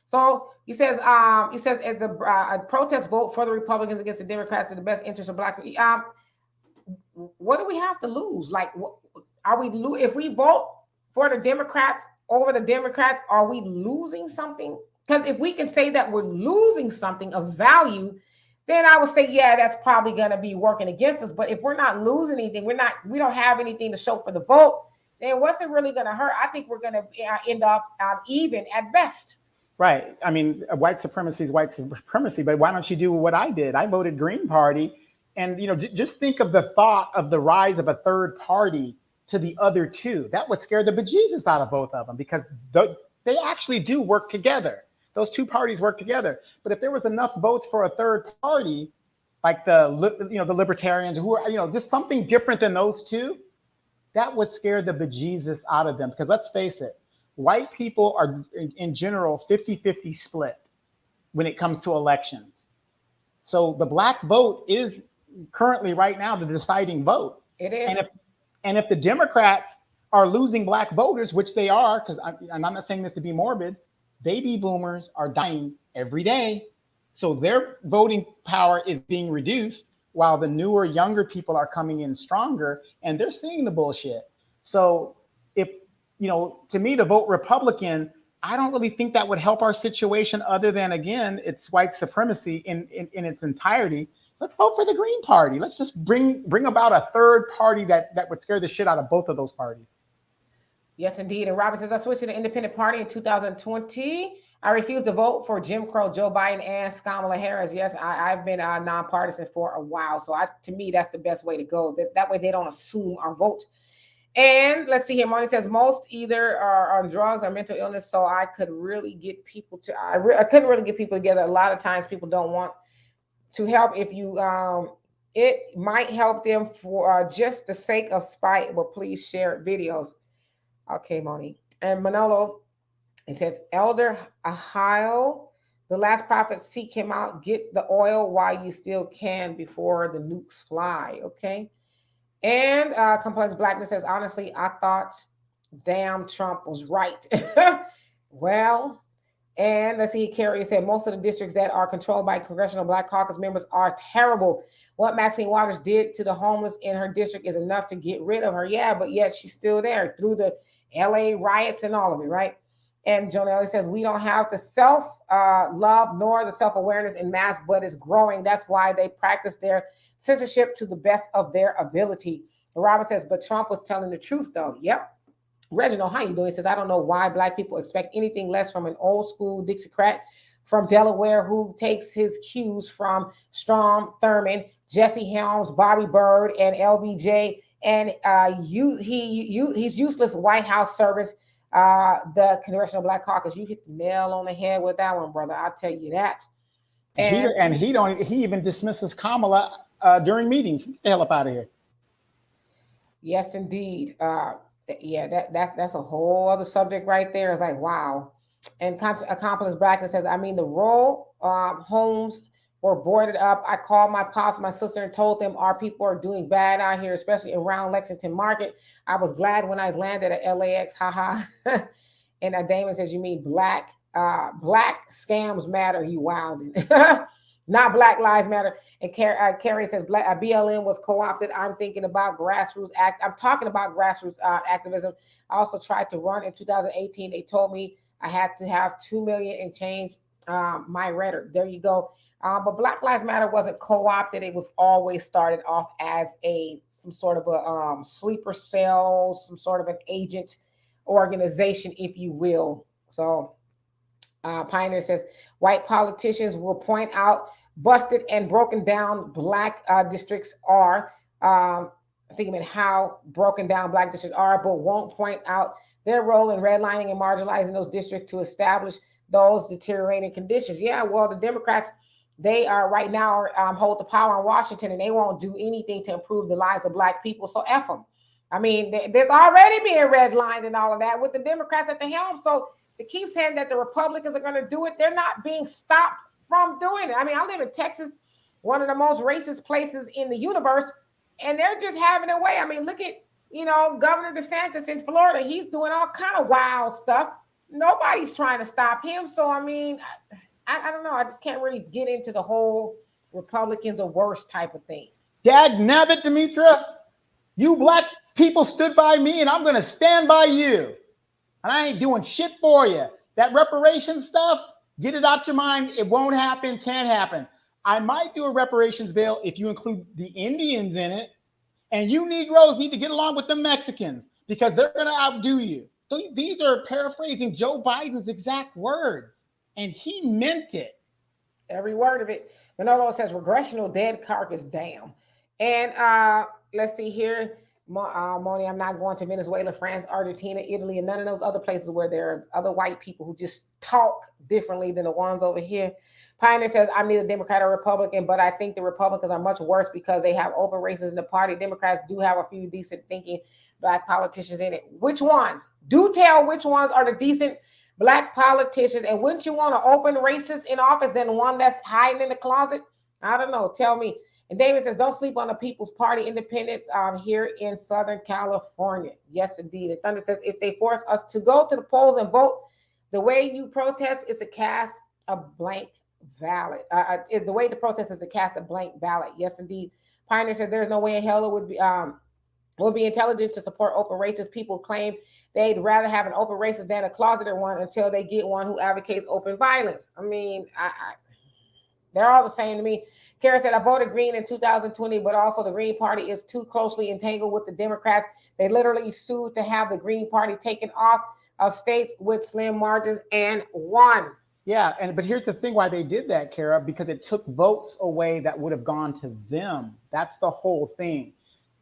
So he says it's a protest vote for the Republicans against the Democrats in the best interest of Black. What do we have to lose? Like, are we if we vote for the Democrats over the Democrats? Are we losing something? Because if we can say that we're losing something of value, then I would say, yeah, that's probably going to be working against us. But if we're not losing anything, we don't have anything to show for the vote, then what's it really going to hurt? I think we're going to end up even at best. right. I mean, white supremacy is white supremacy, but why don't you do what I did? I voted Green Party, and just think of the thought of the rise of a third party to the other two. That would scare the bejesus out of both of them because they actually do work together. Those two parties work together. But if there was enough votes for a third party, like the libertarians who are just something different than those two, that would scare the bejesus out of them. Because let's face it, white people are in general 50-50 split when it comes to elections. So the black vote is currently right now the deciding vote. It is. And if the Democrats are losing black voters, which they are, because I'm not saying this to be morbid, baby boomers are dying every day. So their voting power is being reduced while the newer, younger people are coming in stronger and they're seeing the bullshit. So if, to me, to vote Republican, I don't really think that would help our situation other than, again, it's white supremacy in its entirety. Let's vote for the Green Party. Let's just bring about a third party that would scare the shit out of both of those parties. Yes, indeed. And Robert says, I switched to the independent party in 2020. I refuse to vote for Jim Crow, Joe Biden, and Kamala Harris. Yes, I've been nonpartisan for a while. So to me, that's the best way to go. That way they don't assume our vote. And let's see here. Money says most either are on drugs or mental illness. So I could really get people to, I couldn't really get people together. A lot of times people don't want to help. If you, it might help them for just the sake of spite, but please share videos. Okay, Moni. And Manolo, it says, Elder Ahio, the last prophet, seek him out, get the oil while you still can before the nukes fly. Okay. And Complex Blackness says, honestly, I thought damn Trump was right. Well, and let's see, Carrie said, most of the districts that are controlled by Congressional Black Caucus members are terrible. What Maxine Waters did to the homeless in her district is enough to get rid of her. Yeah, but yet she's still there through the LA riots and all of it, right? And Jonelle says, we don't have the self-love nor the self-awareness in mass, but it's growing. That's why they practice their censorship to the best of their ability. Robert says, but Trump was telling the truth, though. Yep. Reginald, how you doing? He says, I don't know why Black people expect anything less from an old school Dixiecrat from Delaware who takes his cues from Strom Thurmond, Jesse Helms, Bobby Byrd, and LBJ. And he's useless White House servants, the Congressional Black Caucus. You hit the nail on the head with that one, brother. I'll tell you that. And he even dismisses Kamala during meetings. Get the hell up out of here. Yes, indeed. Yeah, that's a whole other subject right there. It's like, wow. And Accomplice Blackness says, I mean, the row homes were boarded up. I called my pops, my sister, and told them our people are doing bad out here, especially around Lexington Market. I was glad when I landed at LAX. Haha. And Damon says, you mean black scams matter, you wilding. Not Black Lives Matter. And Carrie says, BLM was co-opted. I'm thinking about grassroots I'm talking about grassroots activism. I also tried to run in 2018. They told me I had to have 2 million and change My rhetoric. There you go. But Black Lives Matter wasn't co-opted. It was always started off as a some sort of a sleeper cell, some sort of an agent organization, if you will. So Pioneer says white politicians will point out busted and broken down black districts are. Thinking about how broken down black districts are, but won't point out their role in redlining and marginalizing those districts to establish those deteriorating conditions. Yeah, well, the Democrats, they are right now hold the power in Washington, and they won't do anything to improve the lives of black people. So F them. I mean, there's already being redlined and all of that with the Democrats at the helm. So to keep saying that the Republicans are going to do it, they're not being stopped from doing it. I mean, I live in Texas, one of the most racist places in the universe, and they're just having a way. I mean, look at Governor DeSantis in Florida. He's doing all kind of wild stuff. Nobody's trying to stop him. So I mean, I don't know. I just can't really get into the whole Republicans are worse type of thing. Dag nabbit, Demetra, you black people stood by me, and I'm going to stand by you. And I ain't doing shit for you. That reparation stuff, get it out your mind. It won't happen, can't happen. I might do a reparations bill if you include the Indians in it. And you Negroes need to get along with the Mexicans because they're going to outdo you. So these are paraphrasing Joe Biden's exact words. And he meant it. Every word of it. Manolo says regressional dead carcass, damn. And let's see here. Moni, I'm not going to Venezuela, France, Argentina, Italy, and none of those other places where there are other white people who just talk differently than the ones over here. Pioneer says, I'm neither Democrat or Republican, but I think the Republicans are much worse because they have open races in the party. Democrats do have a few decent thinking black politicians in it. Which ones? Do tell which ones are the decent black politicians. And wouldn't you want to open racists in office than one that's hiding in the closet? I don't know. Tell me. And David says, don't sleep on the People's Party independents here in Southern California. Yes, indeed. And Thunder says, if they force us to go to the polls and vote, the way you protest is to cast a blank ballot. The way to protest is to cast a blank ballot. Yes, indeed. Pioneer says, there's no way in hell it would be intelligent to support open races. People claim they'd rather have an open racist than a closeted one until they get one who advocates open violence. I mean, they're all the same to me. Kara said, I voted Green in 2020, but also the Green Party is too closely entangled with the Democrats. They literally sued to have the Green Party taken off of states with slim margins and won. Yeah, but here's the thing why they did that, Kara, because it took votes away that would have gone to them. That's the whole thing.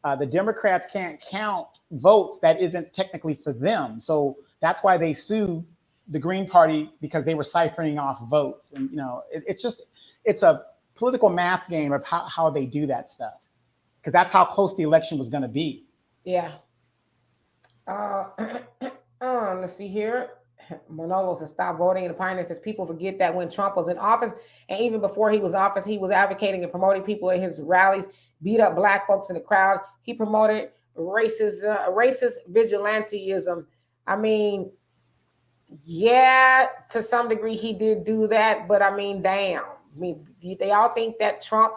The Democrats can't count votes that isn't technically for them. So that's why they sued the Green Party, because they were siphoning off votes. And, it's a political math game of how they do that stuff, because that's how close the election was going to be. Yeah. Let's see here. Manolo says, stop voting. And the Pioneer says, people forget that when Trump was in office, and even before he was in office, he was advocating and promoting people at his rallies, beat up black folks in the crowd. He promoted racist vigilantism. I mean, yeah, to some degree he did do that, but I mean, damn. I mean, they all think that Trump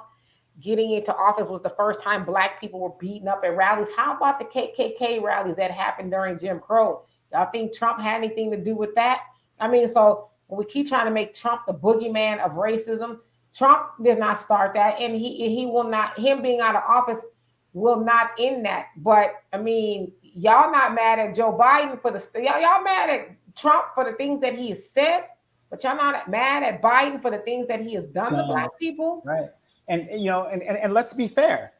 getting into office was the first time black people were beaten up at rallies. How about the KKK rallies that happened during Jim Crow? Y'all think Trump had anything to do with that? I mean, so when we keep trying to make Trump the boogeyman of racism, Trump did not start that, and he will not. Him being out of office will not end that. But I mean, y'all not mad at Joe Biden for y'all mad at Trump for the things that he has said, but y'all not mad at Biden for the things that he has done to black people. Right. And and let's be fair.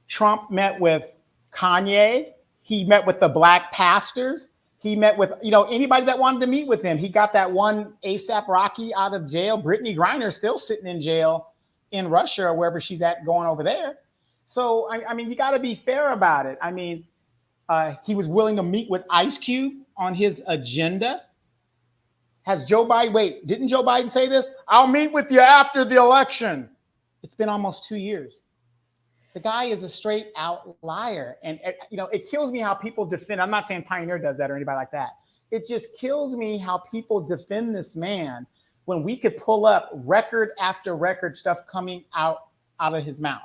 Trump met with Kanye. He met with the black pastors. He met with, anybody that wanted to meet with him. He got that one ASAP Rocky out of jail. Brittany Griner still sitting in jail in Russia or wherever she's at, going over there. So, I mean, you got to be fair about it. I mean, he was willing to meet with Ice Cube on his agenda. Didn't Joe Biden say this? I'll meet with you after the election. It's been almost 2 years. The guy is a straight out liar. And, it kills me how people defend. I'm not saying Pioneer does that or anybody like that. It just kills me how people defend this man when we could pull up record after record stuff coming out of his mouth.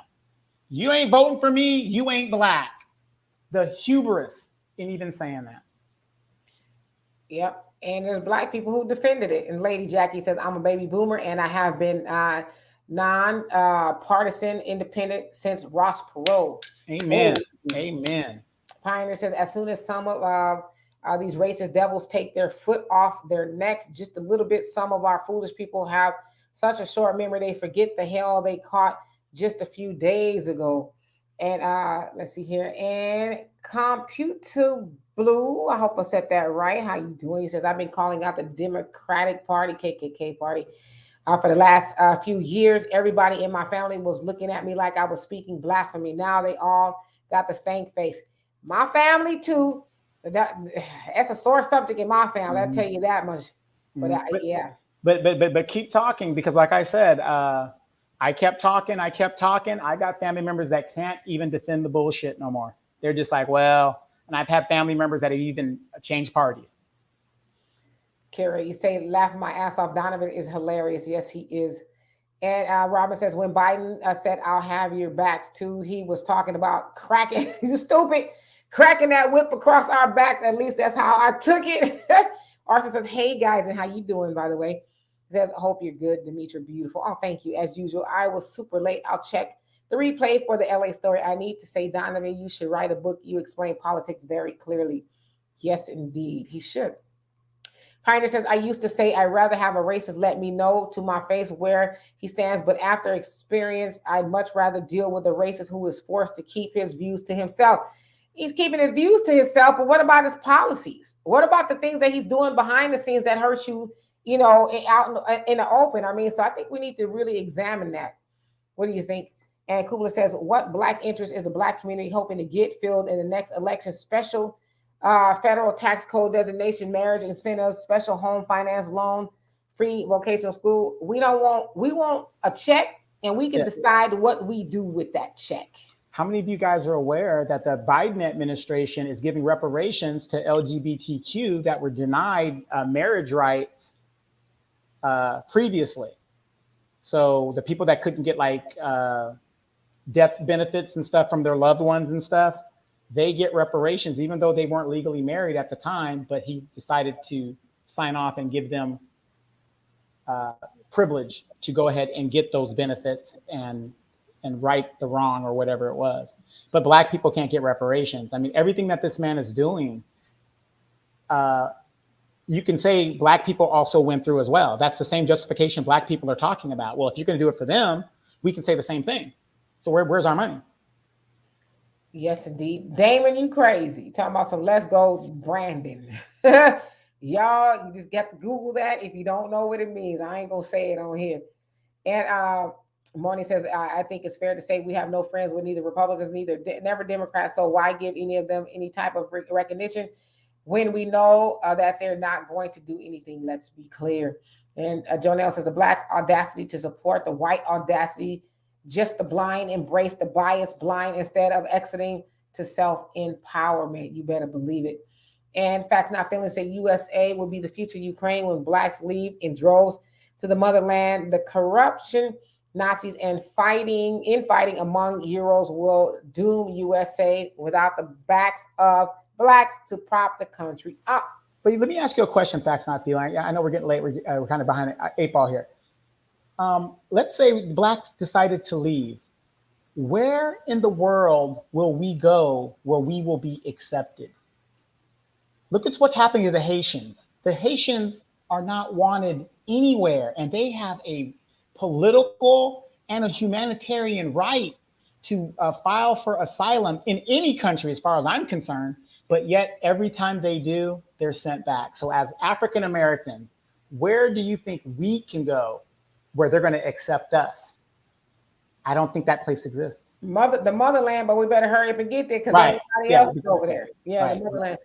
You ain't voting for me. You ain't black. The hubris in even saying that. Yep. And there's black people who defended it. And Lady Jackie says, I'm a baby boomer and I have been non partisan independent since Ross Perot. Amen. Oh, Amen. Pioneer says, as soon as some of these racist devils take their foot off their necks just a little bit, some of our foolish people have such a short memory they forget the hell they caught just a few days ago. And let's see here. And compute to blue. I hope I said that right. How you doing? He says, I've been calling out the Democratic Party, KKK Party, for the last few years. Everybody in my family was looking at me like I was speaking blasphemy. Now they all got the stank face. My family too. That's a sore subject in my family. I'll tell Mhm. you that much. But Mhm. yeah, But keep talking because, like I said, I kept talking. I kept talking. I got family members that can't even defend the bullshit no more. They're just like, well, and I've had family members that have even changed parties. Kara, you say laugh my ass off. Donovan is hilarious. Yes, he is. And Robin says, when Biden said, I'll have your backs too, he was talking about cracking, you stupid, cracking that whip across our backs. At least that's how I took it. Arson says, hey guys, and how you doing, by the way? He says, I hope you're good, Demetra, beautiful. Oh, thank you. As usual, I was super late. I'll check the replay for the LA story. I need to say, Donovan, you should write a book. You explain politics very clearly. Yes, indeed, he should. Pioneer says, I used to say I'd rather have a racist let me know to my face where he stands, but after experience, I'd much rather deal with a racist who is forced to keep his views to himself. He's keeping his views to himself, but what about his policies? What about the things that he's doing behind the scenes that hurt you, out in the open? I mean, so I think we need to really examine that. What do you think? And Kubler says, what black interest is the black community hoping to get filled in the next election? Special federal tax code designation, marriage incentives, special home finance loan, free vocational school. We want a check and we can Yeah. decide what we do with that check. How many of you guys are aware that the Biden administration is giving reparations to LGBTQ that were denied marriage rights previously? So the people that couldn't get like death benefits and stuff from their loved ones and stuff, they get reparations, even though they weren't legally married at the time. But he decided to sign off and give them uh, privilege to go ahead and get those benefits and right the wrong or whatever it was. But black people can't get reparations. I mean, everything that this man is doing, uh, you can say black people also went through as well. That's the same justification black people are talking about. Well, if you're going to do it for them, we can say the same thing. So where's our money? Yes, indeed. Damon, you crazy. Talking about some let's go Brandon. Y'all, you just got to Google that if you don't know what it means. I ain't gonna say it on here. And Morning says, I think it's fair to say we have no friends with neither Republicans, never Democrats. So why give any of them any type of recognition when we know that they're not going to do anything? Let's be clear. And Jonelle says, a black audacity to support the white audacity, just the blind embrace the bias blind instead of exiting to self empowerment. You better believe it. And Facts Not Feelings say USA will be the future Ukraine when blacks leave in droves to the motherland. The corruption, Nazis, and fighting among Euros will doom USA without the backs of blacks to prop the country up. But let me ask you a question, Facts Not Feeling. I know we're getting late. We're kind of behind the eight ball here. Let's say blacks decided to leave. Where in the world will we go where we will be accepted? Look at what's happening to the Haitians. The Haitians are not wanted anywhere, and they have a political and a humanitarian right to file for asylum in any country, as far as I'm concerned. But yet, every time they do, they're sent back. So, as African Americans, where do you think we can go where they're going to accept us? I don't think that place exists. The motherland, but we better hurry up and get there because Right. everybody Yeah. else is over there. Yeah, the Right. motherland.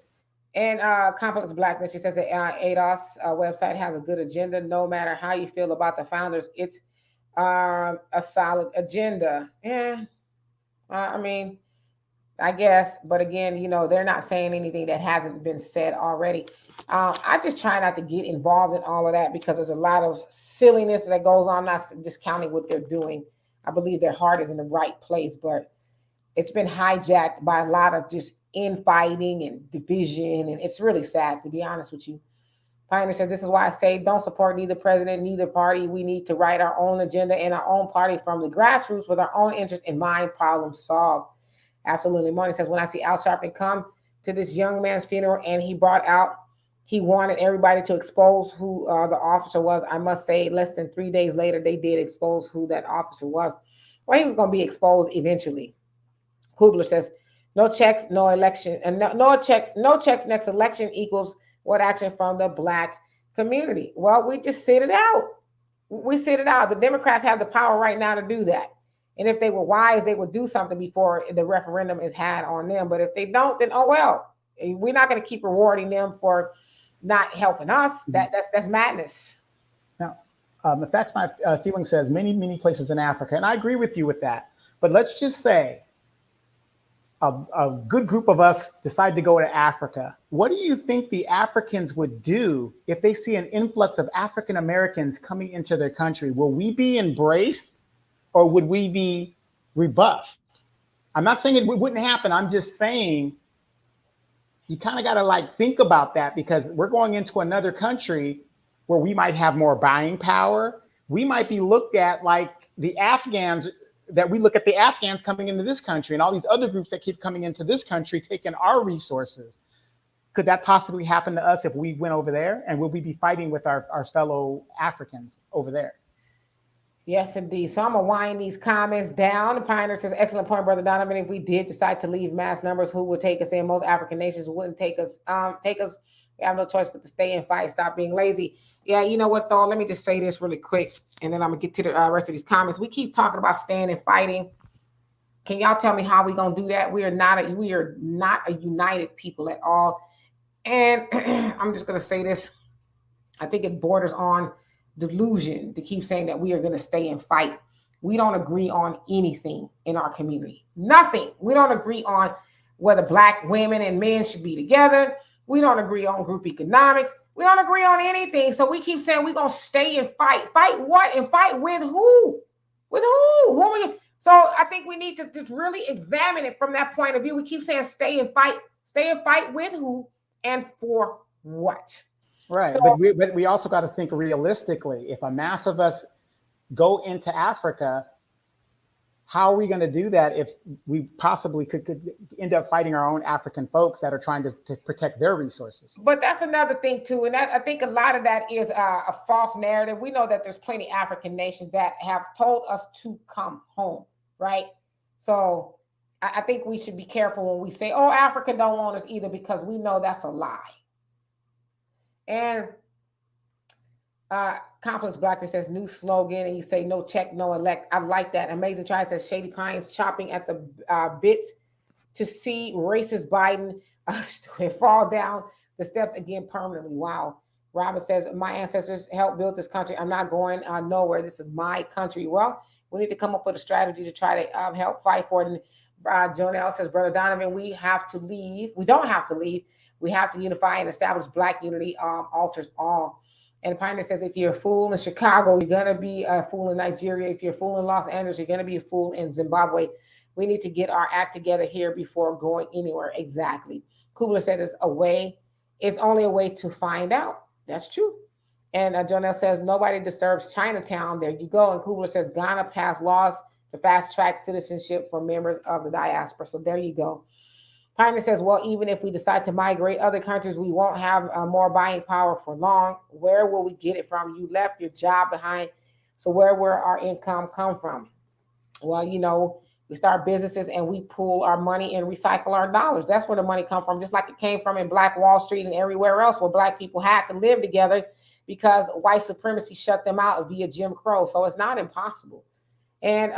And Complex Blackness, she says the ADOS website has a good agenda. No matter how you feel about the founders, it's a solid agenda. Yeah, I mean, I guess, but again, they're not saying anything that hasn't been said already. I just try not to get involved in all of that because there's a lot of silliness that goes on. I'm not discounting what they're doing. I believe their heart is in the right place, but it's been hijacked by a lot of just infighting and division, and it's really sad, to be honest with you. Pioneer says, this is why I say don't support neither president, neither party. We need to write our own agenda and our own party from the grassroots with our own interest in mind, problem solved. Absolutely. Money says, when I see Al Sharpton come to this young man's funeral and he brought out, he wanted everybody to expose who the officer was. I must say, less than 3 days later, they did expose who that officer was. Well, he was going to be exposed eventually. Kubler says, no checks, no election, and no checks next election equals what action from the black community? Well, we just sit it out. We sit it out. The Democrats have the power right now to do that. And if they were wise, they would do something before the referendum is had on them. But if they don't, then oh well. We're not going to keep rewarding them for not helping us. That's madness. Now, the Facts My Feeling says many places in Africa, and I agree with you with that. But let's just say a good group of us decide to go to Africa. What do you think the Africans would do if they see an influx of African Americans coming into their country? Will we be embraced or would we be rebuffed? I'm not saying it wouldn't happen. I'm just saying you kind of got to like think about that because we're going into another country where we might have more buying power. We might be looked at like the Afghans that we look at the Afghans coming into this country and all these other groups that keep coming into this country, taking our resources. Could that possibly happen to us if we went over there? And will we be fighting with our fellow Africans over there? Yes, indeed. So I'm gonna wind these comments down. The Pioneer says, excellent point, Brother Donovan. If we did decide to leave mass numbers, who would take us in? Most African nations wouldn't take us. We have no choice but to stay and fight. Stop being lazy. Yeah, you know what though? Let me just say this really quick, and then I'm gonna get to the rest of these comments. We keep talking about staying and fighting. Can y'all tell me how we gonna do that? We are not a united people at all. And I'm just gonna say this. I think it borders on delusion to keep saying that we are going to stay and fight. We don't agree on anything in our community. Nothing. We don't agree on whether black women and men should be together. We don't agree on group economics. We don't agree on anything. So we keep saying we're going to stay and fight. Fight what? And fight with who? With who? Who are you? So I think we need to really examine it from that point of view. We keep saying stay and fight. Stay and fight with who and for what? Right, so, but we also got to think realistically. If a mass of us go into Africa, how are we going to do that if we possibly could end up fighting our own African folks that are trying to protect their resources? But that's another thing too, and I think a lot of that is a false narrative. We know that there's plenty African nations that have told us to come home, right? So I think we should be careful when we say, "Oh, Africa don't want us either," because we know that's a lie. And Complex Blacker says new slogan, and you say no check, no elect. I like that. Amazing Try says Shady Pines chopping at the bits to see racist Biden fall down the steps again permanently. Wow. Robin says my ancestors helped build this country. I'm not going nowhere. This is my country. Well, we need to come up with a strategy to try to help fight for it. And Jonelle says, Brother Donovan, we have to leave. We don't have to leave. We have to unify and establish Black unity alters all. And Pioneer says, if you're a fool in Chicago, you're going to be a fool in Nigeria. If you're a fool in Los Angeles, you're going to be a fool in Zimbabwe. We need to get our act together here before going anywhere. Exactly. Kubler says it's a way. It's only a way to find out. That's true. And Jonelle says, nobody disturbs Chinatown. There you go. And Kubler says, Ghana passed laws to fast track citizenship for members of the diaspora. So there you go. Pioneer says, well, even if we decide to migrate other countries, we won't have more buying power for long. Where will we get it from? You left your job behind. So where will our income come from? Well, you know, we start businesses and we pool our money and recycle our dollars. That's where the money comes from, just like it came from in Black Wall Street and everywhere else where Black people had to live together because white supremacy shut them out via Jim Crow. So it's not impossible. And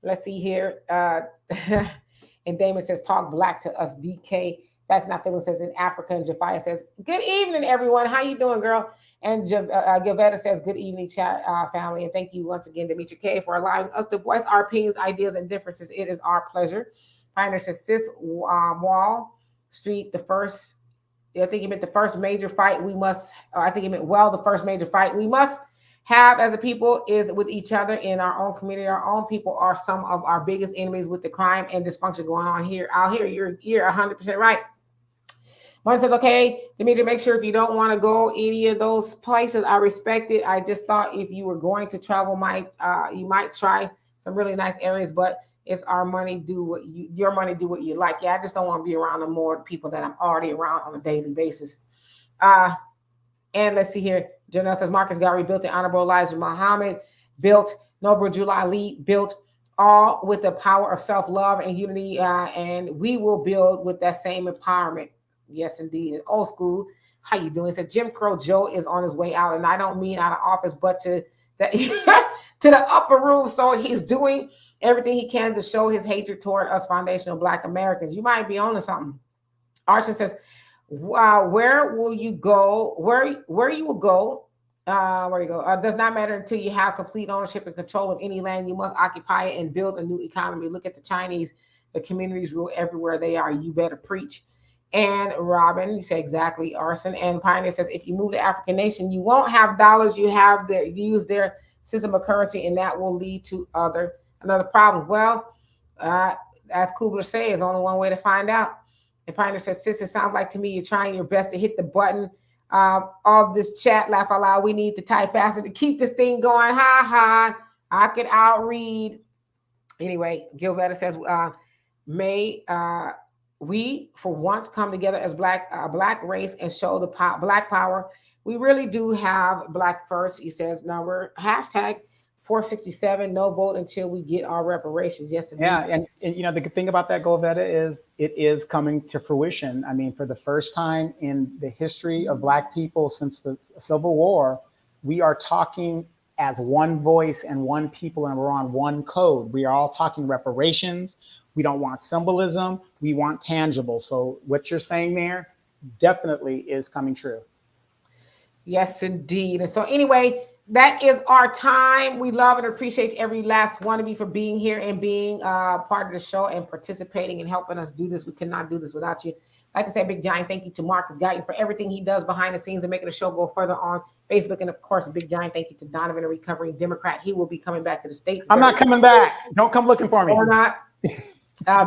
let's see here. And Damon says, talk Black to us, DK. That's not feeling says in Africa. And Jafia says, good evening, everyone. How you doing, girl? And Gavetta says, good evening, chat family. And thank you once again, Demetri K, for allowing us to voice our opinions, ideas, and differences. It is our pleasure. Pioneer says, Sis Wall Street, the first, I think he meant the first major fight we must, I think he meant, well, the first major fight we must have as a people is with each other in our own community. Our own people are some of our biggest enemies with the crime and dysfunction going on here. Out here, you're 100% right. One says, okay, Dimitri, make sure if you don't want to go any of those places, I respect it. I just thought if you were going to travel, you might try some really nice areas, but it's our money. Do what your money, do what you like. Yeah, I just don't want to be around the more people that I'm already around on a daily basis. Uh, and let's see here. Janelle says Marcus Garvey built the Honorable Elijah Muhammad, built Noble July Lee, built all with the power of self-love and unity, and we will build with that same empowerment. Yes, indeed. And old school, how you doing? It says Jim Crow Joe is on his way out, and I don't mean out of office, but to the to the upper room. So he's doing everything he can to show his hatred toward us foundational Black Americans. You might be on to something. Arson says, where will you go? Where you will go? Where you go? Does not matter until you have complete ownership and control of any land. You must occupy it and build a new economy. Look at the Chinese. The communities rule everywhere they are. You better preach. And Robin, you say exactly, Arson. And Pioneer says, if you move to African nation, you won't have dollars. You use their system of currency, and that will lead to another problem. Well, as Kubler says, there's only one way to find out. And Pioneer says, sis, it sounds like to me you're trying your best to hit the button of this chat. Laugh out loud. We need to type faster to keep this thing going. Ha ha. I could outread. Anyway, Gilberta says, may we for once come together as black race and show the Black power. We really do have Black first. He says, now we're hashtag 467, no vote until we get our reparations. Yes, indeed. Yeah, and you know the good thing about that, Govetta, is it is coming to fruition. I mean, for the first time in the history of Black people since the Civil War, we are talking as one voice and one people, and we're on one code. We are all talking reparations. We don't want symbolism. We want tangible. So what you're saying there definitely is coming true. Yes, indeed. And so anyway, that is our time. We love and appreciate every last one of you for being here and being part of the show and participating and helping us do this. We could not do this without you. I'd like to say a big giant thank you to Marcus Guyton for everything he does behind the scenes and making the show go further on Facebook. And of course, a big giant thank you to Donovan, a recovering Democrat. He will be coming back to the States. I'm not coming back. Don't come looking for me. Or not.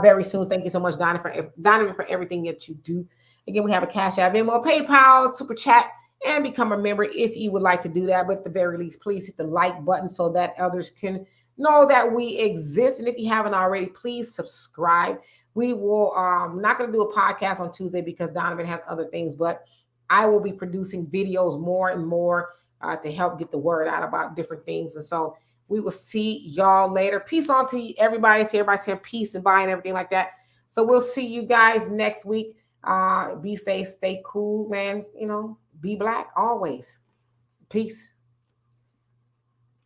Very soon. Thank you so much, Donovan, for everything that you do. Again, we have a Cash App, Venmo, PayPal, Super Chat, and become a member if you would like to do that. But at the very least, please hit the like button so that others can know that we exist. And if you haven't already, please subscribe. We will not going to do a podcast on Tuesday because Donovan has other things, but I will be producing videos more and more to help get the word out about different things. And so we will see y'all later. Peace on to everybody. See everybody saying peace and bye and everything like that. So we'll see you guys next week. Be safe, stay cool, and be Black always. Peace.